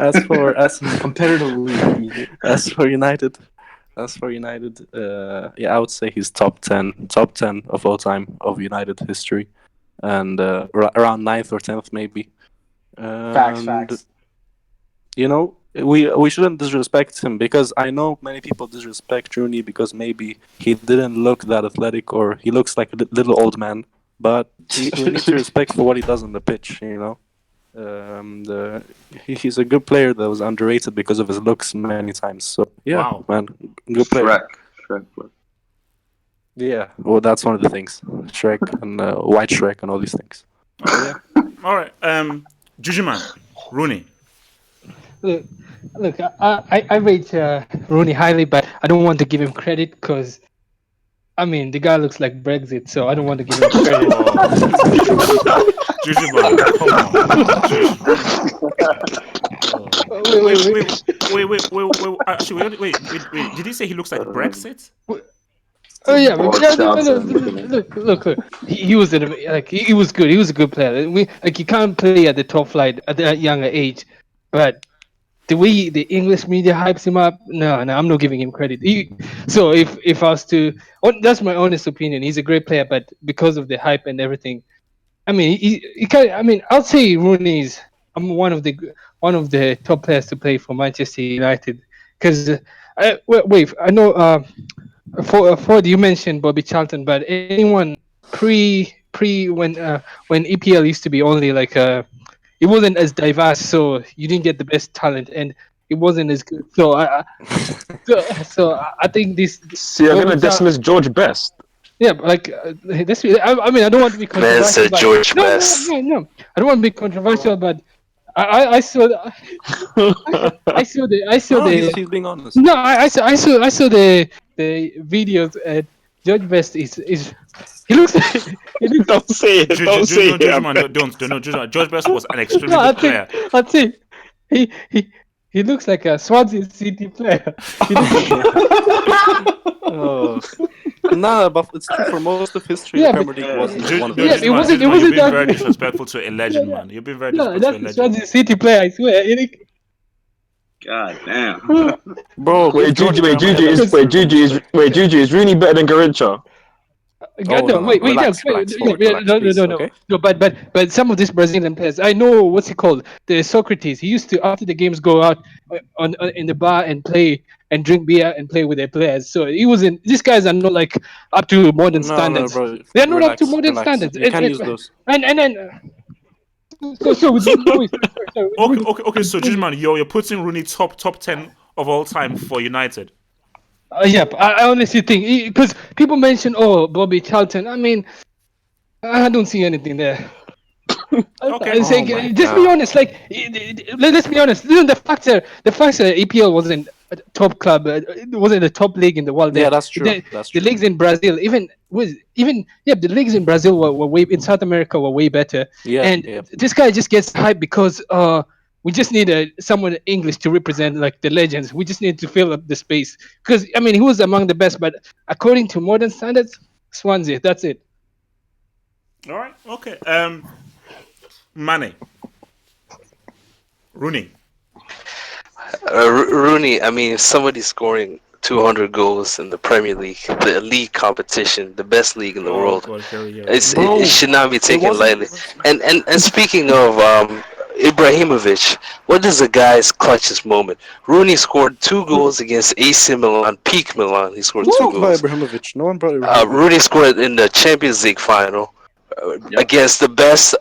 as for as Competitively, as for United, yeah, I would say he's top 10 of all time of United history, and around 9th or 10th maybe. And facts. we shouldn't disrespect him because I know many people disrespect Rooney because maybe he didn't look that athletic or he looks like a little old man. But we need to respect for what he does on the pitch. He's a good player that was underrated because of his looks many times. So yeah, Wow. man, good player. Shrek. Yeah, well, that's one of the things. Shrek and White Shrek and all these things. All right. All right. Juju man, Rooney. Look, I rate Rooney highly, but I don't want to give him credit because, I mean, the guy looks like Brexit, so I don't want to give him credit. Juju man, come on. Wait. Actually, wait. Did he say he looks like Brexit? Oh yeah, but Or Johnson. look. He was he was good. He was a good player. You can't play at the top flight at that younger age, but the way the English media hypes him up, no, I'm not giving him credit. So if I was to, that's my honest opinion. He's a great player, but because of the hype and everything, I mean, he can. I mean, I'll say Rooney's. I'm one of the top players to play for Manchester United because wait, I know. For you mentioned Bobby Charlton, but anyone pre when EPL used to be only like it wasn't as diverse, so you didn't get the best talent, and it wasn't as good. So I think this So you're Bobby gonna Charlton. dismiss George Best? Yeah, but like that's. I mean, I don't want to be Man controversial, said but George Best. no. I don't want to be controversial, but I saw I saw No, the he's being honest. no I saw the videos. George Best is he looks he looks. Don't say it. Don't say No, it. Juju man, don't. Juju man. George Best was an extremely No, good player. I think he looks like a Swansea City player. He looks Oh. Nah, but it's true for most of history. The yeah, but Premier League wasn't one of the yeah, best. it wasn't You've been that very good. disrespectful to a legend, man. You've been very No, disrespectful to that's a the legend. Swansea City player. I swear. God damn. Bro, give George MLS Juju is Rooney better than Garincha? Oh No, no, wait, no, relax, relax, please. Okay. no. But some of these Brazilian players, I know what's he called, the Socrates. He used to after the games go out on in the bar and play and drink beer and play with their players. So he wasn't. These guys are not like up to modern No, standards. bro. They're not up to Relax, modern relax. standards. You can use those. And then so with Rooney, sorry, with Rooney. Okay. So Juju man, you're putting Rooney top 10 of all time for United. Yep, I honestly think because people mention, oh, Bobby Charlton. I mean, I don't see anything there. Okay. It's Oh like, my just be god. honest. Like, let's be honest. Listen, the fact that EPL wasn't a top club, it wasn't the top league in the world. Yeah, that's true. That's The true. leagues in Brazil, the leagues in Brazil were way in South America were way better. Yeah, And yeah. this guy just gets hyped because we just need someone English to represent like the legends. We just need to fill up the space because I mean he was among the best, but according to modern standards, Swansea. That's it. All right. Okay. Mane. Rooney. Rooney, I mean, if somebody's scoring 200 goals in the Premier League, the elite competition, the best league in the Oh world, God, here it we Bro, should not be it taken wasn't. lightly. And speaking of Ibrahimovic, what is the guy's clutchest moment? Rooney scored 2 goals against AC Milan, peak Milan. He scored Who two talked about goals. Ibrahimovic? No one brought Ibrahimovic. Rooney scored in the Champions League final Yep. against the best.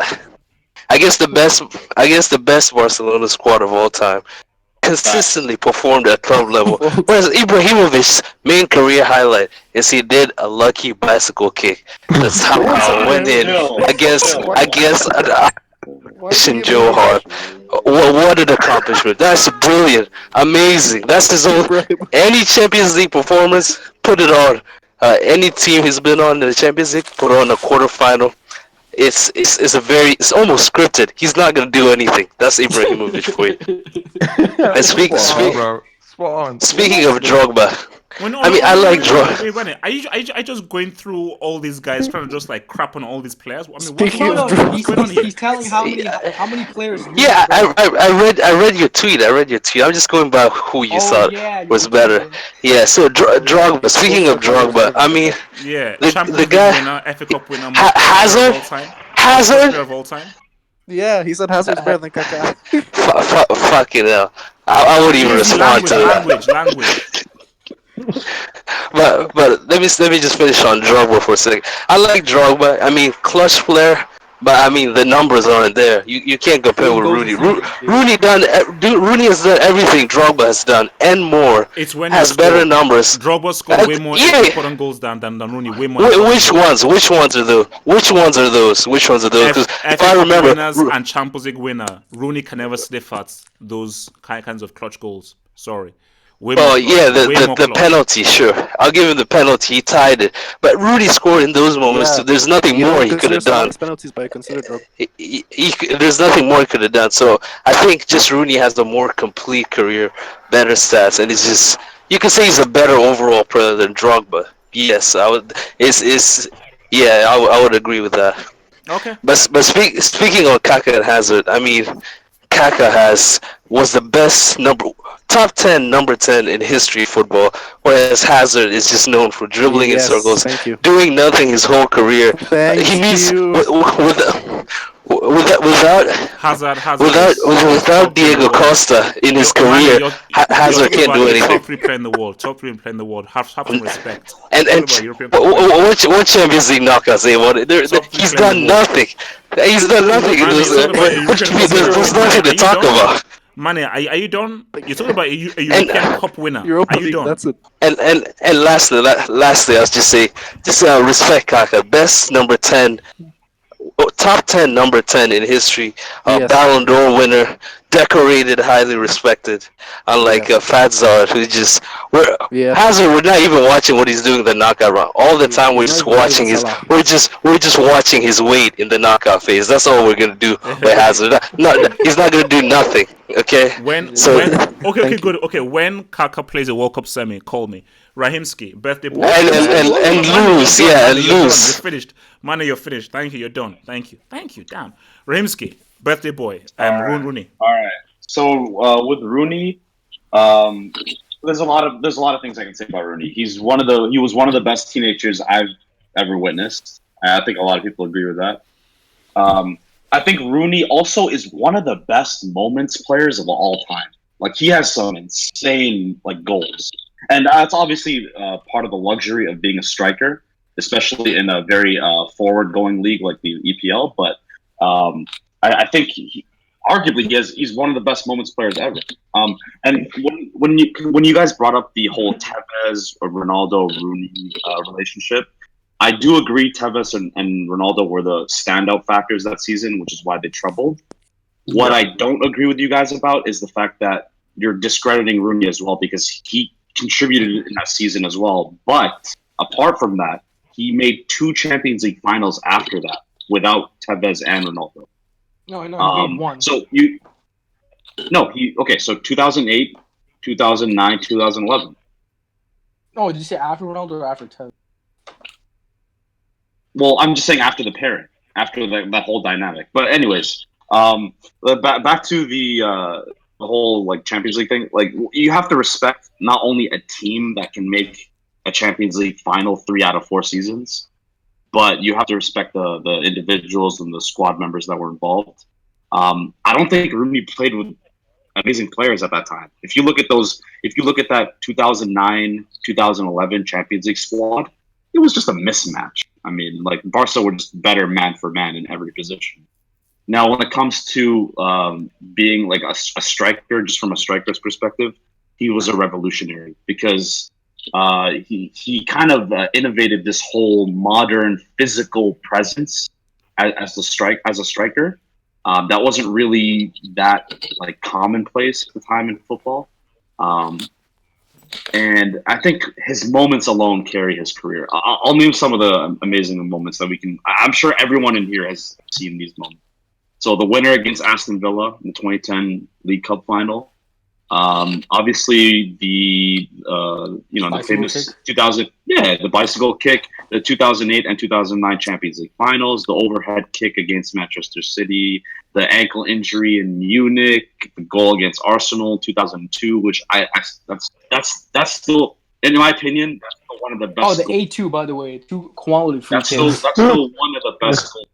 I guess the best. I guess the best Barcelona squad of all time. Facts. Consistently performed at club level. Well, Whereas Ibrahimovic's main career highlight is he did a lucky bicycle kick that don't say somehow went in Ibrahimovic. Chill, against chill. against Why is he Joe Hart. Ibrahimovic? What an accomplishment! That's brilliant, amazing. That's his own. Ibrahimovic. Any Champions League performance, put it on. Any team he's been on in the Champions League, put on a quarterfinal. It's a very it's almost scripted. He's not gonna do anything. That's Ibrahimovic for you. And Spot on, bro. Spot on. speaking of Drogba, Wait, no, I no, mean no, I no, like wait, wait, wait, Drogba. wait, wait. Are you just going through all these guys trying to just like crap on all these players? I mean, Speaking No, of no, what's he's going on Drogba, he's, here? he's telling how many players you Yeah, like better. I read your tweet. I read your tweet. I'm just going by who you Oh thought yeah, you was were better. tweeting. Yeah. So yeah, Drogba. he's Speaking of posted players Drogba, better I than mean Kaká. Yeah, the Champions League guy winner, FA Cup winner, most clutch player of Hazard all time, most clutch player Hazard. of all time. Yeah, he said Hazard's better than Kaká. Fucking hell. I wouldn't even Easy respond language, to that. language. But let me just finish on Drogba for a second. I like Drogba. I mean, clutch player. But I mean, the numbers aren't there. You can't compare 8 with goals a Rooney. season. Rooney has done everything Drogba has done and more. It's when you Has better score. numbers. Drogba scored way more Yeah. important goals than Rooney, way more important Which goals. ones? Which ones are those? Which ones are those? Which ones are those? Because if FA I Cup remember, winners and Champions League winner, Rooney can never sniff at those kinds of clutch goals. Sorry, way more oh clutch, yeah, way more the clutch. penalty, sure. I'll give him the penalty. He tied it. But Rooney scored in those moments. Yeah, So there's nothing you more don't he could consider have done. Salah's penalties, but you consider Drogba. There's nothing more he could have done. So I think just Rooney has a more complete career, better stats, and it's just you can say he's a better overall player than Drogba. Yes, I would. It's yeah, I would agree with that. Okay. But speaking of Kaka and Hazard, I mean, Kaka was the best top 10 number 10 in history of football, whereas Hazard is just known for dribbling in Yes, circles, thank you. doing nothing his whole career. He Thank needs you. without Hazard is without top three in the Diego world. Costa in his Manny, career, you're Hazard talking can't about do a top anything. three player in the world. Top three player in the world. Have some respect. And You're talking about European football. what Champions League knockouts they won? Top three He's player in the done world. nothing. He's done nothing. Manny, you're talking about a European What Cup winner. there's Manny, nothing to are you talk done? about. Manny, are you done? You're talking about a And European Cup winner. Europa Are you League, done? that's it. and lastly, I'll just say, respect Kaka, best number 10, top 10 number 10 in history, Yes. Ballon d'Or winner, decorated, highly respected. Unlike Yes. Fadzar, who just Yeah. Hazard, we're not even watching what he's doing in the knockout round. All the time He's we're not even Salah. we're just watching his weight in the knockout phase. That's all we're gonna do with Hazard. He's not gonna do nothing. Okay. When So okay, Thank you. good. Okay, when Kaka plays a World Cup semi, call me. Rahimski, birthday boy. and lose, You're done, yeah, Manny, and you're done. You're lose. finished. Manny, you're finished. Thank you. You're done. Thank you. Damn. Rahimski, birthday boy. All right. Rooney. All right. So with Rooney, there's a lot of things I can say about Rooney. He was one of the best teenagers I've ever witnessed. I think a lot of people agree with that. I think Rooney also is one of the best moments players of all time. Like he has some insane like goals, and that's obviously part of the luxury of being a striker, especially in a very forward-going league like the EPL. But I think arguably he's one of the best moments players ever. And when you guys brought up the whole Tevez or Ronaldo Rooney relationship, I do agree Tevez and Ronaldo were the standout factors that season, which is why they troubled. What I don't agree with you guys about is the fact that you're discrediting Rooney as well, because he contributed in that season as well. But apart from that, he made 2 Champions League finals after that without Tevez and Ronaldo. No, he made one. So so 2008, 2009, 2011. No, did you say after Ronaldo or after Tevez? Well, I'm just saying after the pairing, after that whole dynamic. But anyways, back to the whole like Champions League thing. Like, you have to respect not only a team that can make a Champions League final 3 out of 4 seasons, but you have to respect the individuals and the squad members that were involved. I don't think Rooney played with amazing players at that time. If you look at that 2009, 2011 Champions League squad, it was just a mismatch. I mean, like, Barca were just better man for man in every position. Now, when it comes to being like a striker, just from a striker's perspective, he was a revolutionary because he kind of innovated this whole modern physical presence as a striker. That wasn't really that like commonplace at the time in football. And I think his moments alone carry his career. I'll name some of the amazing moments that I'm sure everyone in here has seen these moments. So the winner against Aston Villa in the 2010 League Cup final. Obviously the the famous 2000 the bicycle kick, the 2008 and 2009 Champions League finals, the overhead kick against Manchester City, the ankle injury in Munich, the goal against Arsenal 2002, which that's still, in my opinion, that's still one of the best. Oh, the A2, by the way, 2 quality free kicks. That's still one of the best goals.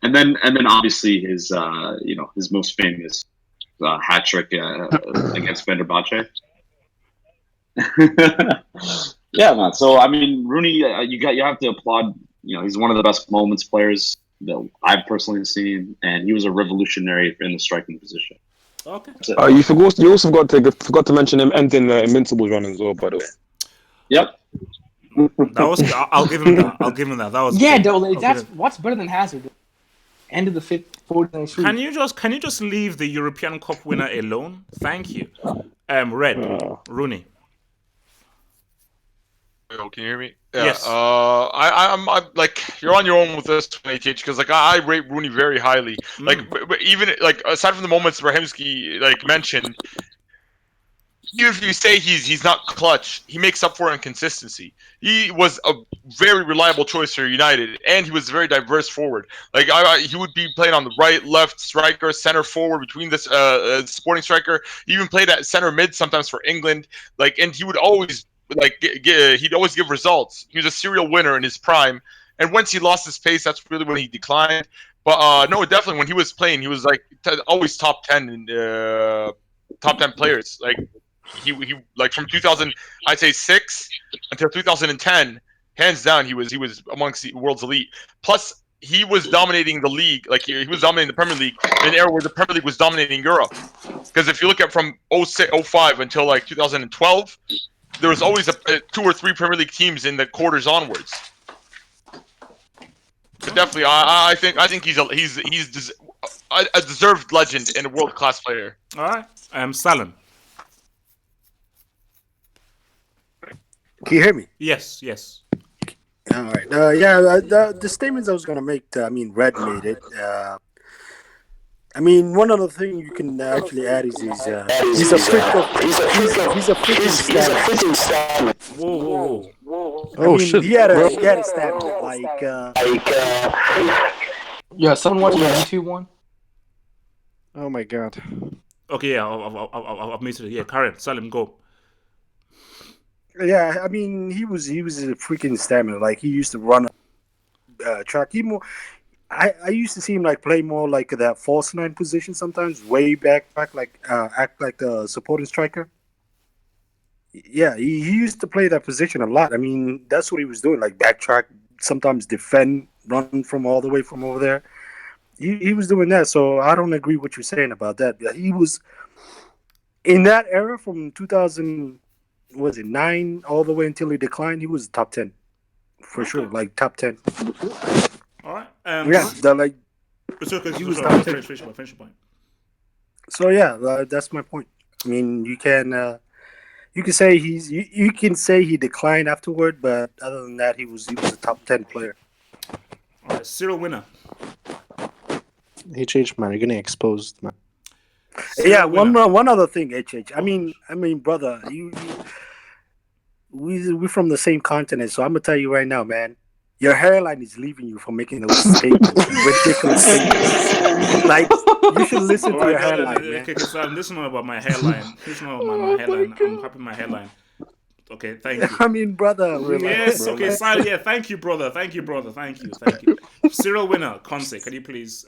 And then obviously his his most famous hat trick against Fenerbahce. Yeah, man. So I mean, Rooney, you have to applaud. He's one of the best moments players that I've personally seen, and he was a revolutionary in the striking position. Okay. You also forgot to mention him ending the Invincibles run as well, by the way. Yep. That was. I'll give him that. That was. Yeah, good. though. That's what's better than Hazard. End of the 49th streak. Can you just leave the European Cup winner alone? Thank you. Red Rooney. Yo, can you hear me? Yeah. Yes. I'm like, you're on your own with this, ATH, because like I rate Rooney very highly. Like, even like aside from the moments Brahimsky like mentioned, even if you say he's not clutch, he makes up for inconsistency. He was a very reliable choice for United, and he was a very diverse forward. Like he would be playing on the right, left, striker, center forward, between this supporting striker. He even played at center mid sometimes for England. Like, and he would always he'd always give results. He was a serial winner in his prime, and once he lost his pace, that's really when he declined. But no, definitely when he was playing, he was like always top 10 in top 10 players. Like he like from 2000, I'd say 6 until 2010, hands down, he was amongst the world's elite. Plus, he was dominating the league. Like he was dominating the Premier League in an era where the Premier League was dominating Europe. Because if you look at from 06, 05 until like 2012. There was always 2 or 3 Premier League teams in the quarters onwards. But definitely, I think he's a deserved legend and a world class player. All right, Salim. Can you hear me? Yes. All right. The statements I was gonna make. Red made it. One other thing you can actually add is he's a freaking stamina. Whoa. Shit. He had a stamina like. Yeah, someone watching the YouTube one. Oh my god. Okay, yeah, I've made it. Yeah, Karen, Salim, go. Yeah, he was a freaking stamina. Like, he used to run track. I used to see him like play more like that false 9 position sometimes, way back like act like a supporting striker. Yeah, he used to play that position a lot. That's what he was doing, like backtrack, sometimes defend, run from all the way from over there. he was doing that. So I don't agree with what you're saying about that. He was in that era from 2000, was it 9 all the way until he declined. He was top 10 for sure, like top 10. All right. Yeah, like he was top 10. Finish your point. So yeah, that's my point. I mean, you can say you can say he declined afterward, but other than that, he was a top 10 player. All right, Cyril winner. HH, man, you're getting exposed, man. Yeah, one other thing, HH. I mean, brother, we're from the same continent, so I'm gonna tell you right now, man. Your hairline is leaving you from making those statements, ridiculous statements. Like you should listen to your hairline, man. Okay, so this is not about my hairline. This is not about my hairline. I'm happy with my hairline. Okay, thank you. I mean, brother. Yes, okay, sorry, yeah, thank you, brother. Thank you. Cyril winner, Conte, can you please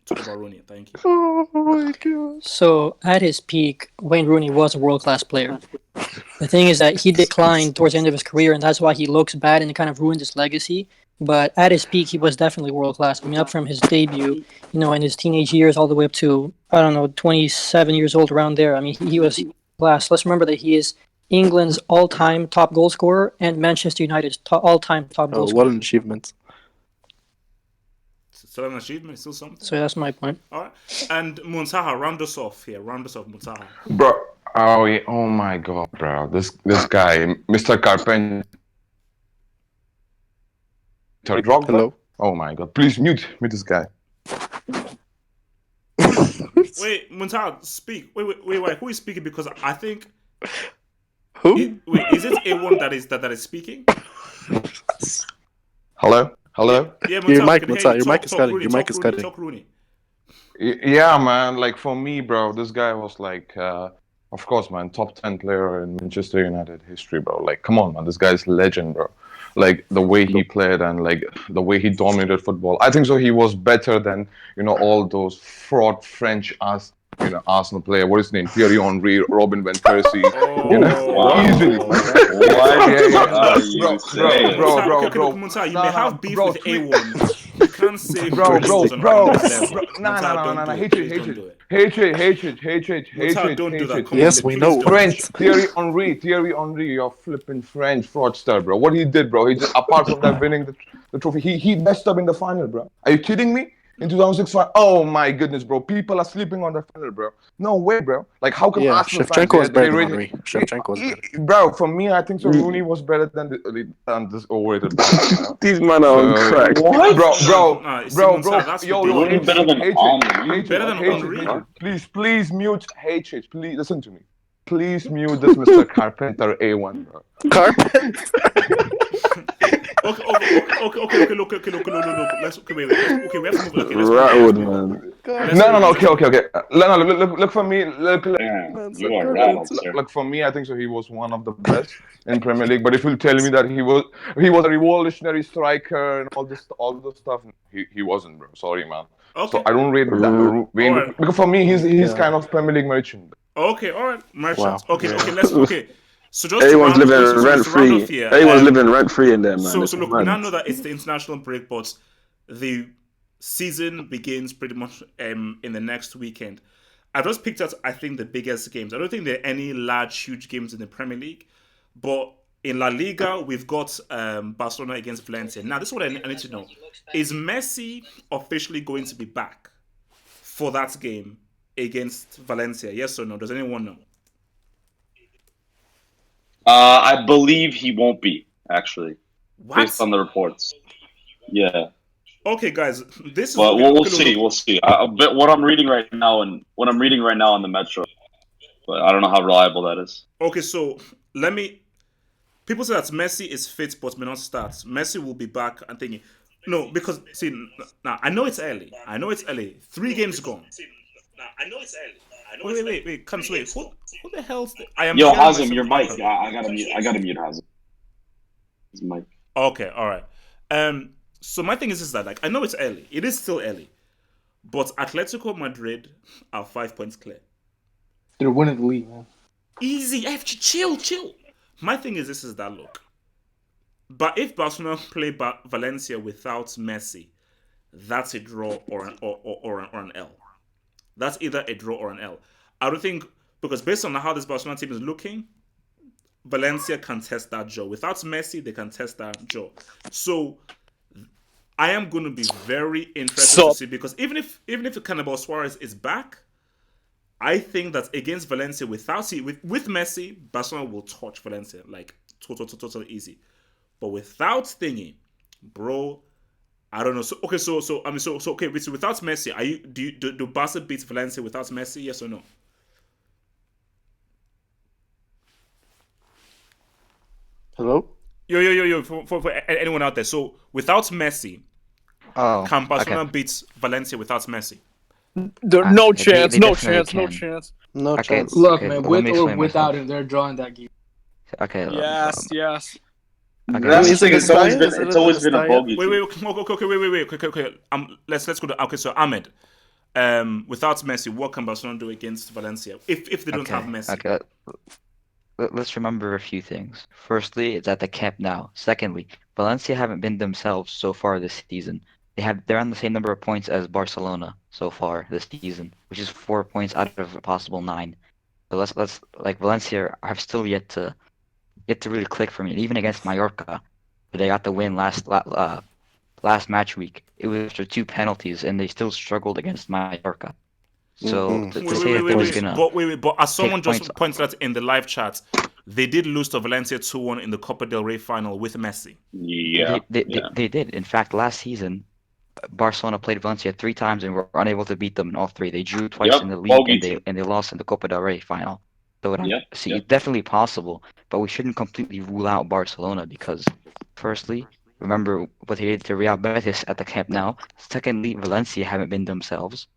talk about Rooney? Thank you. Oh my god. So at his peak, Wayne Rooney was a world-class player. The thing is that he declined towards the end of his career, and that's why he looks bad and it kind of ruined his legacy. But at his peak, he was definitely world-class. I mean, up from his debut, in his teenage years all the way up to, 27 years old, around there. I mean, he was class. Let's remember that he is England's all-time top goal scorer and Manchester United's all-time top goal scorer. What an achievement. Still an achievement, still something. So that's my point. All right. And Muntaha, round us off here. Muntaha. Bro, oh my god, bro. This guy, Mr. Carpenter. Hello? Oh my god. Please mute this guy. Wait, Muntaha, speak. Wait. Who is speaking? Because I think. Who? Is it A1 that is speaking? Hello? Yeah, Your Muntaha, mic is cutting. Your mic is cutting. Talk Rooney. Yeah, man. Like for me, bro, this guy was like, of course, man, top 10 player in Manchester United history, bro. Like, come on, man, this guy's legend, bro. Like the way he played and like the way he dominated football. I think so. He was better than all those fraud French Arsenal player. What is his name? Thierry Henry, Robin van Persie. Easily. Bro, Muntaha, you may have beef with A1. You can't say bro. Hatred. Don't do that. Yes, we know. French. Thierry Henry, you're flipping French fraudster, bro. What he did, bro, he just, apart from that winning the trophy, he messed up in the final, bro. Are you kidding me? In 2006, oh my goodness, bro. People are sleeping on the final, bro. No way, bro. Like, how come Arsenal Shevchenko was better than Henry. Shevchenko was better. Bro, for me, I think so. Rooney was better than this overrated. These men are on crack. What? Bro. Rooney better than Henry. Better than Henry. Please mute HH. Please listen to me. Please mute this Mr. Carpenter A1, bro. Carpenter? Okay, look. Let's we have to move. Okay, let's rattled, man. No. Okay. Look for me. You are rattled, sir. Look for me. I think so. He was one of the best in Premier League. But if you tell me that he was a revolutionary striker and all this stuff, he wasn't, bro. Sorry, man. Okay. So I don't rate that. Because for me, he's kind of Premier League merchant. Okay, all right, merchant. Wow. Okay. So just everyone's living rent free. Everyone's living rent free in there, man. So look, we now know that it's the international break, but the season begins pretty much in the next weekend. I just picked out, I think, the biggest games. I don't think there are any huge games in the Premier League, but in La Liga, we've got Barcelona against Valencia. Now, this is what I need to know: is Messi officially going to be back for that game against Valencia? Yes or no? Does anyone know? I believe he won't be, actually. What? Based on the reports. Yeah. Okay, guys, this is. Well, we'll see. We'll see. But what I'm reading right now on the Metro, but I don't know how reliable that is. Okay, so people say that Messi is fit but may not start. Messi will be back. I'm thinking, no, because see, now I know it's early. 3 games gone. Wait, come wait. Who the hell's the... Yo, Hazem, your mic. I gotta mute Hazem. His mic. Okay, all right. So my thing is that, like, I know it's early. It is still early. But Atletico Madrid are 5 points clear. They're winning the league, man. Easy. Chill. My thing is that, look. But if Barcelona play Valencia without Messi, that's a draw or an L. That's either a draw or an L. I don't think, because based on how this Barcelona team is looking, Valencia can test that draw. Without Messi, they can test that draw. So I am going to be very interested to see, because even if Cannibal Suarez is back, I think that against Valencia with Messi, Barcelona will touch Valencia like totally easy. But without thingy, bro, I don't know. So okay, so okay, without Messi, do Barca beat Valencia without Messi? Yes or no? Hello? Yo, for anyone out there. So without Messi, can Barcelona okay. beat Valencia without Messi? There, no They chance, no definitely chance, no can. chance. No Okay, chance. Look, okay. man, Let with me or explain without myself. him, they're drawing that game. Okay. Yes, yes. Okay. That's the Is it thing. a It's always Staya? been Is it it's always been a Staya? bogey Wait, team. okay. Let's go to okay. So Ahmed, without Messi, what can Barcelona do against Valencia if they don't have Messi? Okay. Let's remember a few things. Firstly, it's at the Camp Nou. Secondly, Valencia haven't been themselves so far this season. They're on the same number of points as Barcelona so far this season, which is 4 points out of a possible 9. So let's like Valencia have still yet to really click for me. And even against Mallorca, where they got the win last match week, it was after 2 penalties, and they still struggled against Mallorca. So Mm-mm. to say that they're just gonna But as someone take points, just pointed out in the live chat, they did lose to Valencia 2-1 in the Copa del Rey final with Messi. Yeah, they did. In fact, last season, Barcelona played Valencia 3 times and were unable to beat them in all 3. They drew twice in the league bogey team. and they lost in the Copa del Rey final. So it's Yep. definitely possible, but we shouldn't completely rule out Barcelona because, firstly, remember what they did to Real Betis at the Camp Nou. Secondly, Valencia haven't been themselves,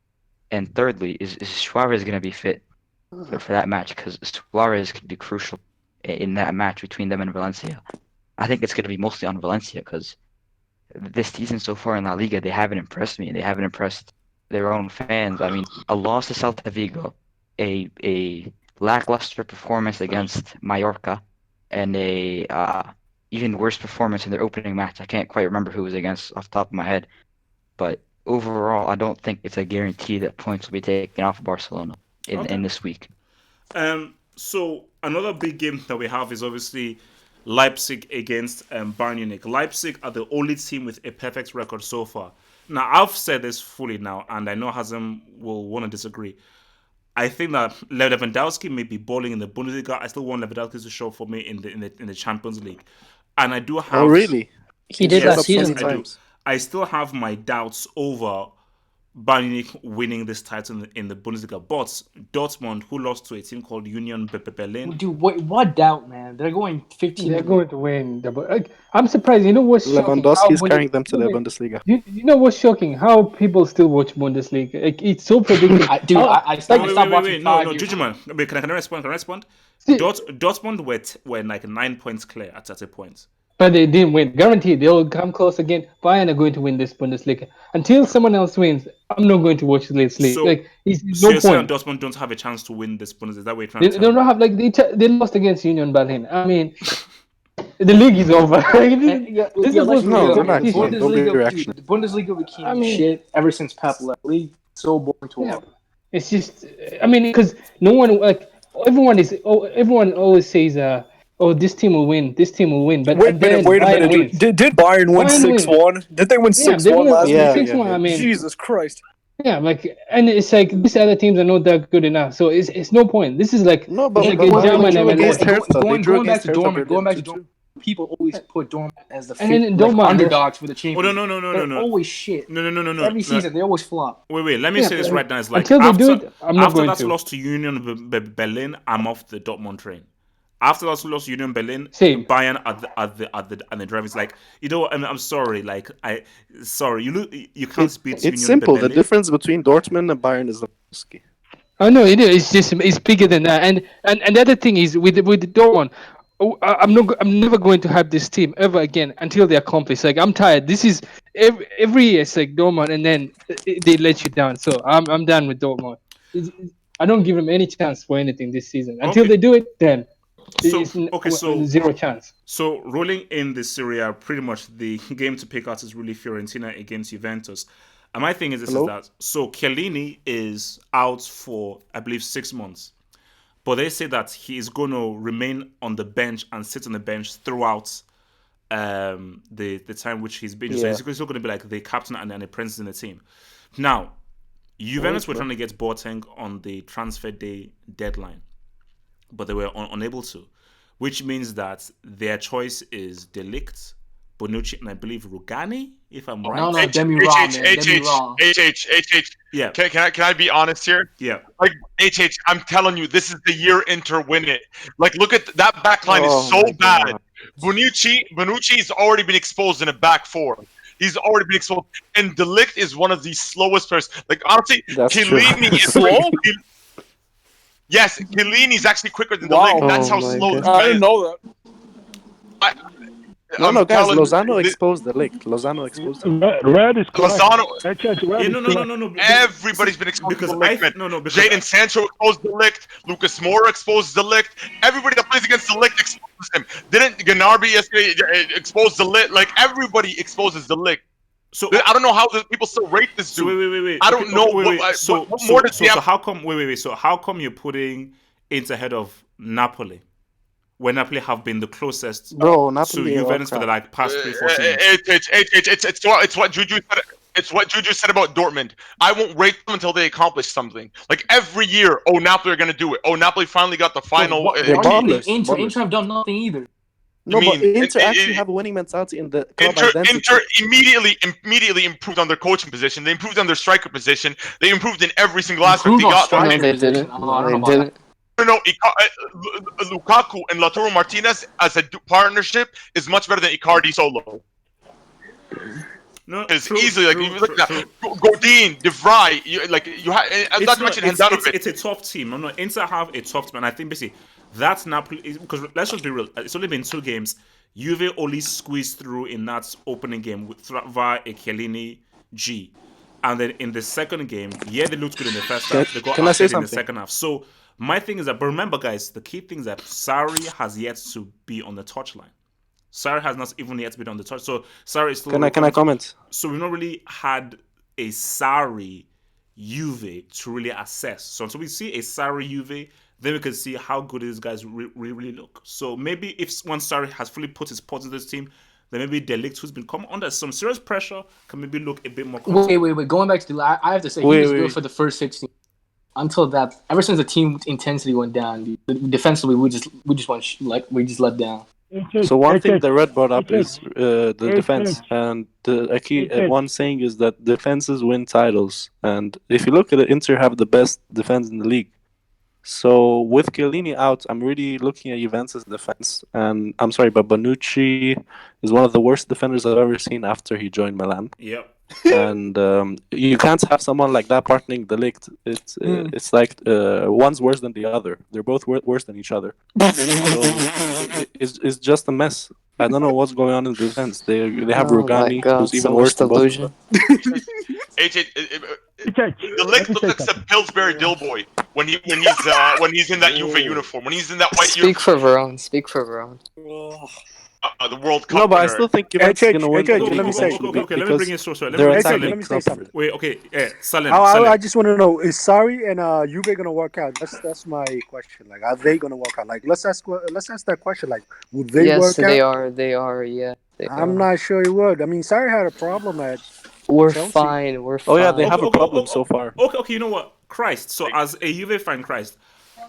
and thirdly, is Suarez going to be fit for that match? Because Suarez could be crucial in that match between them and Valencia. I think it's going to be mostly on Valencia because this season so far in La Liga, they haven't impressed me. They haven't impressed their own fans. I mean, a loss to Celta Vigo, a lackluster performance against Mallorca, and a even worse performance in their opening match. I can't quite remember who it was against off the top of my head, but overall, I don't think it's a guarantee that points will be taken off of Barcelona in this week. So another big game that we have is obviously Leipzig against Bayern Munich. Leipzig are the only team with a perfect record so far. Now I've said this fully now, and I know Hazem will want to disagree. I think that Lewandowski may be balling in the Bundesliga. I still want Lewandowski to show for me in the Champions League, and I do have. Oh, really? He did last season. I do. I still have my doubts over Bayern Munich winning this title in the Bundesliga. But Dortmund, who lost to a team called Union Berlin. Dude, what doubt, man? They're going 15. They're going to win. I'm surprised. You know what's shocking? Lewandowski is carrying them to the Bundesliga. You know what's shocking? How people still watch Bundesliga. Like, it's so predictable. I stopped watching. No, Jujuman. Wait, can I respond? Dortmund were like 9 points clear at a point. But they didn't win. Guaranteed, they'll come close again. Bayern are going to win this Bundesliga. Until someone else wins, I'm not going to watch this league. So it's no no point. Dortmund don't have a chance to win this Bundesliga. Is that what you're trying to They tell me? don't have they lost against Union Berlin. I mean, the league is over. This is supposed to be a competition. The Bundesliga became shit ever since Pep left. League so boring to watch. It's just, I mean, because no one everyone always says, "Oh, this team will win. This team will win." But wait a minute. Wins. Did Bayern win 6-1? Did they win 6-1 last week? 6-1. I mean, Jesus Christ. Yeah, and it's like these other teams are not that good enough, so it's no point. This is like a German MLS. Going back to Dortmund, people always put Dortmund as the underdogs for the Champions. No. Always shit. No. Every season they always flop. Wait. Let me say this right now. It's like until they do it, I'm not going to. After that loss to Union Berlin, I'm off the Dortmund train. After that loss to Union Berlin, Bayern at the driving. It's like, you know, I'm sorry. Like you can't beat. It's simple. The difference between Dortmund and Bayern is Lewandowski. Oh no, it is. It's bigger than that. And the other thing is with Dortmund, I'm never going to have this team ever again until they accomplish. Like, I'm tired. This is every year it's like Dortmund, and then they let you down. So I'm done with Dortmund. I don't give them any chance for anything this season until they do it. Then So It's okay, so zero chance. So rolling in the Serie A, pretty much the game to pick out is really Fiorentina against Juventus. And my thing is this: is Hello? that so Chiellini is out for I believe 6 months, but they say that he is going to remain on the bench and sit on the bench throughout the time which he's been. So Yeah. he's still going to be like the captain and an apprentice in the team. Now, Juventus were trying to get Boateng on the transfer day deadline, but they were unable to, which means that their choice is Delict, Bonucci, and I believe Rugani, if I'm right. No, Demi Raw, man. Demi Raw. Yeah. Can I be honest here? Yeah. Like I'm telling you, this is the year Inter win it. Like, look at that back line Oh is so my bad. God. Bonucci's already been exposed in a back four. He's already been exposed, and Delict is one of the slowest players. Like, honestly, That's true. Chiellini is Slow? Yes, Chiellini's actually quicker than Wow. Delict. That's Oh how my slow God. this I guy didn't is. know that. No, guys, telling Lozano you, exposed the leak. Lozano exposed him. Red is correct. Lozano. Red Yeah, is correct. no. Everybody's been exposed Because to Delict, man. because Jadon Sancho exposed Delict. Lucas Moura exposed Delict. Everybody that plays against Delict exposes him. Didn't Gnabry yesterday expose Delict? Like, everybody exposes Delict. So I don't know how the people still rate this So dude. wait. I Okay, don't know wait. what more does he have. So how come? Wait. So how come you're putting Inter ahead of Napoli, when Napoli have been the closest Bro, to Napoli are Juventus for the crap. like past 3-4 seasons? It's what Juju said. It's what Juju said about Dortmund. I won't rate them until they accomplish something. Like, every year, oh, Napoli are gonna do it. Oh, Napoli finally got the final. They're bombless. Inter have done nothing either. No, but mean, Inter actually have a winning mentality in the club Inter identity. immediately improved on their coaching position. They improved on their striker position. They improved in every single aspect. Improve They on got striker like, they position. didn't. I don't know about They that. didn't. no, Lukaku and Lautaro Martinez as a partnership is much better than Icardi solo. No, It's true, easily like, true, you look true, at true. Godin, De Vrij, you have not to mention Handanovic. It's a tough team. No, Inter have a tough team, and I think basically that's Napoli. Because let's just be real, it's only been 2 games. Juve only squeezed through in that opening game via a Chiellini G, and then in the second game, yeah, they looked good in the first half. They got Can I say outplayed in the something? second half. So my thing is that, but remember, guys, the key thing is that Sarri has yet to be on the touchline. Sarri has not even yet been on the touch. So Sarri is still. Can I comment? So we've not really had a Sarri Juve to really assess. So until we see a Sarri Juve, then we can see how good these guys really look. So maybe if once Sarri has fully put his pot in this team, then maybe Delict, who's been coming under some serious pressure, can maybe look a bit more confident. Wait. Going back to the, I have to say, he was good for the first 16. Until that, ever since the team intensity went down, defensively we just let down. So one thing that Red brought up is the defense, and a key one saying is that defenses win titles. And if you look at it, Inter have the best defense in the league. So with Chiellini out, I'm really looking at Juventus' defense, and I'm sorry, but Bonucci is one of the worst defenders I've ever seen after he joined Milan. Yep. And you can't have someone like that partnering the league. It's like one's worse than the other. They're both worse than each other. So it's just a mess. I don't know what's going on in the defense. They have Rugani, who's even worse than both of them. The Lick looks like some Pillsbury Dillboy when he's in that Juve uniform. When he's in that white Speak for Veron. Speak for Veron. the World Cup. No, but I winner. still think Juventus is going to win. Let me say. Okay, let me bring in sorry. Let me say something. Wait, okay, Salim. I just want to know: is Sarri and Juve gonna work out? That's my question. Like, are they gonna work out? Like, let's ask that question. Like, would they work out? Yes, they are. They are. Yeah. I'm not sure he would. I mean, Sarri had a problem at We're Chelsea. fine. We're fine. Oh yeah, they have a problem so far. Okay, you know what? Christ. So as a Juve fan, Christ,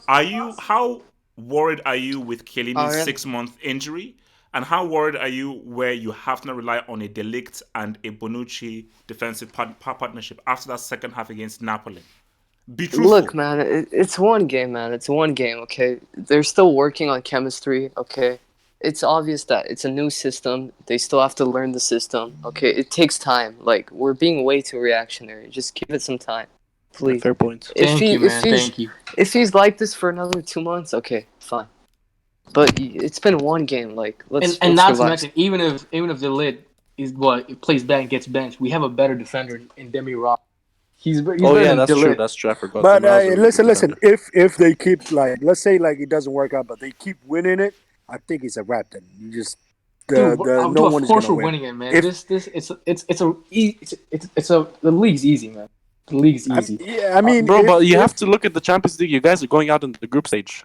how worried are you with Chiellini's 6-month injury? And how worried are you where you have to rely on a Delict and a Bonucci defensive partnership after that second half against Napoli? Be truthful. Look, man, it's one game, man. It's one game, okay? They're still working on chemistry, okay? It's obvious that it's a new system. They still have to learn the system, okay? It takes time. Like, we're being way too reactionary. Just give it some time, please. Fair point. Thank you. If he's like this for another 2 months, okay, fine. But it's been one game, like let's not relax. to mention, even if the lid is plays bad and gets benched, we have a better defender in Demi Raw. He's Oh better yeah, than that's true. Delit. That's true. I forgot. But Demel's a really good listen. defender. If they keep like, let's say like it doesn't work out, but they keep winning it, I think it's a wrap. Then you just Dude, no dude, of one is course gonna we're win. winning it, man. If The league's easy, man. The league's easy. I mean, Bro, but you have if to look at the Champions League. You guys are going out in the group stage.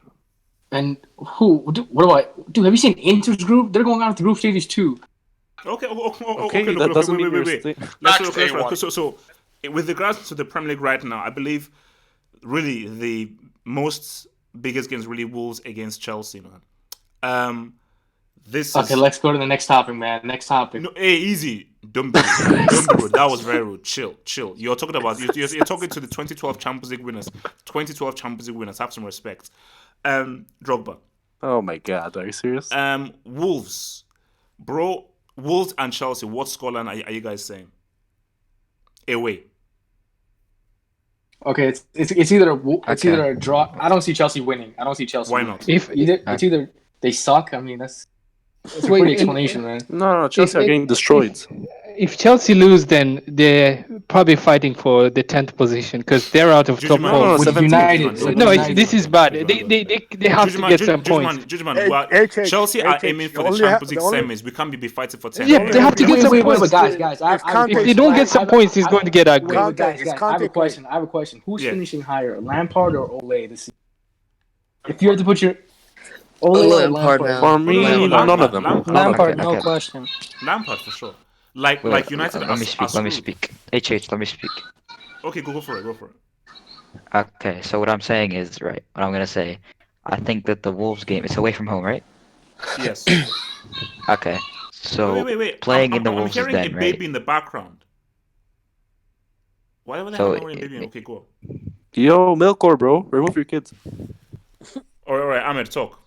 And dude, have you seen Inter's group? They're going out to group stages too. Okay, Okay, okay, that okay, doesn't mean wait. you're staying. Let's Max A1. so with regards to the Premier League right now, I believe really the most biggest games really Wolves against Chelsea, man. This Okay, is let's go to the next topic, man. Next topic. no, hey, easy. Don't be rude. Don't be rude. That was very rude. Chill. You're talking about you're talking to the 2012 Champions League winners. 2012 Champions League winners. Have some respect. Drogba. Oh my God, are you serious? Wolves, bro. Wolves and Chelsea. What scoreline are you guys saying? Away. Okay, it's either a draw. I don't see Chelsea winning. I don't see Chelsea. Why winning. not? It's either they suck. I mean, that's a Wait, pretty and- explanation, man. No, Chelsea are getting destroyed. If Chelsea lose, then they're probably fighting for the 10th position because they're out of top Jujuman, four. No, With 17. United. No, United. this is bad. They have to get some points. Jujuman, well, Chelsea are aiming for the Champions League semis. We can't be fighting for 10. Yeah, they have to get some points. Guys, If they don't get some points, it's going to get ugly. Wait, guys, I have a question. Who's finishing higher, Lampard or Ole this season? If you had to put your Ole or Lampard, Lampard? man. For me, Lampard. none of them. Lampard, Okay, no okay. question. Lampard for sure. Like Wait, United let me speak. Let me speak. Let me speak. Okay, go for it. Okay, so what I'm saying is right. What I'm gonna say, I think that the Wolves game is away from home, right? Yes. Okay, so Wait. playing in the I'm Wolves' hearing den, a right? baby in the background. Why are they So hearing a baby? Okay, go. Yo, Milkor, bro, remove your kids. All right, Ahmed, talk.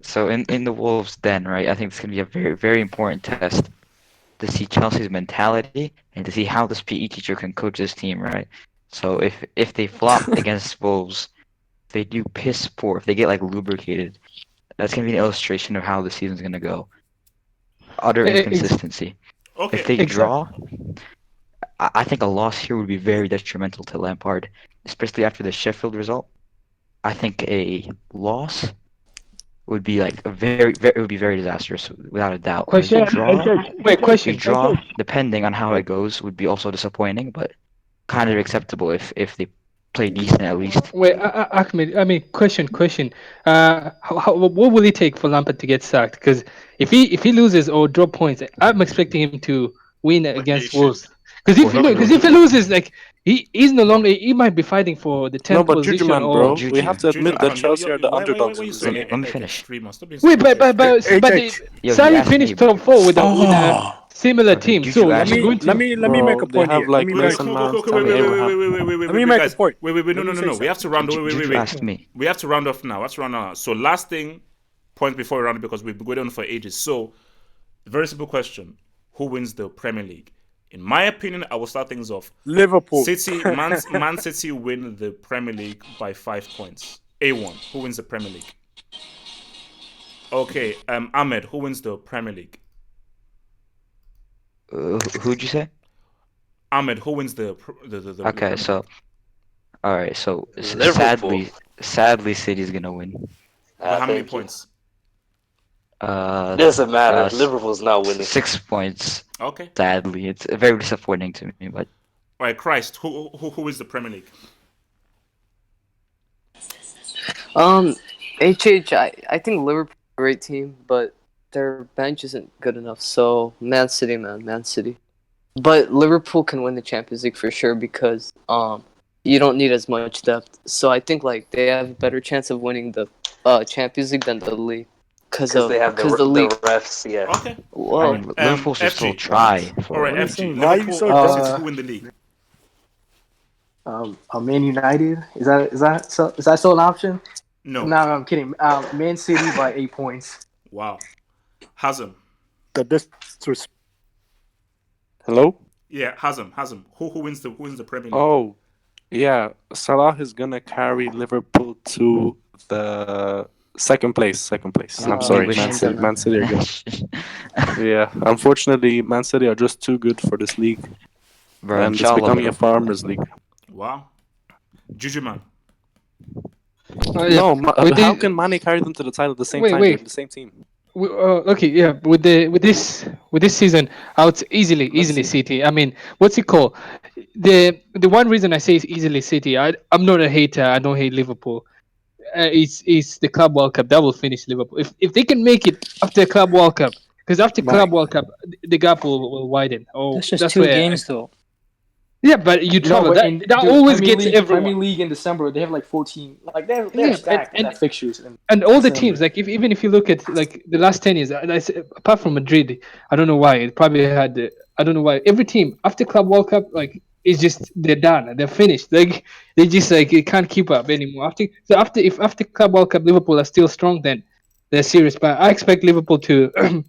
So in the Wolves' den, right? I think it's gonna be a very very important test to see Chelsea's mentality and to see how this PE teacher can coach this team, right? So if they flop against Wolves, if they do piss poor, if they get like lubricated, that's gonna be an illustration of how the season's gonna go. Utter inconsistency. Okay. If they draw, I think a loss here would be very detrimental to Lampard, especially after the Sheffield result. I think a loss would be like it would be very disastrous without a doubt. Question. A draw, depending on how it goes, would be also disappointing, but kind of acceptable if they play decent at least. Wait, Ahmed. I mean, question. What will it take for Lampard to get sacked? Because if he loses or drop points, I'm expecting him to win against Wolves. Because if he loses, like he's no longer, he might be fighting for the 10th No, but position. Jujuman, Or bro, we have to admit that Jujuman, Chelsea are the underdogs in this saying game. Let me finish. wait, but Sarri asked finished me, top 4 with a similar team. Juju So asked you're me. going to let me make a Bro, they point have here. like Let me make, Mason Mount, Tammy wait, Abraham. let me make a point. Wait, Let me no. say We have to round. Juju asked me. We have to round off now. So last thing, point before we round it because we've been going on for ages. So, very simple question: who wins the Premier League? In my opinion, I will start things off. Liverpool. Man City win the Premier League by 5 points. A1, who wins the Premier League? Okay, Ahmed, who wins the Premier League? Who'd you say? Ahmed, who wins the Okay, Premier so League? all right, so Liverpool. sadly, City's gonna win. By how many Thank you. points? Doesn't matter. Liverpool's not winning. 6 points. Okay. Sadly, it's very disappointing to me, but All right, Christ, who wins the Premier League? I think Liverpool is a great team, but their bench isn't good enough. So Man City, man, Man City. But Liverpool can win the Champions League for sure because you don't need as much depth. So I think like they have a better chance of winning the Champions League than the league because they have the league. refs. Yeah. Okay. Well, I mean, Liverpool should still FG. try. All right, What are you FG. saying? Why are you Liverpool so or dumb? City, who win the league? Man United. Is that still an option? No. No, I'm kidding. Man City by 8 points. Wow. Hazem. The disrespect. Hello? Yeah, Hazem. Who wins the Premier League? Oh, yeah. Salah is gonna carry Liverpool to the second place. I'm sorry, Man City are gonna. Yeah, unfortunately, Man City are just too good for this league. Bro, And it's inshallah, becoming bro. a farmers league. Wow. Juju man. Yeah. No, With how this, can Mane carry them to the title at the same wait, time? They're in wait. the same team. Okay, yeah. With this season, I would easily see. City. I mean, what's it called? The one reason I say it's easily City. I'm not a hater. I don't hate Liverpool. It's the Club World Cup that will finish Liverpool. If they can make it after Club World Cup, because after Mike. Club World Cup, the gap will widen. Oh, That's just that's 2 where. games though. Yeah, but you No, travel. but That in that dude, always gets everyone. Premier League in December, they have like 14. Like they're Yeah, stacked in that fixtures in and all the teams, December. like even if you look at like the last 10 years, apart from Madrid, I don't know why it probably had I don't know why every team after Club World Cup, like it's just they're done, they're finished, like they just like it can't keep up anymore. After Club World Cup Liverpool are still strong, then they're serious. But I expect Liverpool to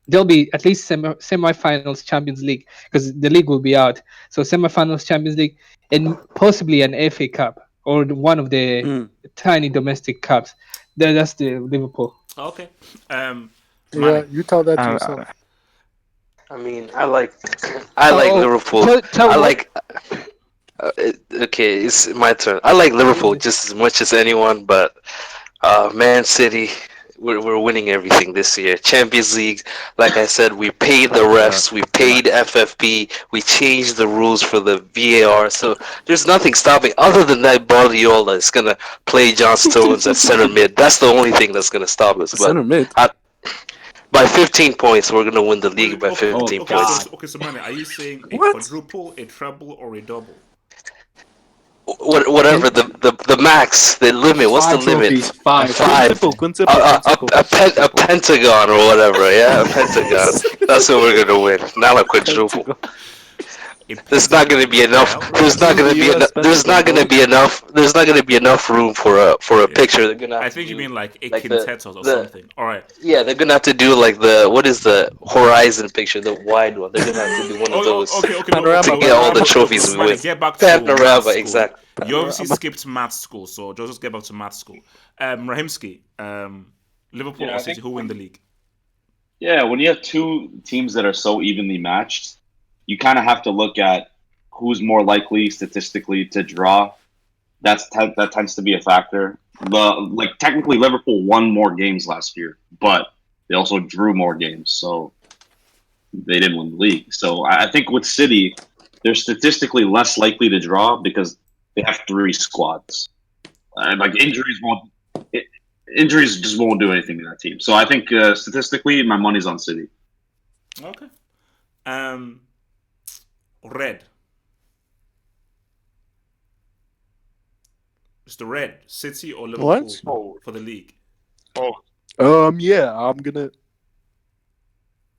there'll be at least semi-finals Champions League, because the league will be out. So semi-finals Champions League and possibly an FA Cup or one of the tiny domestic cups. That's the Liverpool. Okay. Yeah, Mane. you tell that to yourself. I mean, I like Liverpool. Tell I what? like. Okay, it's my turn. I like Liverpool just as much as anyone, but Man City, we're winning everything this year. Champions League, like I said, we paid the refs, we paid FFP, we changed the rules for the VAR, so there's nothing stopping. Other than that, Guardiola is gonna play John Stones at center mid. That's the only thing that's gonna stop us. But Center mid. by 15 points, we're gonna win the league by Okay, 15 okay, points. so Mane, are you saying a What? quadruple, a treble, or a double? Whatever the max, the limit. What's the 5 limit? trophies, 5. A pentagon or whatever. Yeah, a pentagon. That's what we're gonna win. Not a quadruple. There's not gonna be enough. There's not gonna be enough. There's not gonna be enough. There's not gonna be enough room for a picture. They're gonna have I to think you do mean like a like quintet or something. All right. Yeah, they're gonna have to do like what is the horizon picture, the wide one. They're gonna have to do one of those Okay, to get all the trophies we Mane, win. get back to math Panorama, school. exactly. You obviously skipped math school, so just get back to math school. Rahimski, Liverpool or City, who win the league? Yeah, when you have two teams that are so evenly matched, you kind of have to look at who's more likely statistically to draw. That tends to be a factor. Like technically, Liverpool won more games last year, but they also drew more games, so they didn't win the league. So I think with City, they're statistically less likely to draw because they have 3 squads. Like injuries just won't do anything to that team. So I think statistically, my money's on City. Okay. Red. Mr. Red, City or Liverpool for the league? Yeah, I'm gonna.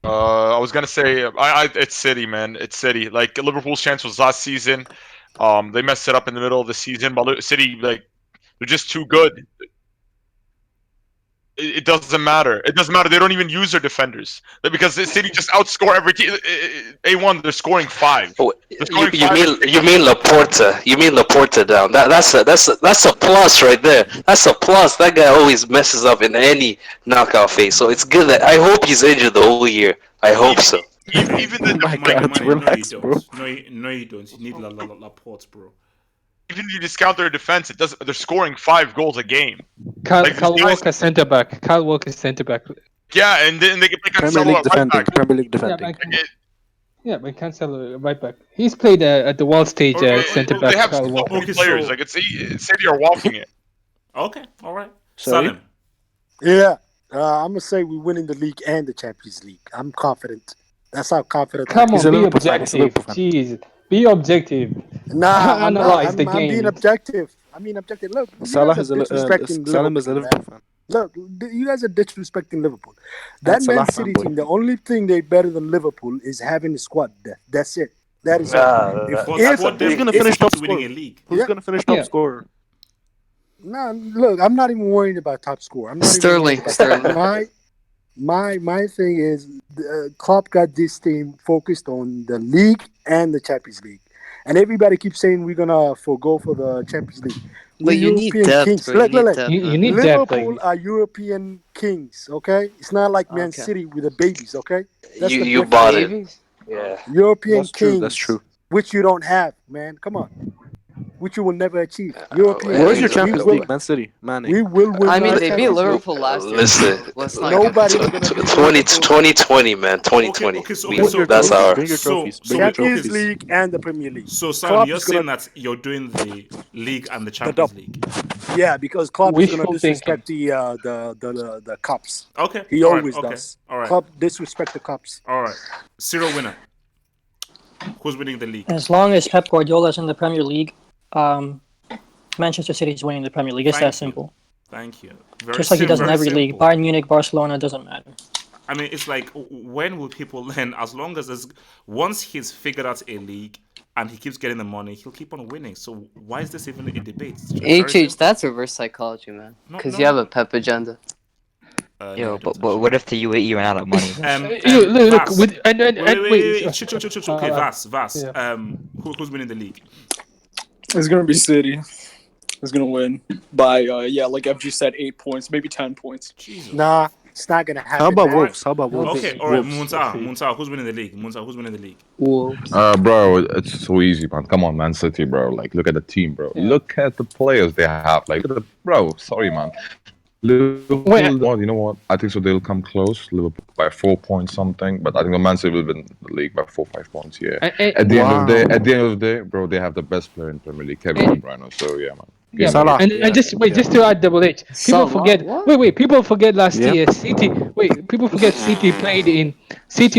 I was gonna say, it's City, man. It's City. Like Liverpool's chance was last season. They messed it up in the middle of the season, but City, like, they're just too good. It doesn't matter. It doesn't matter. They don't even use their defenders because the City just outscore every team. A1, they're scoring 5. You mean Laporta? You mean Laporta down? That's a plus right there. That's a plus. That guy always messes up in any knockout phase. So it's good that I hope he's injured the whole year. I hope so. Even the Relax, bro. No, you don't. You need Laporte, bro. Even if you discount their defense, they're scoring 5 goals a game. Kyle Walker centre back. Kyle Walker centre back. Yeah, and then they can play Premier Cancelo League at right defending. back. Premier League defending. Yeah, but Cancelo right back. He's played at the world stage centre back. They have Kyle so Walker. many players. Like City are walking it. Okay, all right. Sorry? Salim. Yeah, I'm gonna say we winning the league and the Champions League. I'm confident. That's how confident. Come on, be Liverpool fan. objective. Jeez, be objective. Nah, I'm not. Analyze the I'm being game. objective. Look, you Salah guys is are disrespecting Salim is a Liverpool, Liverpool man. fan. Look, you guys are disrespecting Liverpool. That And Man Salah City fanboy. team, the only thing they better than Liverpool is having a squad depth. That's it. That is all. Who's gonna finish top scorer? Winning a league. Who's gonna finish top scorer? No, look, I'm not even worried about top score. I'm not Sterling. Even worried about my thing is Klopp got this team focused on the league and the Champions League, and everybody keeps saying we're gonna forgo for the Champions League. But you need depth, Kings. bro. Look. You need depth. Liverpool are European kings. Okay, it's not like Man City with the babies. Okay, that's the You bought it. Babies? Yeah. European That's true. kings. That's true. which you don't have, man. Come on, which you will never achieve. European Where's your dreams. We Champions will. League, Man City, Mane? We will win I mean, our they beat Champions League. Liverpool last year. Listen, So let's not get Nobody's gonna beat 2020, man. 2020. That's our. Bring your trophies. Bring your Champions trophies. League and the Premier League. So, Sam, Klopp you're is gonna saying that you're doing the league and the the Champions double. League. Yeah, because Klopp is gonna Wishful disrespect the cups. Okay. He all right, always okay. does. All right. Klopp disrespect the cups. All right. Serial winner. Who's winning the league? As long as Pep Guardiola is in the Premier League, Manchester City is winning the Premier League. It's that simple. Thank you. Very Just like he does in very every league. simple. Bayern Munich, Barcelona, doesn't matter. I mean, it's like, when will people learn? As long as once he's figured out a league and he keeps getting the money, he'll keep on winning. So why is this even a debate? It's just very simple. that's reverse psychology, man. No, Because no, you have no. a Pep agenda. Yo, but what if the UAE ran out of money? Look, Vas. with Wait. Chill. Okay, Vas. yeah. Who's winning the league? It's gonna be City. Is gonna win by like FG said, 8 points, maybe 10 points. Jesus. Nah, it's not gonna happen. How about man. Wolves? How about Wolves? Okay, all right. Munta, who's winning the league? Who's winning the league? Wolves. Bro, it's so easy, man. Come on, Man City, bro. Like, look at the team, bro. Look at the players they have. Like, bro, sorry, man. Liverpool, you know what? I think so. They'll come close. Liverpool by 4 points something, but I think the Man City will win the league by 4-5 points. Yeah. At the end of the day, bro, they have the best player in Premier League, Kevin De Bruyne. So yeah, man. Yeah, Salah. and just to add double H. People Salah, forget. what? Wait. People forget last year City. People forget City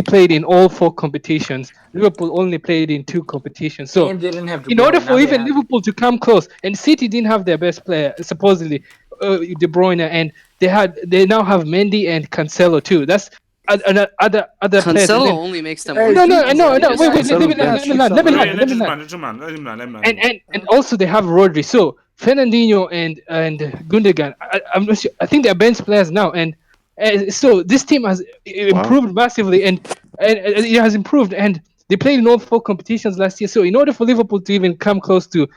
played in all 4 competitions. Liverpool only played in 2 competitions. So And they didn't have in order for even Liverpool to come close, and City didn't have their best player supposedly, De Bruyne, and they now have Mendy and Cancelo too. That's other players. Cancelo only makes them. No. Wait. Let me land. And also they have Rodri. So Fernandinho and Gundogan. I'm not sure. I think they're bench players now, and so this team has improved massively, and it has improved. And they played in all 4 competitions last year. So in order for Liverpool to even come close to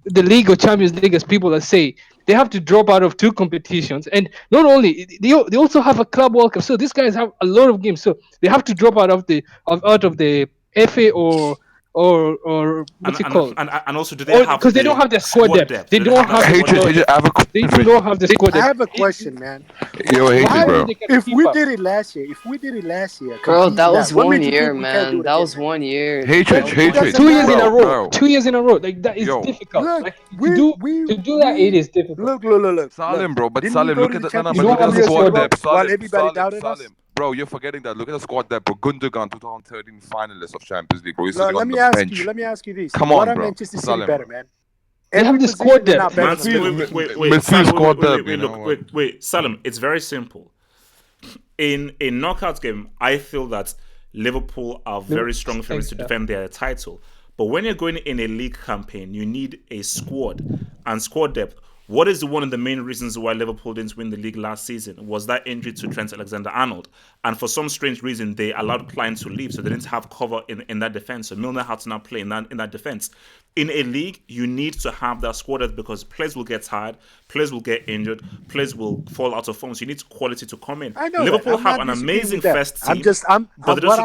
the league or Champions League, as people are saying, they have to drop out of 2 competitions, and not only they also have a Club World Cup. So these guys have a lot of games, so they have to drop out of the FA or what's it called? And also, do they have? Because they don't have the squad depth. They don't have the squad depth. They don't have the squad I depth. have a question, man. Yo, Hatred, bro. If we did it last year, Bro, that was what 1 made you year, think we can't do man. it That again? was 1 year. Hatred. 2 years in a row. Bro. 2 years in a row. Like that is difficult. Look, Like, to do that, it is difficult. Look. Salim, bro, but Didn't Salim, we go look to at the the You look don't at have the the squad squad depth. while everybody doubted us? Salim. Bro, you're forgetting that. Look at the squad depth, bro. Gundogan, 2013 finalist of Champions League, bro. He's sitting Let on me the ask bench. you. Let me ask you this. Come What on, are bro. Manchester City Salim, better, bro. man? They have the squad they're not depth. better than us. Wait, Salim, it's very simple. In a knockout game, I feel that Liverpool are very strong favorites to defend their title. But when you're going in a league campaign, you need a squad and squad depth. What is one of the main reasons why Liverpool didn't win the league last season? Was that injury to Trent Alexander-Arnold. And for some strange reason, they allowed Klein to leave, so they didn't have cover in that defense. So Milner had to now play in that defense. In a league, you need to have that squad depth because players will get tired, players will get injured, players will fall out of form. So you need quality to come in. I know Liverpool that. have an amazing first team, but they don't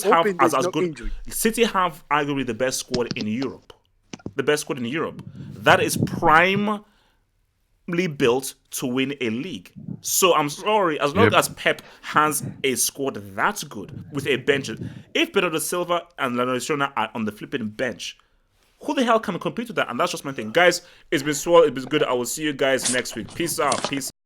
have as good. Injury. City have arguably the best squad in Europe. The best squad in Europe. That is prime built to win a league. So I'm sorry, as long as Pep has a squad that's good with a bench, if Bernardo Silva and Leonardo Strona are on the flipping bench, who the hell can compete with that? And that's just my thing. Guys, it's been swell, it's been good. I will see you guys next week. Peace out. Peace.